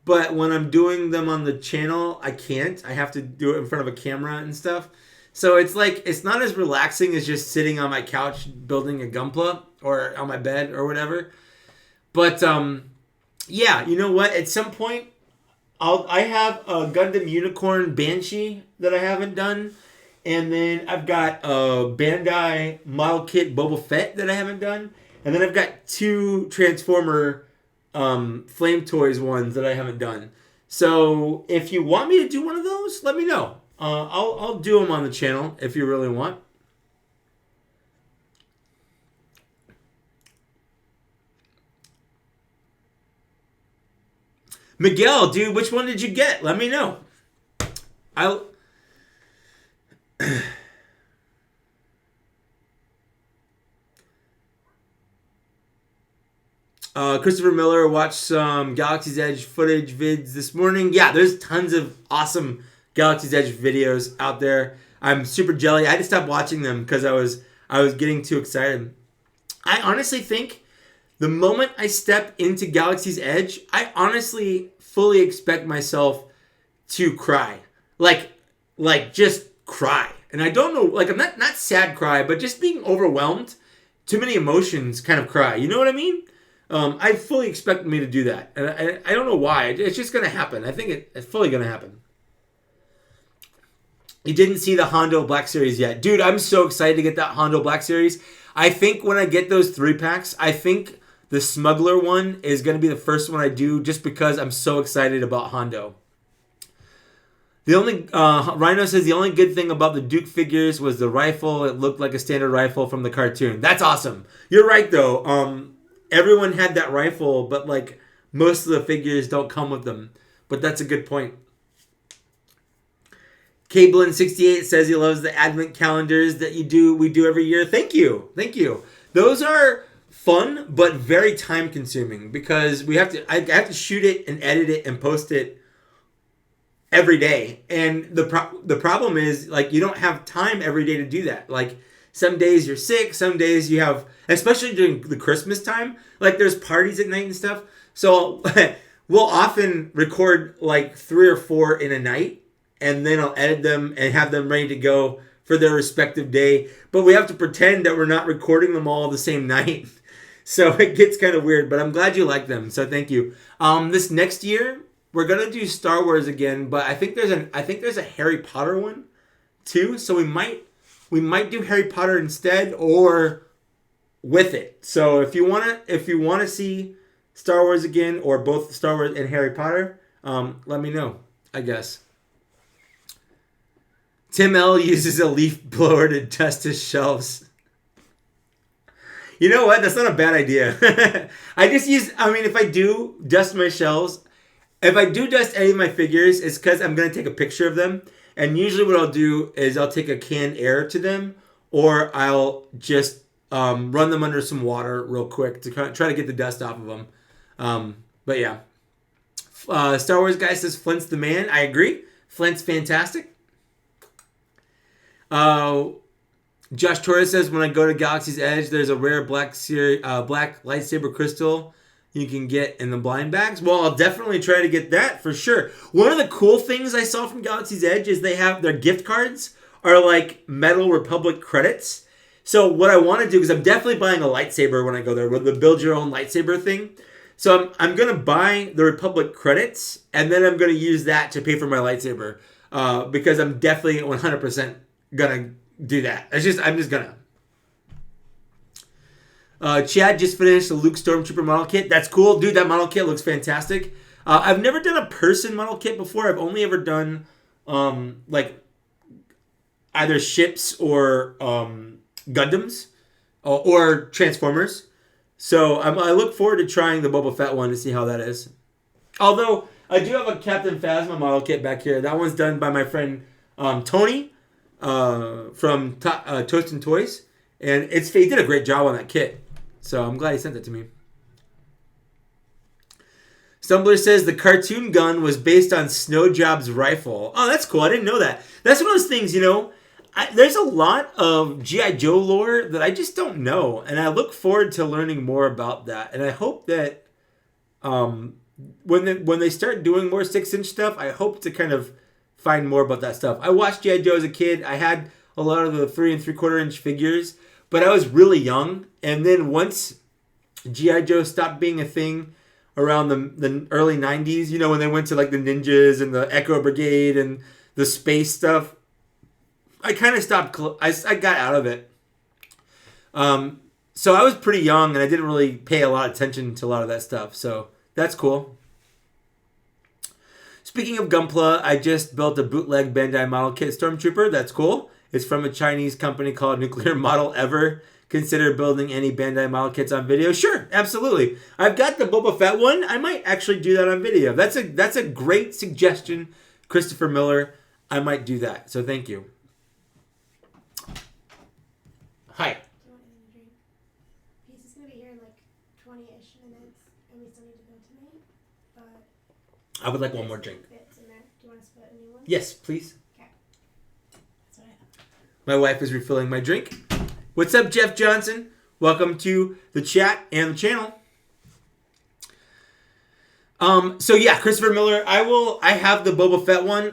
But when I'm doing them on the channel, I can't. I have to do it in front of a camera and stuff. So it's like, it's not as relaxing as just sitting on my couch building a Gunpla or on my bed or whatever. But yeah, you know what? At some point, I have a Gundam Unicorn Banshee that I haven't done. And then I've got a Bandai model kit Boba Fett that I haven't done. And then I've got 2 Transformer Flame Toys ones that I haven't done. So if you want me to do one of those, let me know. I'll do them on the channel if you really want. Miguel, dude, which one did you get? Let me know. Christopher Miller watched some Galaxy's Edge footage vids this morning. Yeah, there's tons of awesome Galaxy's Edge videos out there. I'm super jelly. I had to stop watching them because I was getting too excited. I honestly think the moment I step into Galaxy's Edge, I honestly fully expect myself to cry. Like just cry. And I don't know, like I'm not sad cry, but just being overwhelmed. Too many emotions kind of cry. You know what I mean? I fully expect me to do that. And I don't know why. It's just going to happen. I think it's fully going to happen. You didn't see the Hondo Black Series yet. Dude, I'm so excited to get that Hondo Black Series. I think when I get those 3-packs, I think the Smuggler one is going to be the first one I do just because I'm so excited about Hondo. The only Rhino says the only good thing about the Duke figures was the rifle. It looked like a standard rifle from the cartoon. That's awesome. You're right, though. Everyone had that rifle, but like most of the figures don't come with them. But that's a good point. Cablin68 says he loves the advent calendars that we do every year. Thank you. Those are fun, but very time consuming because I have to shoot it and edit it and post it every day. And the problem is like you don't have time every day to do that. Like some days you're sick, some days you have, especially during the Christmas time, like there's parties at night and stuff. So we'll often record like 3 or 4 in a night, and then I'll edit them and have them ready to go for their respective day. But we have to pretend that we're not recording them all the same night. So it gets kind of weird, but I'm glad you like them. So thank you. This next year, we're gonna do Star Wars again, but I think there's a Harry Potter one too. So we might do Harry Potter instead or with it. So if you wanna see Star Wars again or both Star Wars and Harry Potter, let me know, I guess. Tim L uses a leaf blower to dust his shelves. You know what? That's not a bad idea. If I do dust my shelves, if I do dust any of my figures, it's because I'm going to take a picture of them. And usually what I'll do is I'll take a canned air to them, or I'll just run them under some water real quick to try to get the dust off of them. But yeah. Star Wars guy says Flint's the man. I agree. Flint's fantastic. Josh Torres says, when I go to Galaxy's Edge, there's a rare black lightsaber crystal you can get in the blind bags. Well, I'll definitely try to get that for sure. One of the cool things I saw from Galaxy's Edge is they have their gift cards are like Metal Republic credits. So what I want to do is I'm definitely buying a lightsaber when I go there with the build your own lightsaber thing. So I'm going to buy the Republic credits and then I'm going to use that to pay for my lightsaber because I'm definitely 100% going to do that. I'm just going to. Chad just finished the Luke Stormtrooper model kit. That's cool. Dude, that model kit looks fantastic. I've never done a person model kit before. I've only ever done like either ships or Gundams or Transformers. So I look forward to trying the Boba Fett one to see how that is. Although I do have a Captain Phasma model kit back here. That one's done by my friend Tony from Toast and Toys. And he did a great job on that kit. So I'm glad he sent it to me. Stumbler says the cartoon gun was based on Snowjob's rifle. Oh, that's cool. I didn't know that. That's one of those things, you know. There's a lot of G.I. Joe lore that I just don't know. And I look forward to learning more about that. And I hope that when they start doing more 6-inch stuff, I hope to kind of find more about that stuff. I watched G.I. Joe as a kid. I had a lot of the 3 3/4-inch figures. But I was really young. And then once G.I. Joe stopped being a thing around the early 90s, you know, when they went to like the Ninjas and the Echo Brigade and the space stuff, I kind of stopped. I got out of it. So I was pretty young and I didn't really pay a lot of attention to a lot of that stuff. So that's cool. Speaking of Gunpla, I just built a bootleg Bandai model kit Stormtrooper. That's cool. It's from a Chinese company called Nuclear Model Ever. Consider building any Bandai model kits on video? Sure, absolutely. I've got the Boba Fett one. I might actually do that on video. That's a great suggestion, Christopher Miller. I might do that. So thank you. Hi. Do you want anything to drink? He's just going to be here in like 20-ish minutes, and we still need to go tonight. But I would like one more drink. bits in there. Do you want to split a new one? Yes, please. Okay. That's what I thought. My wife is refilling my drink. What's up, Jeff Johnson? Welcome to the chat and the channel. So yeah, Christopher Miller. I have the Boba Fett one.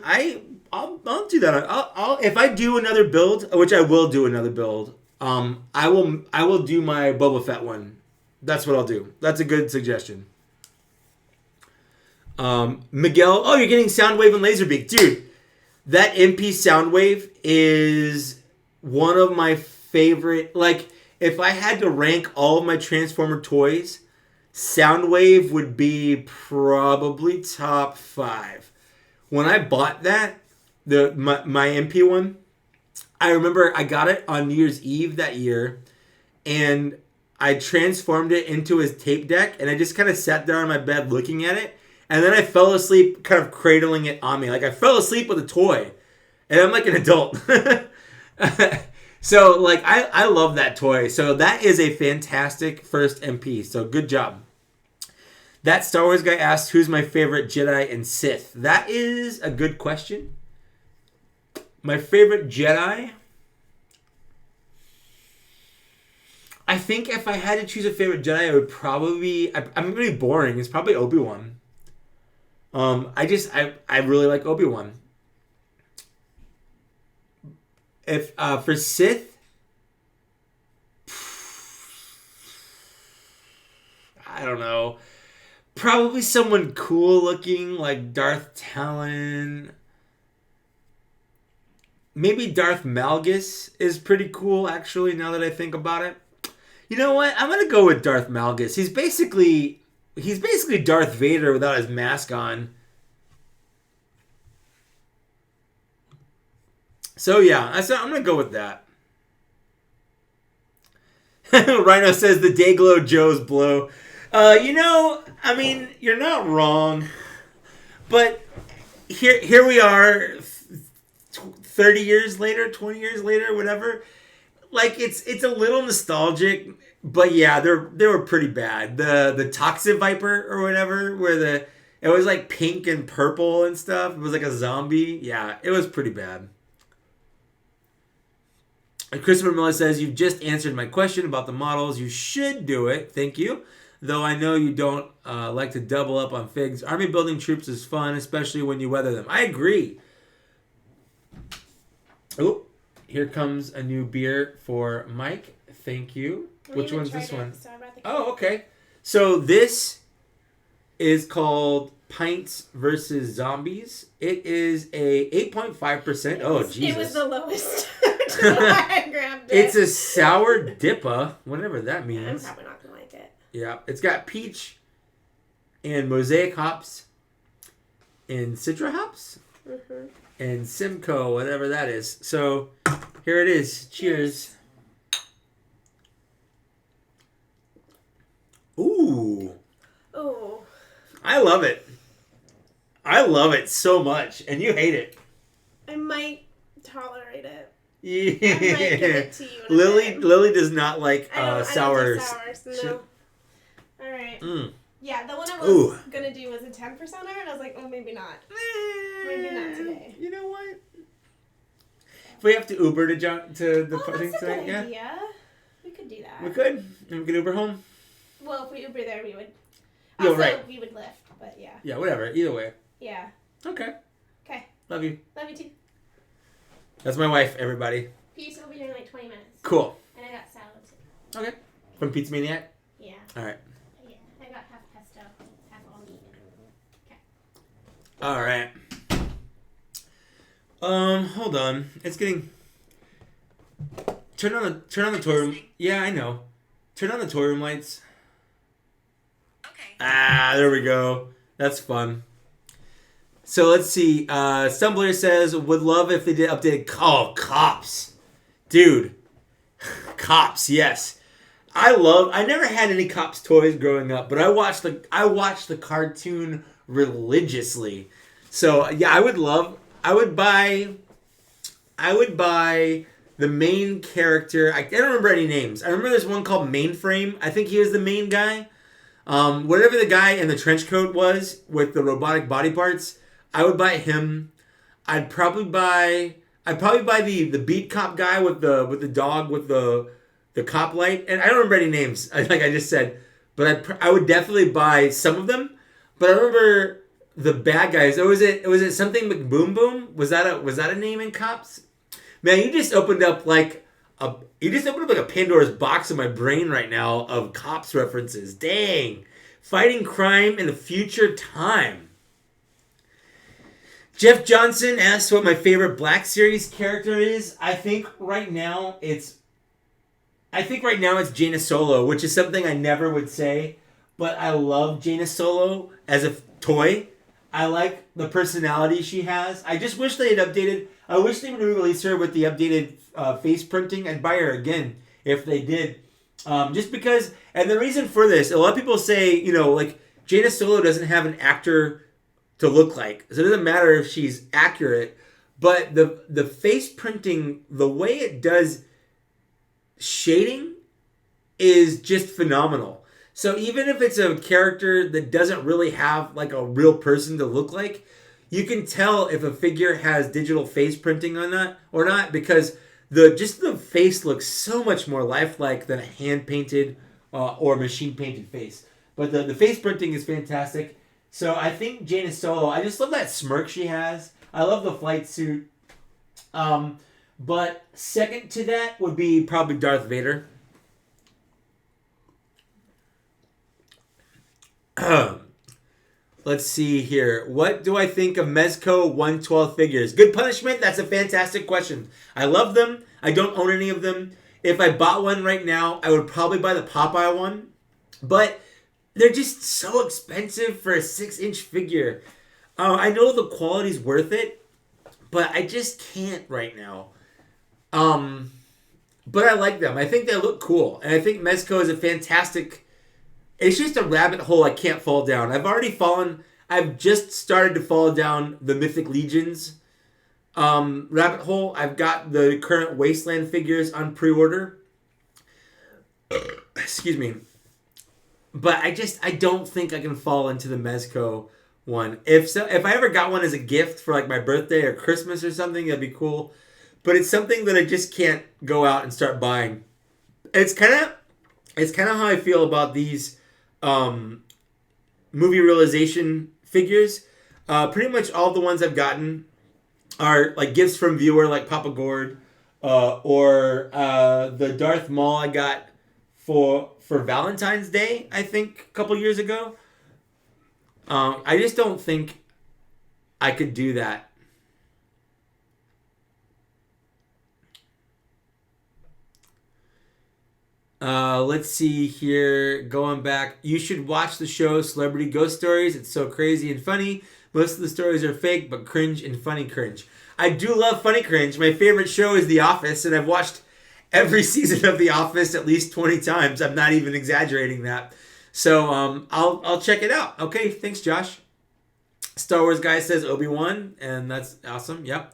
I'll do that. I'll if I do another build, which I will do another build. I will do my Boba Fett one. That's what I'll do. That's a good suggestion. Miguel, oh, you're getting Soundwave and Laserbeak, dude. That MP Soundwave is one of my favorite. Like, if I had to rank all of my Transformer toys, Soundwave would be probably top 5. When I bought that, my MP one, I remember I got it on New Year's Eve that year, and I transformed it into his tape deck, and I just kind of sat there on my bed looking at it, and then I fell asleep kind of cradling it on me. Like, I fell asleep with a toy, and I'm like an adult. So, like, I love that toy. So that is a fantastic first MP. So good job. That Star Wars guy asked, who's my favorite Jedi and Sith? That is a good question. My favorite Jedi? I think if I had to choose a favorite Jedi, it would probably be... I'm going to be boring. It's probably Obi-Wan. I really like Obi-Wan. If for Sith, I don't know. Probably someone cool looking like Darth Talon. Maybe Darth Malgus is pretty cool, actually, now that I think about it. You know what? I'm gonna go with Darth Malgus. He's basically Darth Vader without his mask on. So yeah, I'm gonna go with that. Rhino says the Dayglow Joe's blow. You know, I mean, you're not wrong, but here we are, 30 years later, 20 years later, whatever. Like it's a little nostalgic, but yeah, they were pretty bad. The Toxic Viper or whatever, where it was like pink and purple and stuff. It was like a zombie. Yeah, it was pretty bad. Christopher Miller says, you've just answered my question about the models. You should do it. Thank you. Though I know you don't like to double up on figs. Army building troops is fun, especially when you weather them. I agree. Oh, here comes a new beer for Mike. Thank you. Which one's this one? So oh, okay. So this is called Pints versus Zombies. It is a 8.5%. Oh, Jesus. It was the lowest. I grabbed it. It's a sour dippa, whatever that means. I'm probably not going to like it. Yeah. It's got peach and mosaic hops and citra hops and Simcoe, whatever that is. So here it is. Cheers. Ooh. Oh. I love it. I love it so much. And you hate it. I might tolerate it. Yeah. I might give it to you. Lily does not like sour. I don't do sours, no. Alright. Yeah, the one I was going to do was a 10%er, and I was like, oh, maybe not. Maybe not today. You know what? If we have to Uber to the party that's a tonight, good idea. We could do that. We could. And we could Uber home. Well, if we Uber there, we would. Yeah, Also, right. we would lift, but yeah. Yeah, whatever. Either way. Yeah. Okay. Okay. Love you. Love you too. That's my wife, everybody. Peace will be here in like 20 minutes. Cool. And I got salad too. Okay. From Pizza Maniac? Yeah. All right. Yeah. I got half pesto, half all meat. Okay. All right. Hold on. It's getting. Turn on the toy room. Yeah, I know. Turn on the toy room lights. Okay. Ah, there we go. That's fun. So let's see. Stumbler says, would love if they did updated. Oh, Cops. Dude. Cops, yes. I never had any Cops toys growing up, but I watched the cartoon religiously. So yeah, I would buy the main character. I don't remember any names. I remember there's one called Mainframe. I think he was the main guy. Whatever the guy in the trench coat was with the robotic body parts, I would buy him. I'd probably buy the beat cop guy with the dog with the cop light. And I don't remember any names, like I just said, but I would definitely buy some of them. But I remember the bad guys. Was it something McBoom Boom? Was that a name in Cops? Man, you just opened up like a Pandora's box in my brain right now of Cops references. Dang. Fighting crime in a future time. Jeff Johnson asks what my favorite Black Series character is. I think right now it's Jaina Solo, which is something I never would say, but I love Jaina Solo as a toy. I like the personality she has. I just wish they had updated. I wish they would release her with the updated face printing. I'd buy her again if they did. Just because, and the reason for this, a lot of people say, like Jaina Solo doesn't have an actor to look like, so it doesn't matter if she's accurate. But the face printing, the way it does shading, is just phenomenal. So even if it's a character that doesn't really have like a real person to look like, you can tell if a figure has digital face printing on that or not, because the face looks so much more lifelike than a hand painted or machine painted face. But the face printing is fantastic. So I think Jaina Solo, I just love that smirk she has. I love the flight suit. But second to that would be probably Darth Vader. Let's see here. What do I think of Mezco 112 figures? Good punishment? That's a fantastic question. I love them. I don't own any of them. If I bought one right now, I would probably buy the Popeye one. But they're just so expensive for a 6-inch figure. I know the quality's worth it, but I just can't right now. But I like them. I think they look cool. And I think Mezco is a fantastic... It's just a rabbit hole I can't fall down. I've just started to fall down the Mythic Legions rabbit hole. I've got the current Wasteland figures on pre-order. Excuse me. But I don't think I can fall into the Mezco one. If I ever got one as a gift for like my birthday or Christmas or something, that'd be cool. but it's something that I just can't go out and start buying. It's kind of how I feel about these movie realization figures. Pretty much all the ones I've gotten are like gifts from viewer, like Papa Gord, or the Darth Maul I got for Valentine's Day, I think, a couple years ago. I just don't think I could do that. Let's see here. Going back, you should watch the show Celebrity Ghost Stories. It's so crazy and funny. Most of the stories are fake, but cringe and funny cringe. I do love funny cringe. My favorite show is The Office, and I've watched every season of The Office at least 20 times. I'm not even exaggerating that. So I'll check it out. Okay, thanks, Josh. Star Wars guy says Obi-Wan, and that's awesome. Yep.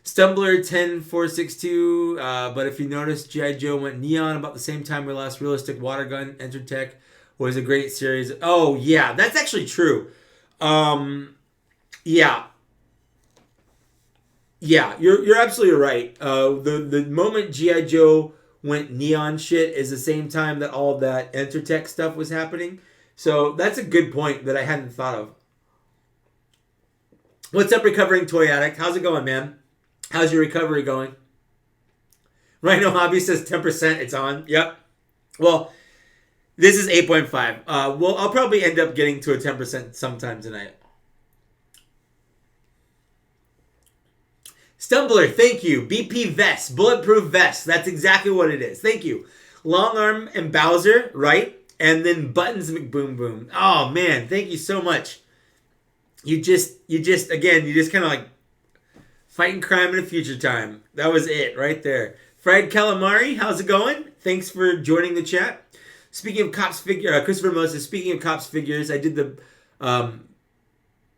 Stumbler 10462, but if you notice, G.I. Joe went neon about the same time we lost Realistic Water Gun. Entertech was a great series. Oh, yeah, that's actually true. Yeah, you're absolutely right. The moment G.I. Joe went neon shit is the same time that all that Entertech stuff was happening. So that's a good point that I hadn't thought of. What's up, Recovering Toy Addict? How's it going, man? How's your recovery going? Rhino Hobby says 10%. It's on. Yep. Well, this is 8.5. Well, I'll probably end up getting to a 10% sometime tonight. Stumbler, thank you. BP Vest, Bulletproof Vest. That's exactly what it is. Thank you. Long Arm and Bowser, right? And then Buttons McBoom Boom. Oh, man. Thank you so much. You just kind of like fighting crime in a future time. That was it right there. Fried Calamari, how's it going? Thanks for joining the chat. Speaking of Cops figure, Christopher Moses, speaking of Cops figures, I did the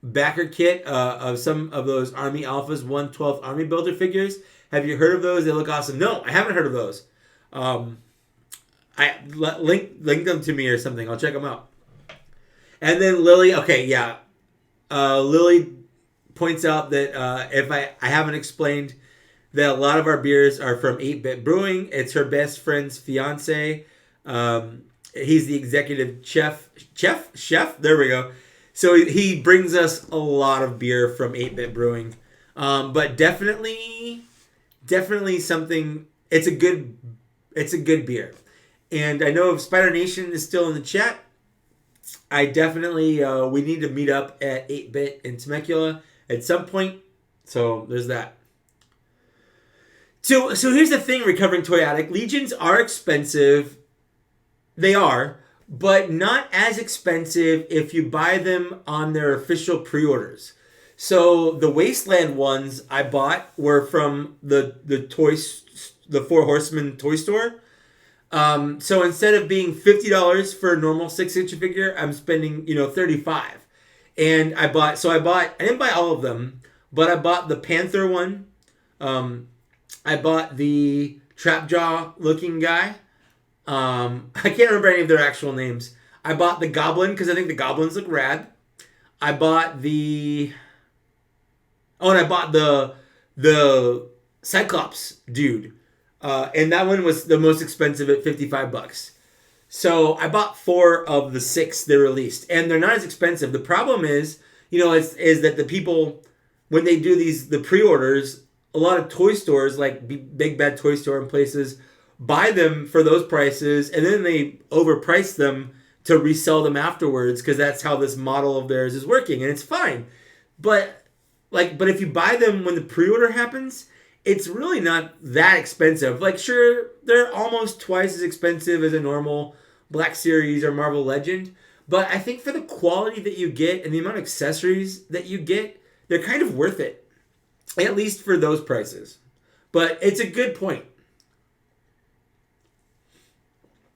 backer kit of some of those Army Alphas 112th Army Builder figures. Have you heard of those? They look awesome. No, I haven't heard of those. I link them to me or something. I'll check them out. And then Lily, okay, yeah. Lily points out that if I haven't explained that a lot of our beers are from 8-Bit Brewing. It's her best friend's fiance. He's the executive chef. There we go. So he brings us a lot of beer from 8-Bit Brewing. But definitely something. It's a good beer. And I know if Spider Nation is still in the chat, I definitely we need to meet up at 8-Bit in Temecula at some point. So there's that. So here's the thing, Recovering Toy Addict. Legions are expensive. They are, but not as expensive if you buy them on their official pre-orders. So the Wasteland ones I bought were from the Four Horsemen toy store. So instead of being $50 for a normal 6-inch figure, I'm spending $35. And I didn't buy all of them, but I bought the Panther one. I bought the Trapjaw looking guy. I can't remember any of their actual names. I bought the Goblin because I think the Goblins look rad. I bought the Cyclops dude. And that one was the most expensive at $55. So I bought 4 of the 6 they released, and they're not as expensive. The problem is that the people, when they do the pre-orders, a lot of toy stores like Big Bad Toy Store and places buy them for those prices, and then they overprice them to resell them afterwards because that's how this model of theirs is working, and it's fine. But if you buy them when the pre-order happens, it's really not that expensive. Like, sure, they're almost twice as expensive as a normal Black Series or Marvel Legend, but I think for the quality that you get and the amount of accessories that you get, they're kind of worth it. At least for those prices. But it's a good point.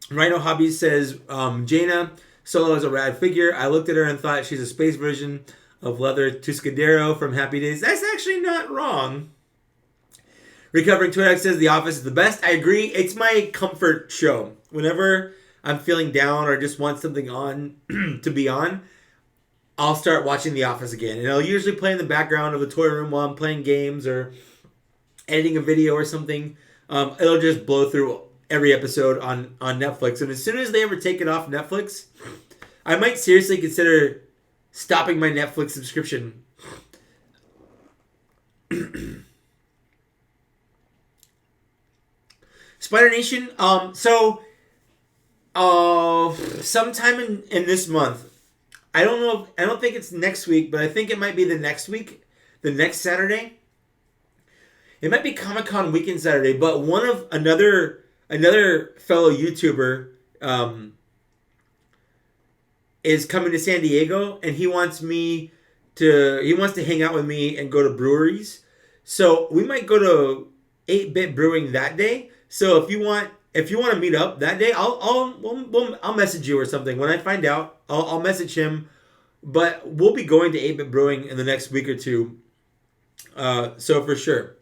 Rhino Hobby says, Jaina Solo is a rad figure. I looked at her and thought she's a space version of Leather Tuscadero from Happy Days. That's actually not wrong. Recovering Twitter says The Office is the best. I agree. It's my comfort show. Whenever I'm feeling down or just want something on to be on, I'll start watching The Office again. And I'll usually play in the background of the toy room while I'm playing games or editing a video or something, it'll just blow through every episode on Netflix. And as soon as they ever take it off Netflix, I might seriously consider stopping my Netflix subscription. Spider Nation. Sometime in this month. I don't know. I don't think it's next week, but I think it might be the next week, the next Saturday. It might be Comic-Con weekend Saturday, but another fellow YouTuber is coming to San Diego, and he wants to hang out with me and go to breweries. So we might go to 8-Bit Brewing that day. So if you want to meet up that day, I'll message you or something. When I find out, I'll message him. But we'll be going to 8-Bit Brewing in the next week or two. So for sure.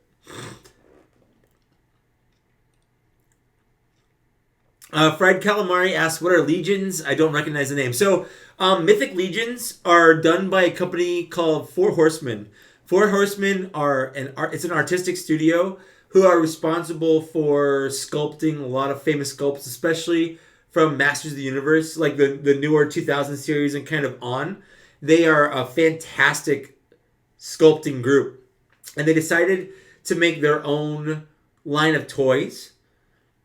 Fried Calamari asks, what are Legions? I don't recognize the name. So Mythic Legions are done by a company called Four Horsemen. Four Horsemen it's an artistic studio who are responsible for sculpting a lot of famous sculpts, especially from Masters of the Universe, like the newer 2000 series and kind of on. They are a fantastic sculpting group. And they decided to make their own line of toys.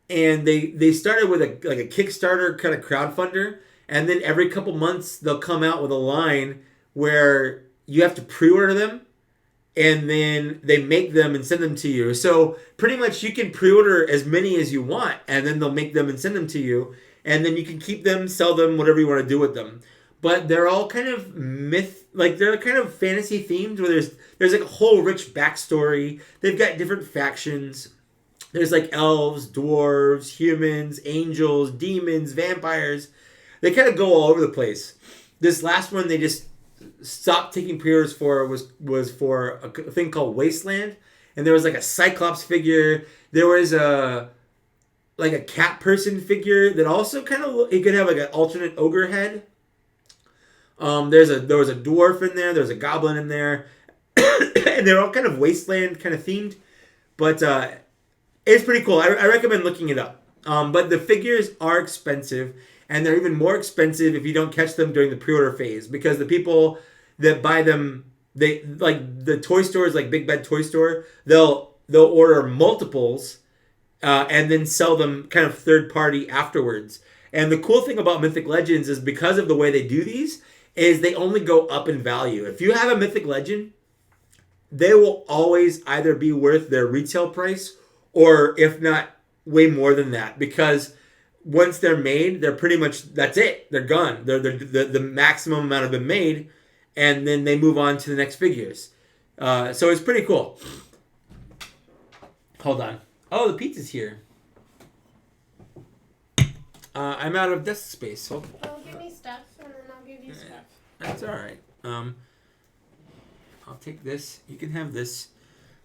And they started with a Kickstarter kind of crowdfunder. And then every couple months, they'll come out with a line where you have to pre-order them. And then they make them and send them to you. So pretty much you can pre-order as many as you want. And then they'll make them and send them to you. And then you can keep them, sell them, whatever you want to do with them. But they're all kind of they're kind of fantasy themed, where there's like a whole rich backstory. They've got different factions. There's like elves, dwarves, humans, angels, demons, vampires. They kind of go all over the place. This last one they just stopped taking pre-orders for was for a thing called Wasteland, and there was like a Cyclops figure. There was a cat person figure that also kind of, it could have like an alternate ogre head. There was a dwarf in there. There was a goblin in there, and they're all kind of Wasteland kind of themed. But it's pretty cool. I recommend looking it up. But the figures are expensive, and they're even more expensive if you don't catch them during the pre-order phase, because the people that buy them, they like the toy stores, like Big Bad Toy Store, they'll order multiples and then sell them kind of third party afterwards. And the cool thing about Mythic Legends is, because of the way they do these, is they only go up in value. If you have a Mythic Legend, they will always either be worth their retail price, or if not, way more than that. Because once they're made, they're pretty much, that's it. They're gone. The maximum amount have been made, and then they move on to the next figures. So it's pretty cool. Hold on. Oh, the pizza's here. I'm out of desk space. So Give me stuff, and then I'll give you stuff. That's all right. I'll take this. You can have this.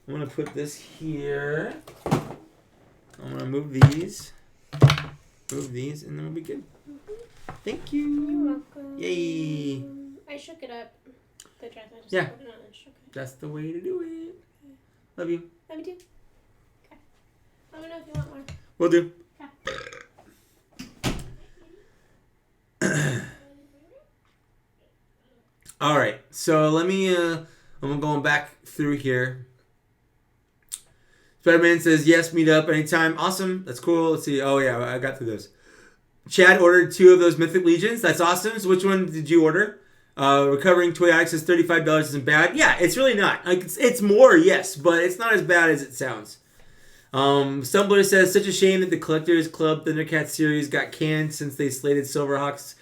I'm going to put this here. I'm going to move these. And then we'll be good. Thank you. You're welcome. Yay. I shook it up. The dress. I just Yeah. put it on and shook it. That's the way to do it. Love you. Love you too. Okay. Let me know if you want more. Will do. Okay. All right. So let me, I'm going back through here. Spider-Man says, yes, meet up anytime. Awesome. That's cool. Let's see. Oh, yeah, I got through those. Chad ordered 2 of those Mythic Legions. That's awesome. So which one did you order? Recovering Toy Addict says $35 isn't bad. Yeah, it's really not. Like it's more, yes, but it's not as bad as it sounds. Stumbler says, such a shame that the Collectors Club Thundercats series got canned since they slated Silverhawks.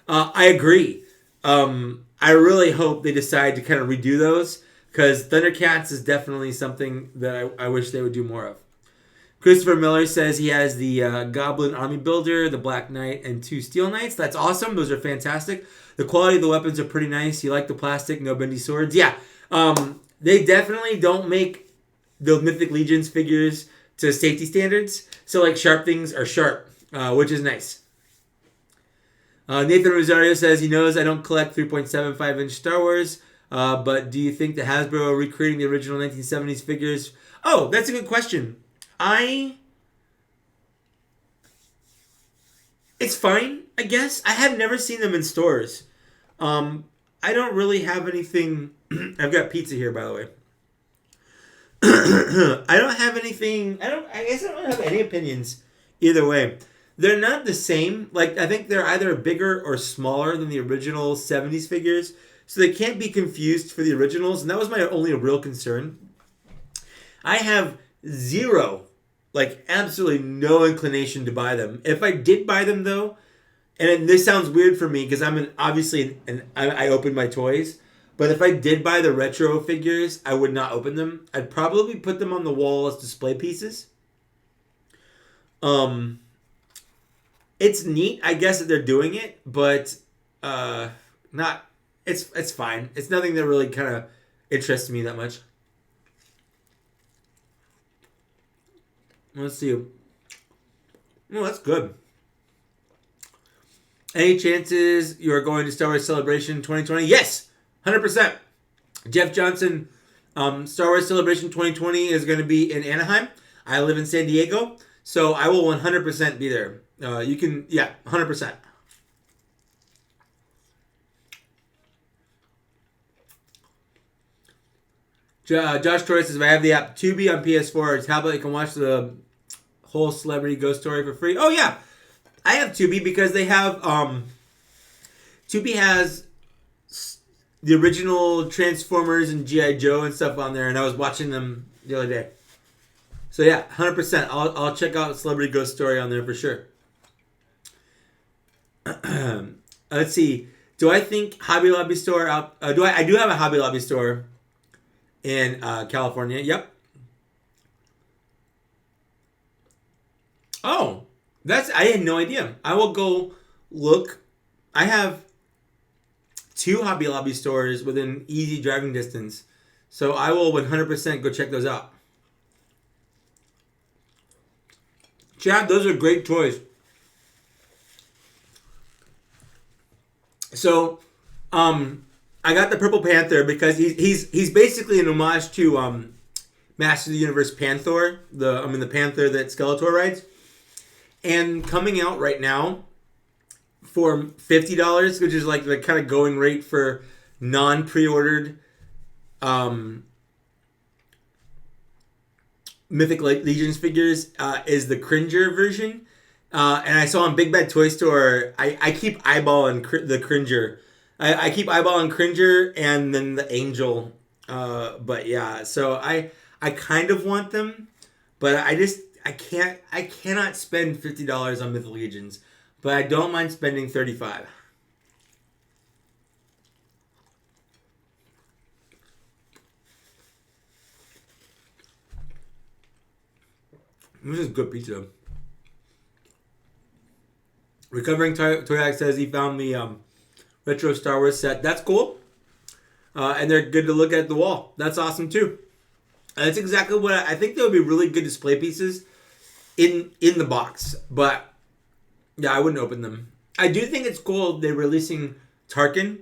I agree. I really hope they decide to kind of redo those, because Thundercats is definitely something that I wish they would do more of. Christopher Miller says he has the Goblin Army Builder, the Black Knight, and 2 Steel Knights. That's awesome. Those are fantastic. The quality of the weapons are pretty nice. You like the plastic, no bendy swords. Yeah, they definitely don't make the Mythic Legions figures to safety standards. So like sharp things are sharp, which is nice. Nathan Rosario says he knows I don't collect 3.75-inch Star Wars, but do you think that Hasbro are recreating the original 1970s figures? Oh, that's a good question. It's fine, I guess. I have never seen them in stores. I don't really have anything. I've got pizza here, by the way. I don't have anything. I guess I don't have any opinions either way. They're not the same. Like, I think they're either bigger or smaller than the original 70s figures. So they can't be confused for the originals. And that was my only real concern. I have zero, like absolutely no inclination to buy them. If I did buy them though, and this sounds weird for me because I open my toys. But if I did buy the retro figures, I would not open them. I'd probably put them on the wall as display pieces. It's neat, I guess, that they're doing it, but not. It's fine. It's nothing that really kind of interests me that much. Let's see. Oh, that's good. Any chances you are going to Star Wars Celebration 2020? Yes, 100%. Jeff Johnson, Star Wars Celebration 2020 is going to be in Anaheim. I live in San Diego, so I will 100% be there. 100%. Josh Torres says, if I have the app Tubi on PS4 or tablet, you can watch the whole Celebrity Ghost Story for free. Oh, yeah. I have Tubi because they have... Tubi has the original Transformers and G.I. Joe and stuff on there, and I was watching them the other day. So, yeah, 100%. I'll check out Celebrity Ghost Story on there for sure. Let's see. Do I think Hobby Lobby store out... I do have a Hobby Lobby store in California. Yep. Oh, I had no idea. I will go look. I have 2 Hobby Lobby stores within easy driving distance. So I will 100% go check those out. Chad, those are great toys. So, I got the Purple Panther because he's basically an homage to Master of the Universe Panther, the Panther that Skeletor rides. And coming out right now for $50, which is like the kind of going rate for non-pre-ordered Mythic Legions figures, is the Cringer version. And I saw on Big Bad Toy Store, I keep eyeballing the Cringer. I keep eyeballing Cringer and then the Angel. But yeah, so I kind of want them, but I cannot spend $50 on Mythic Legions, but I don't mind spending $35. This is good pizza. Recovering Toyak says he found the retro Star Wars set. That's cool. And they're good to look at the wall. That's awesome too. That's exactly what I think. They would be really good display pieces in the box. But yeah, I wouldn't open them. I do think it's cool they're releasing Tarkin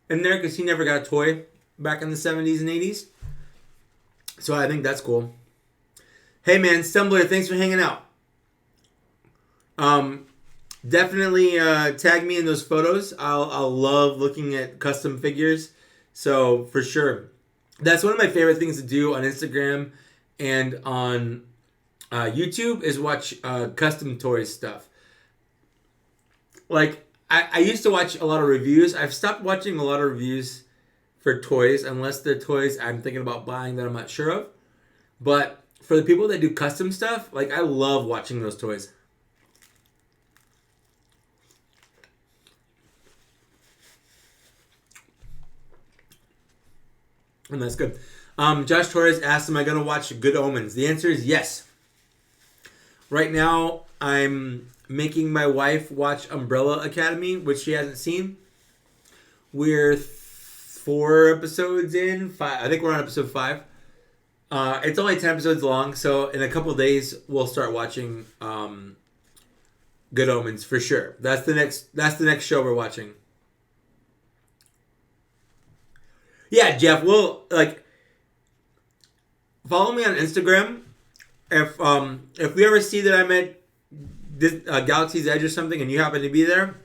in there because he never got a toy back in the 70s and 80s. So I think that's cool. Hey man, Stumbler, thanks for hanging out. Definitely tag me in those photos. I'll love looking at custom figures. So for sure, that's one of my favorite things to do on Instagram and on YouTube is watch custom toys stuff. Like I used to watch a lot of reviews. I've stopped watching a lot of reviews for toys unless they're toys I'm thinking about buying that I'm not sure of. But for the people that do custom stuff, like I love watching those toys. And that's good. Josh Torres asked, am I going to watch Good Omens? The answer is yes. Right now, I'm making my wife watch Umbrella Academy, which she hasn't seen. We're 4 episodes in. 5. I think we're on episode 5. It's only 10 episodes long, so in a couple of days, we'll start watching Good Omens for sure. That's the next show we're watching. Yeah, Jeff, follow me on Instagram. If we ever see that I'm at this, Galaxy's Edge or something and you happen to be there,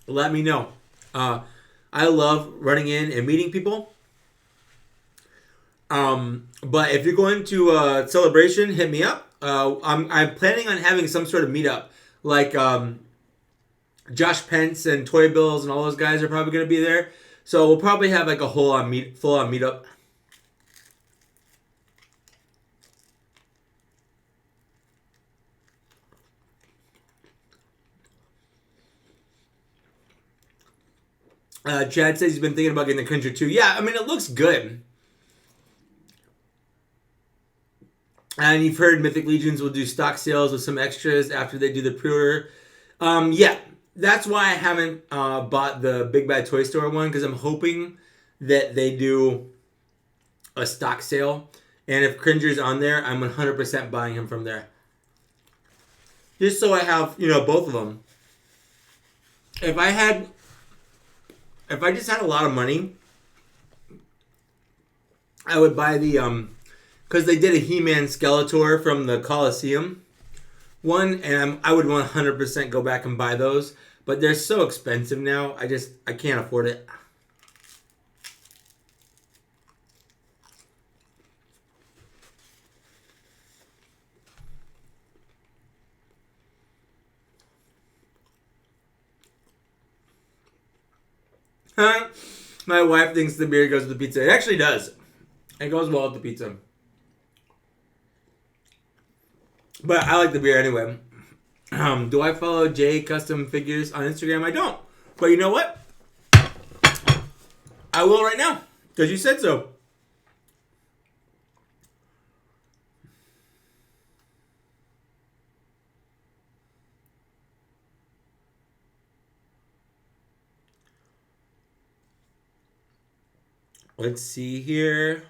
let me know. I love running in and meeting people. But if you're going to a Celebration, hit me up. I'm planning on having some sort of meetup. Like Josh Pence and Toy Bills and all those guys are probably going to be there. So we'll probably have like a full-on meetup. Chad says he's been thinking about getting the Cringer too. Yeah, I mean, it looks good. And you've heard Mythic Legions will do stock sales with some extras after they do the pre-order. Yeah, that's why I haven't bought the Big Bad Toy Store one, because I'm hoping that they do a stock sale. And if Cringer's on there, I'm 100% buying him from there. Just so I have, both of them. If I just had a lot of money, I would buy the, because they did a He-Man Skeletor from the Coliseum one, and I would 100% go back and buy those. But they're so expensive now, I can't afford it. My wife thinks the beer goes with the pizza. It actually does. It goes well with the pizza. But I like the beer anyway. Do I follow J Custom Figures on Instagram? I don't. But you know what? I will right now. Because you said so. Let's see here.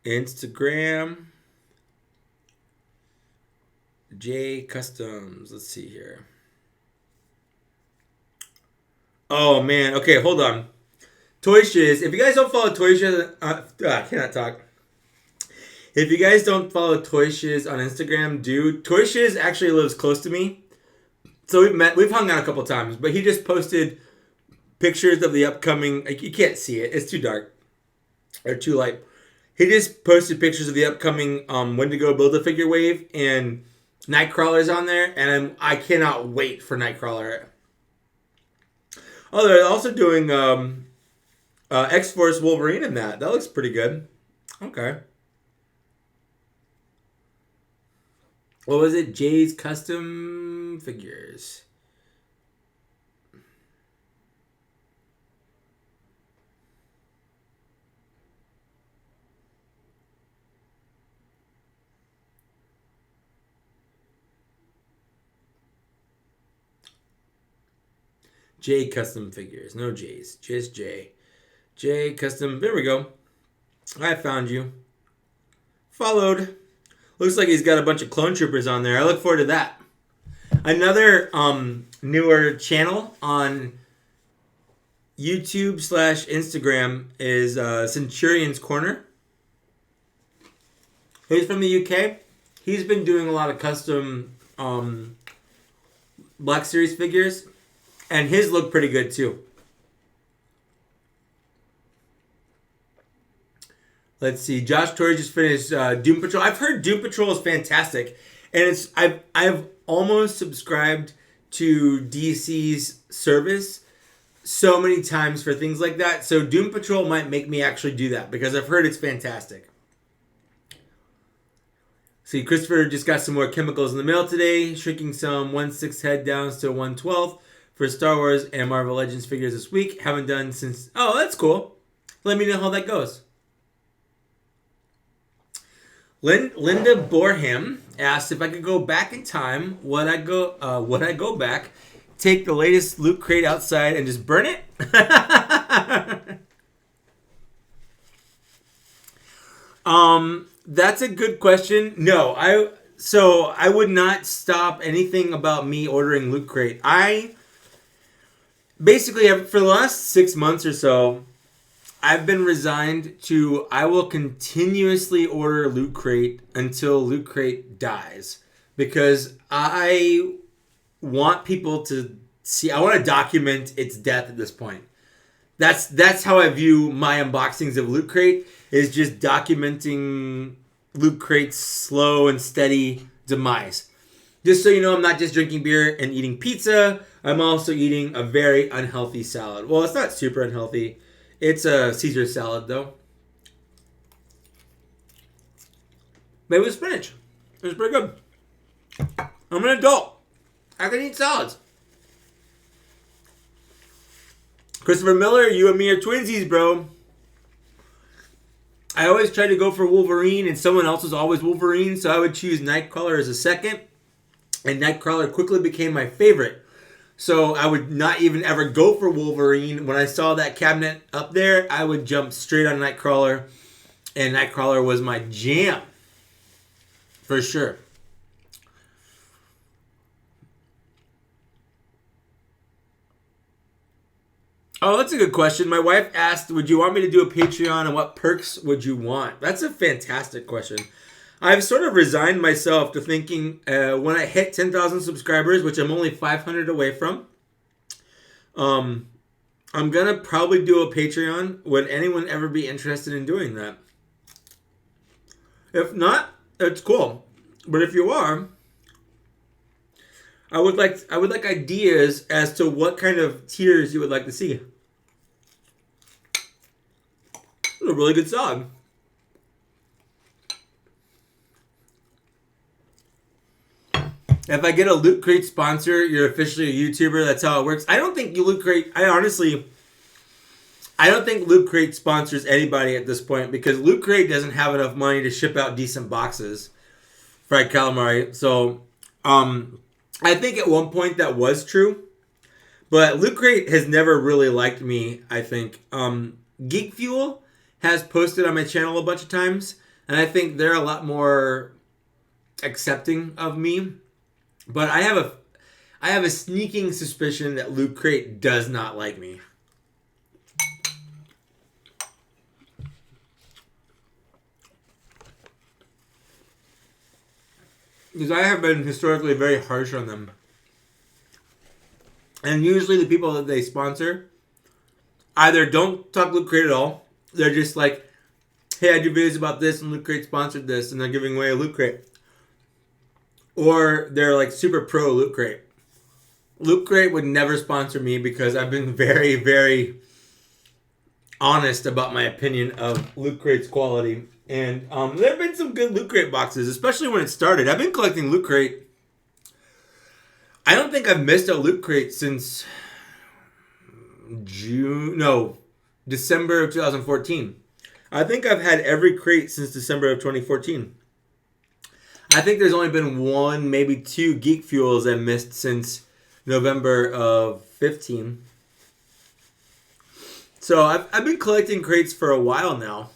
Instagram. J Customs. Let's see here. Oh, man. Okay, hold on. Toy Shiz. If you guys don't follow Toy Shiz... I cannot talk. If you guys don't follow Toy Shiz on Instagram, do. Toy Shiz actually lives close to me. So we've hung out a couple times, but he just posted pictures of the upcoming, like, you can't see it, it's too dark, or too light. He just posted pictures of the upcoming Wendigo Build-A-Figure wave, and Nightcrawler's on there, and I cannot wait for Nightcrawler. Oh, they're also doing X-Force Wolverine in that. That looks pretty good. Okay. What was it? Jay's Custom Figures. J Custom Figures. No J's. Just J. J Custom. There we go. I found you. Followed. Looks like he's got a bunch of clone troopers on there. I look forward to that. Another newer channel on YouTube/Instagram is Centurion's Corner. He's from the UK. He's been doing a lot of custom Black Series figures. And his look pretty good too. Let's see. Josh Torrey just finished Doom Patrol. I've heard Doom Patrol is fantastic, and I've almost subscribed to DC's service so many times for things like that. So Doom Patrol might make me actually do that because I've heard it's fantastic. See, Christopher just got some more chemicals in the mail today, shrinking some 1/6 head down to 1/12 for Star Wars and Marvel Legends figures this week. Haven't done since. Oh, that's cool. Let me know how that goes. Linda Borham asked if I could go back in time. Would I go back, take the latest loot crate outside, and just burn it? That's a good question. No, I would not stop anything about me ordering loot crate. Basically, for the last 6 months or so, I've been resigned to, I will continuously order Loot Crate until Loot Crate dies. Because I want people to see, I want to document its death at this point. That's how I view my unboxings of Loot Crate, is just documenting Loot Crate's slow and steady demise. Just so you know, I'm not just drinking beer and eating pizza. I'm also eating a very unhealthy salad. Well, it's not super unhealthy. It's a Caesar salad, though. Made with spinach. It was pretty good. I'm an adult. I can eat salads. Christopher Miller, you and me are twinsies, bro. I always tried to go for Wolverine, and someone else was always Wolverine, so I would choose Nightcrawler as a second. And Nightcrawler quickly became my favorite. So I would not even ever go for Wolverine. When I saw that cabinet up there, I would jump straight on Nightcrawler. And Nightcrawler was my jam. For sure. Oh, that's a good question. My wife asked, would you want me to do a Patreon and what perks would you want? That's a fantastic question. I've sort of resigned myself to thinking when I hit 10,000 subscribers, which I'm only 500 away from, I'm going to probably do a Patreon. Would anyone ever be interested in doing that? If not, it's cool. But if you are, I would like ideas as to what kind of tiers you would like to see. It's a really good song. If I get a Loot Crate sponsor, you're officially a YouTuber. That's how it works. I don't think Loot Crate... I don't think Loot Crate sponsors anybody at this point because Loot Crate doesn't have enough money to ship out decent boxes. Fried calamari. So, I think at one point that was true. But Loot Crate has never really liked me, I think. Geek Fuel has posted on my channel a bunch of times. And I think they're a lot more accepting of me. But I have a sneaking suspicion that Loot Crate does not like me. Because I have been historically very harsh on them. And usually the people that they sponsor either don't talk Loot Crate at all. They're just like, hey, I do videos about this and Loot Crate sponsored this and they're giving away a Loot Crate. Or they're like super pro Loot Crate. Loot Crate would never sponsor me because I've been very, very honest about my opinion of Loot Crate's quality. And there have been some good Loot Crate boxes, especially when it started. I've been collecting Loot Crate. I don't think I've missed a Loot Crate since December of 2014. I think I've had every crate since December of 2014. I think there's only been one, maybe two Geek Fuels I missed since November of 15. So I've been collecting crates for a while now.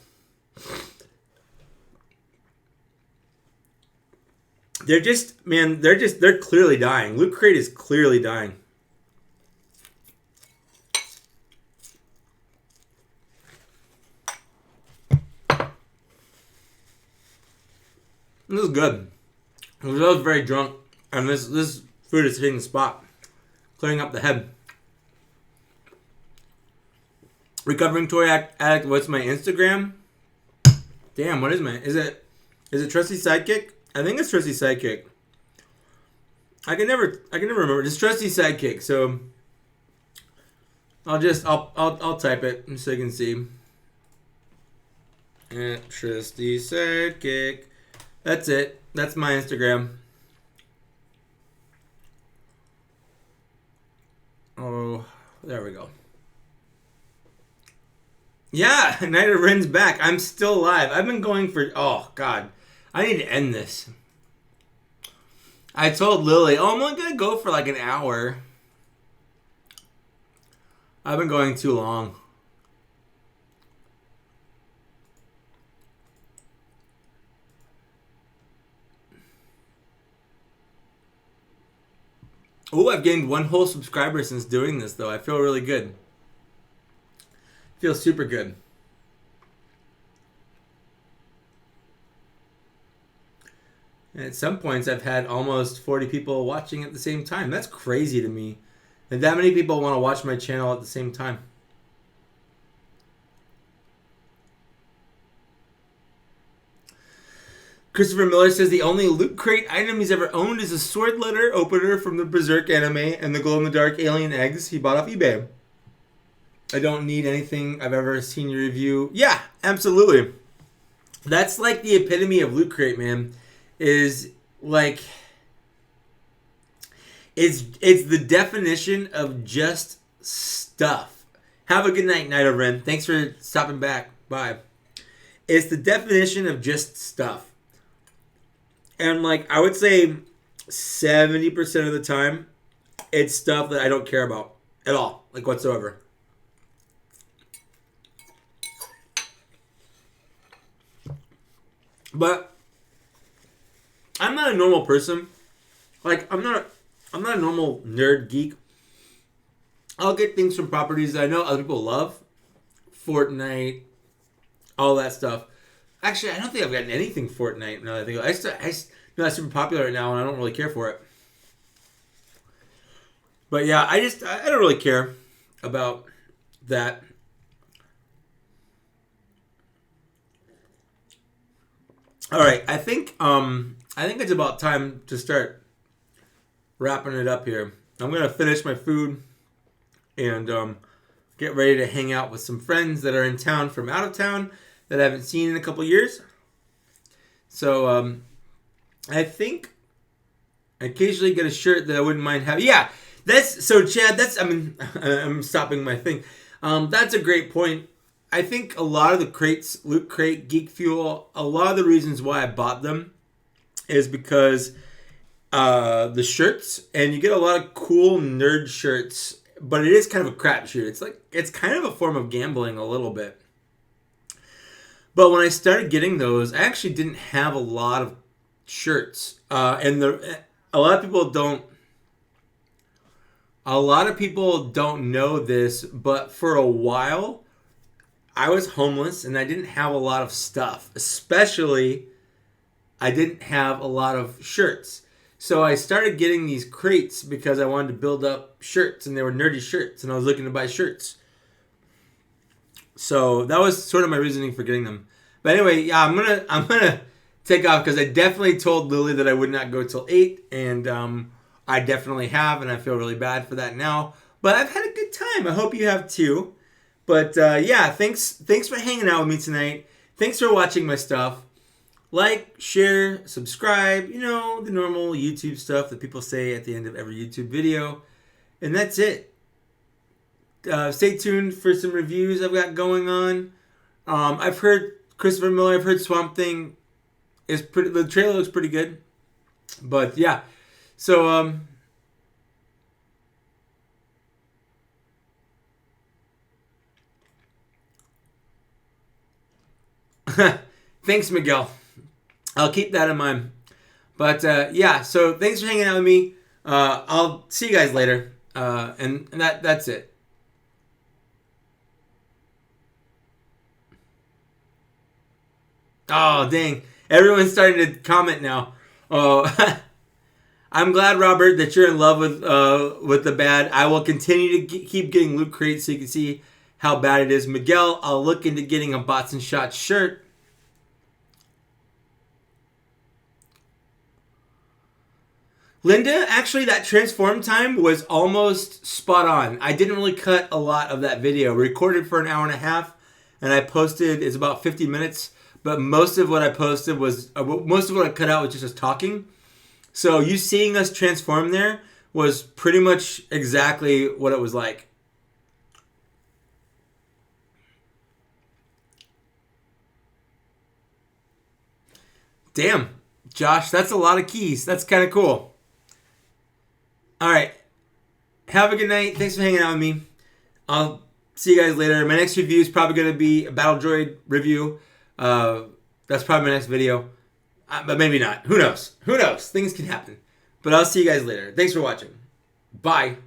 They're clearly dying. Loot Crate is clearly dying. This is good. I was very drunk, and this food is hitting the spot, clearing up the head. Recovering Toy Addict. What's my Instagram? Damn, what is my? Is it Trusty Sidekick? I think it's Trusty Sidekick. I can never remember. It's Trusty Sidekick. So I'll type it so you can see. Trusty Sidekick. That's it. That's my Instagram. Oh, there we go. Yeah, Night of Ren's back. I'm still alive. I've been going for... Oh, God. I need to end this. I told Lily, I'm only going to go for like an hour. I've been going too long. Oh, I've gained one whole subscriber since doing this, though. I feel really good. Feel super good. And at some points, I've had almost 40 people watching at the same time. That's crazy to me. That many people want to watch my channel at the same time. Christopher Miller says the only Loot Crate item he's ever owned is a sword letter opener from the Berserk anime and the glow-in-the-dark alien eggs he bought off eBay. I don't need anything I've ever seen you review. Yeah, absolutely. That's like the epitome of Loot Crate, man. Is like... It's the definition of just stuff. Have a good night, Night Ren. Thanks for stopping back. Bye. It's the definition of just stuff. And, like, I would say 70% of the time, it's stuff that I don't care about at all, like, whatsoever. But I'm not a normal person. Like, I'm not a normal nerd geek. I'll get things from properties that I know other people love. Fortnite, all that stuff. Actually, I don't think I've gotten anything Fortnite. Now that I think I know that's super popular right now, and I don't really care for it. But yeah, I don't really care about that. All right, I think it's about time to start wrapping it up here. I'm gonna finish my food and get ready to hang out with some friends that are in town from out of town that I haven't seen in a couple years. So I think I occasionally get a shirt that I wouldn't mind having. Yeah, that's so Chad. I'm stopping my thing. That's a great point. I think a lot of the crates, Loot Crate, Geek Fuel, a lot of the reasons why I bought them is because the shirts, and you get a lot of cool nerd shirts, but it is kind of a crapshoot. It's kind of a form of gambling a little bit. But when I started getting those, I actually didn't have a lot of shirts, and a lot of people don't. A lot of people don't know this, but for a while, I was homeless and I didn't have a lot of stuff. Especially, I didn't have a lot of shirts. So I started getting these crates because I wanted to build up shirts, and they were nerdy shirts, and I was looking to buy shirts. So that was sort of my reasoning for getting them. But anyway, yeah, I'm gonna take off because I definitely told Lily that I would not go till 8, and I definitely have, and I feel really bad for that now. But I've had a good time. I hope you have too. But yeah, thanks for hanging out with me tonight. Thanks for watching my stuff. Like, share, subscribe, the normal YouTube stuff that people say at the end of every YouTube video. And that's it. Stay tuned for some reviews I've got going on. I've heard Christopher Miller, I've heard Swamp Thing is pretty, the trailer looks pretty good. But yeah, so thanks, Miguel. I'll keep that in mind. But yeah, so thanks for hanging out with me. I'll see you guys later. And that's it. Oh, dang. Everyone's starting to comment now. Oh, I'm glad, Robert, that you're in love with the bad. I will continue to keep getting Loot Crates so you can see how bad it is. Miguel, I'll look into getting a Bots and Shots shirt. Linda, actually, that transform time was almost spot on. I didn't really cut a lot of that video. Recorded for an hour and a half, and I posted, it's about 50 minutes. But most of what I posted was, most of what I cut out was just us talking. So you seeing us transform there was pretty much exactly what it was like. Damn, Josh, that's a lot of keys. That's kind of cool. All right. Have a good night. Thanks for hanging out with me. I'll see you guys later. My next review is probably going to be a Battle Droid review. That's probably my next video. But maybe not. Who knows? Who knows? Things can happen. But I'll see you guys later. Thanks for watching. Bye.